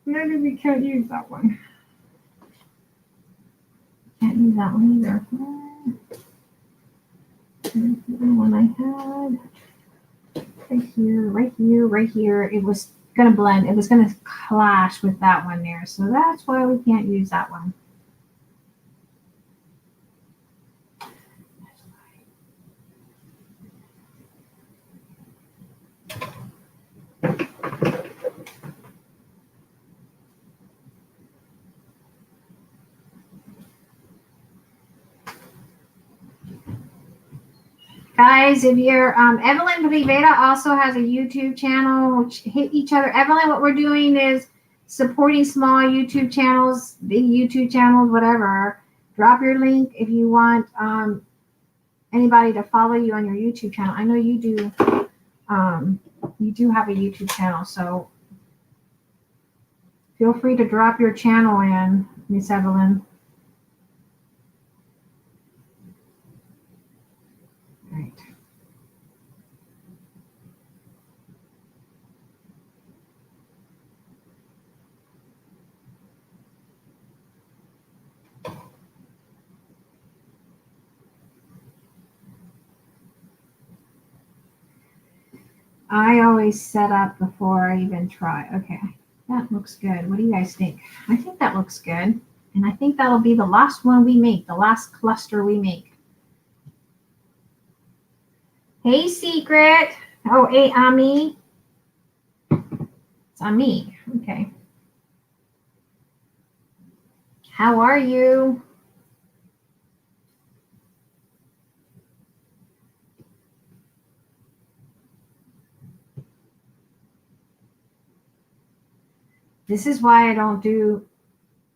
we can't use that one. Can't use that one either. Here's the one I had. Right here, right here, right here. It was going to blend. It was going to clash with that one there. So that's why we can't use that one. Guys, if you're Evelyn Rivera also has a YouTube channel, which hit each other. Evelyn, what we're doing is supporting small YouTube channels, big YouTube channels, whatever. Drop your link if you want anybody to follow you on your YouTube channel. I know you do. You do have a YouTube channel, so feel free to drop your channel in, Miss Evelyn. All right. I always set up before I even try. Okay, that looks good. What do you guys think? I think that looks good. And I think that'll be the last one we make, the last cluster we make. Hey, Secret. Oh, hey, Ami. It's Ami. Okay. How are you? This is why I don't do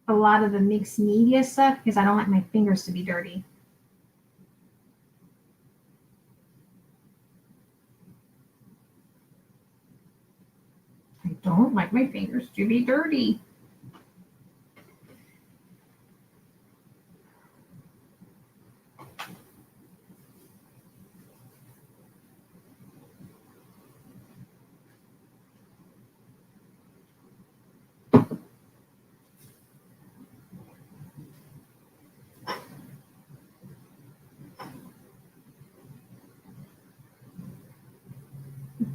a lot of the mixed media stuff, because I don't like my fingers to be dirty. I don't like my fingers to be dirty.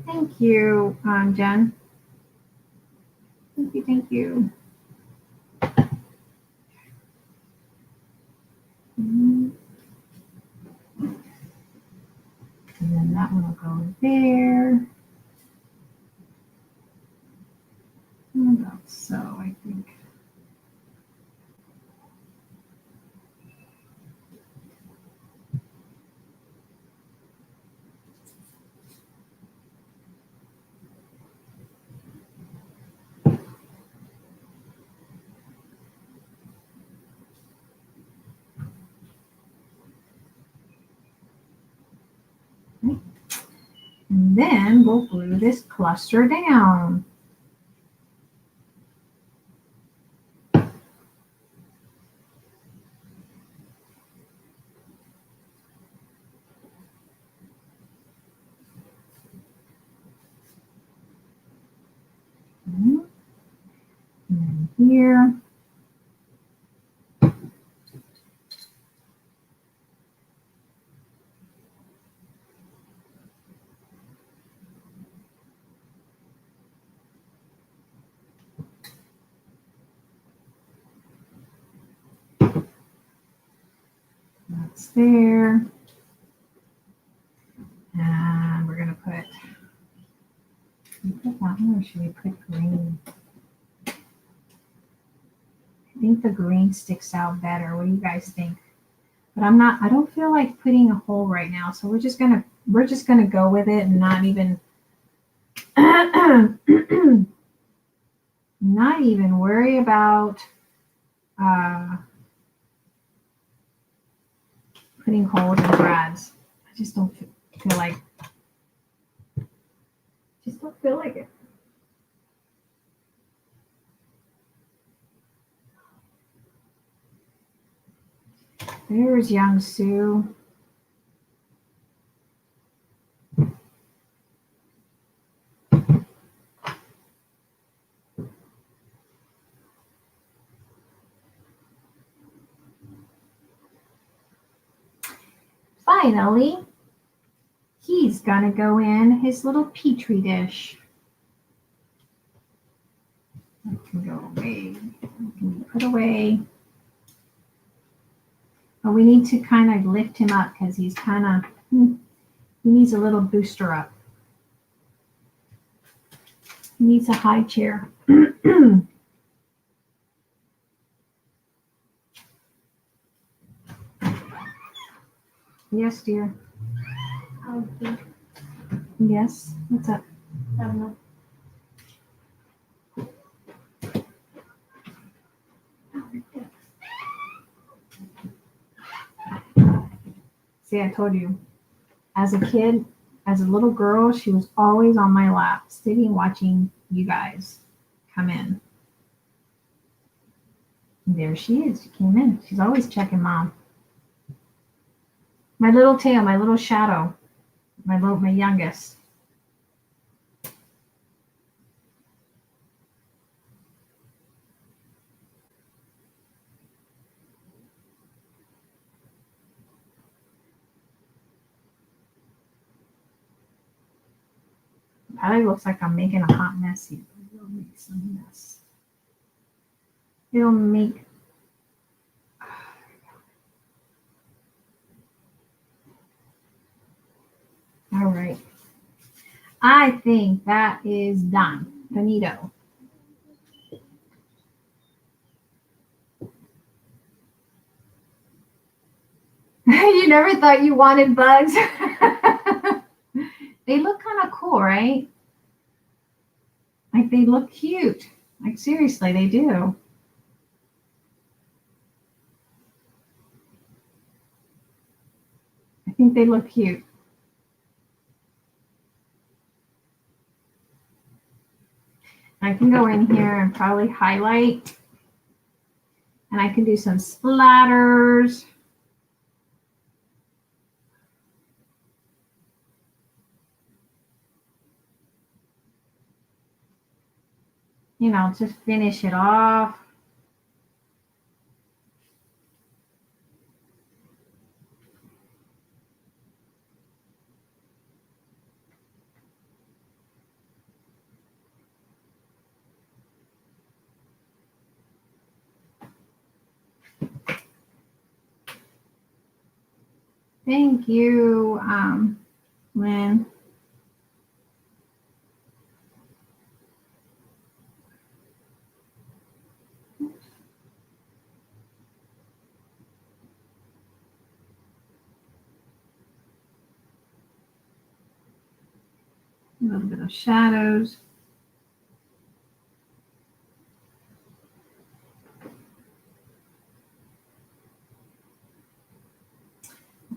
Thank you, Jen. Thank you, thank you. And then that one will go there. About so, I think. And then we'll glue this cluster down. here. That's there. And we're going to put that one, or should we put green? I think the green sticks out better. What do you guys think? But I don't feel like putting a hole right now. So we're just gonna go with it and not even not even worry about putting holes in brads. I just don't feel like it. There's young Sue. Finally, he's gonna go in his little petri dish. That can go away. That can be put away. But we need to kind of lift him up because he's kind of, he needs a little booster up. He needs a high chair. Yes, dear. Okay. Yes. What's up? I don't know. See, I told you. As a kid, as a little girl, she was always on my lap, sitting, watching you guys come in. And there she is. She came in. She's always checking Mom. My little tail, my little shadow, my youngest. Probably looks like I'm making a hot mess here. It'll make some mess. It'll make. All right. I think that is done. Finito. You never thought you wanted bugs? They look kind of cool, right? Like they look cute. Like seriously, they do. I think they look cute. I can go in here and probably highlight. And I can do some splatters. You know, just finish it off. Thank you, Lynn. A little bit of shadows.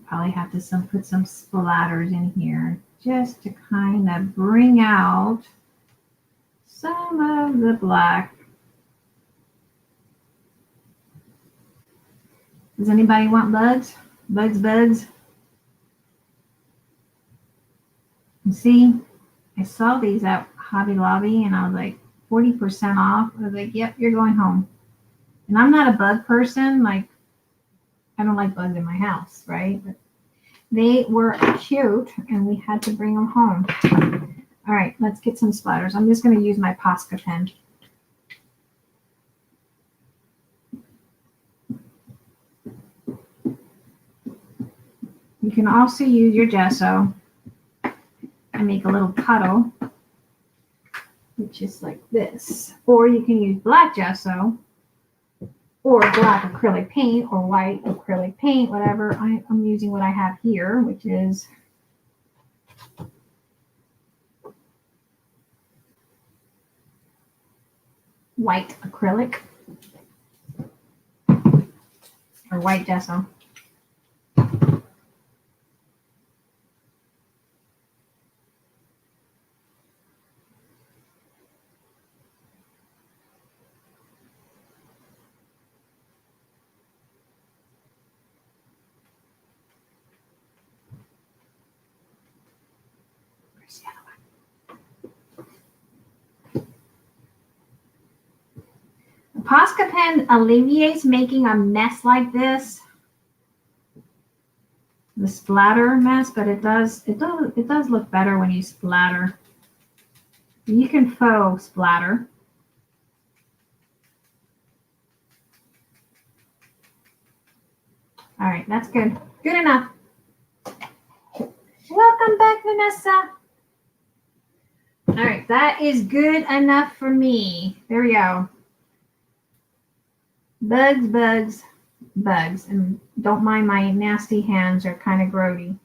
Probably have to put some splatters in here just to kind of bring out some of the black. Does anybody want bugs? Bugs. You see, I saw these at Hobby Lobby and I was like, 40% off. I was like, yep, you're going home. And I'm not a bug person. Like, I don't like bugs in my house, right? But they were cute, and we had to bring them home. All right, let's get some splatters. I'm just going to use my Posca pen. You can also use your gesso and make a little puddle, which is like this. Or you can use black gesso or black acrylic paint or white acrylic paint, whatever. I'm using what I have here, which is white acrylic or white gesso. The Posca pen alleviates making a mess like this, the splatter mess, but it does look better when you splatter. You can faux splatter. All right, that's good. Good enough. Welcome back, Vanessa. All right, that is good enough for me. There we go. Bugs, bugs, bugs. And don't mind my nasty hands, are kind of grody.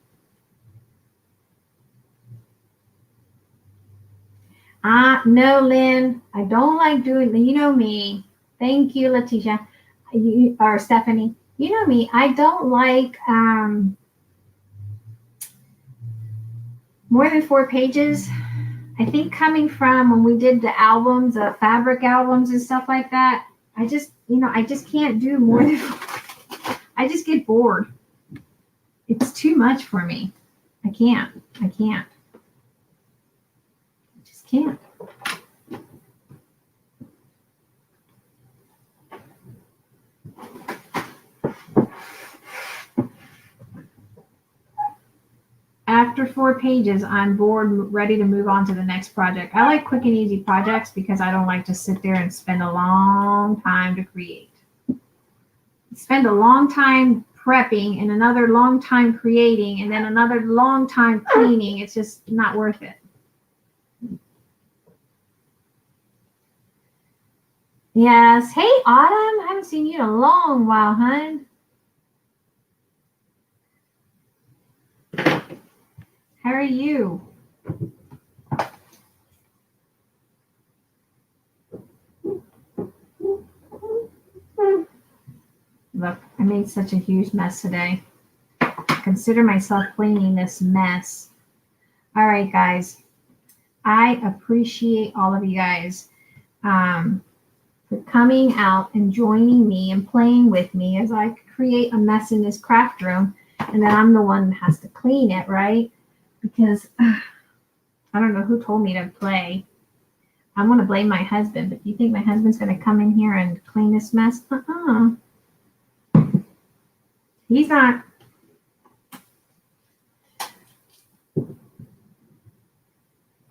No, Lynn, I don't like doing, you know me. Thank you, Letitia, or Stephanie. You know me, I don't like more than 4 pages. I think coming from when we did the albums, the fabric albums and stuff like that, I just can't do more than 4. I just get bored. It's too much for me. I can't. I just can't. After 4 pages, I'm bored, ready to move on to the next project. I like quick and easy projects because I don't like to sit there and spend a long time to create. Spend a long time prepping and another long time creating and then another long time cleaning. It's just not worth it. Yes. Hey, Autumn. I haven't seen you in a long while, hun. How are you? Look, I made such a huge mess today. I consider myself cleaning this mess. All right, guys. I appreciate all of you guys for coming out and joining me and playing with me as I create a mess in this craft room. And then I'm the one that has to clean it, right? Because I don't know who told me to play. I want to blame my husband, but do you think my husband's going to come in here and clean this mess? He's not.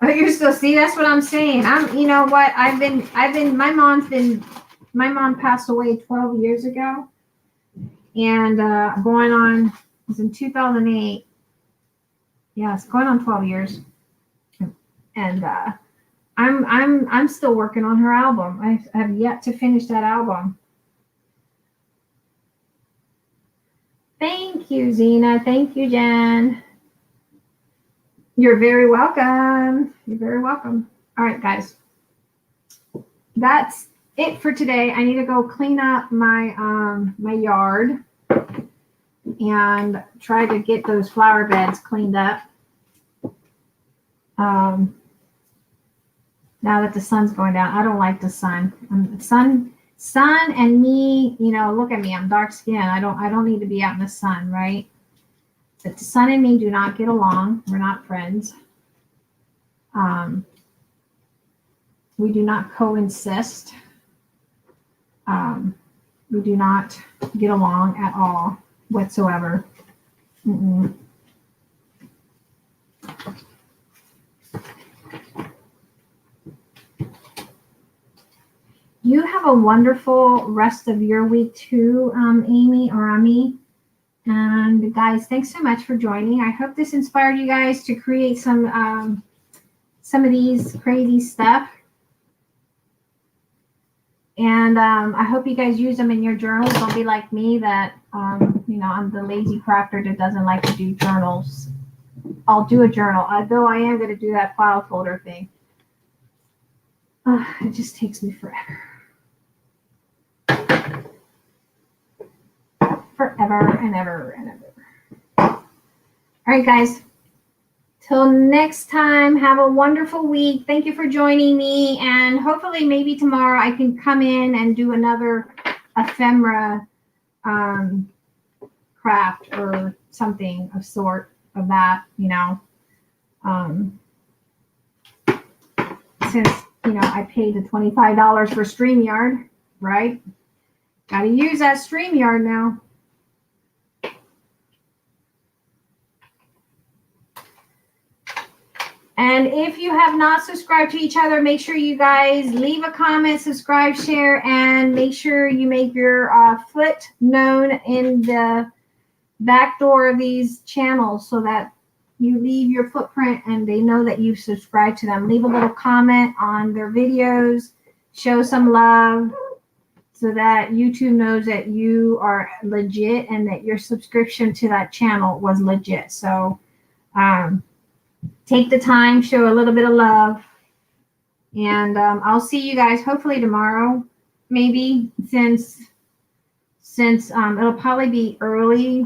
Oh, you're still, see, that's what I'm saying. You know what? My mom passed away 12 years ago, and going on, it was in 2008. Yeah, it's going on 12 years, and I'm still working on her album. I have yet to finish that album. Thank you, Zena. Thank you, Jen. You're very welcome. You're very welcome. All right, guys. That's it for today. I need to go clean up my my yard and try to get those flower beds cleaned up. Now that the sun's going down, I don't like the sun. Sun and me, you know, look at me. I'm dark skinned. I don't need to be out in the sun, right? But the sun and me do not get along. We're not friends. We do not co-insist. We do not get along at all whatsoever. Mm-mm. You have a wonderful rest of your week too, Amy or Ami. And guys, thanks so much for joining. I hope this inspired you guys to create some of these crazy stuff. And I hope you guys use them in your journals. Don't be like me that, I'm the lazy crafter that doesn't like to do journals. I'll do a journal, although I am going to do that file folder thing. It just takes me forever. Forever and ever and ever. All right, guys. Till next time, have a wonderful week. Thank you for joining me. And hopefully maybe tomorrow I can come in and do another ephemera craft or something of sort of that, since, I paid the $25 for StreamYard, right? Got to use that StreamYard now. And if you have not subscribed to each other, make sure you guys leave a comment, subscribe, share, and make sure you make your foot known in the back door of these channels so that you leave your footprint and they know that you subscribe to them. Leave a little comment on their videos, show some love so that YouTube knows that you are legit and that your subscription to that channel was legit. So, take the time, show a little bit of love, and I'll see you guys hopefully tomorrow, maybe, since it'll probably be early,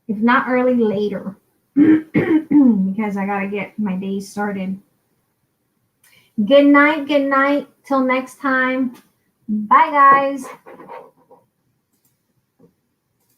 if not early, later, because I got to get my day started. Good night, till next time. Bye, guys.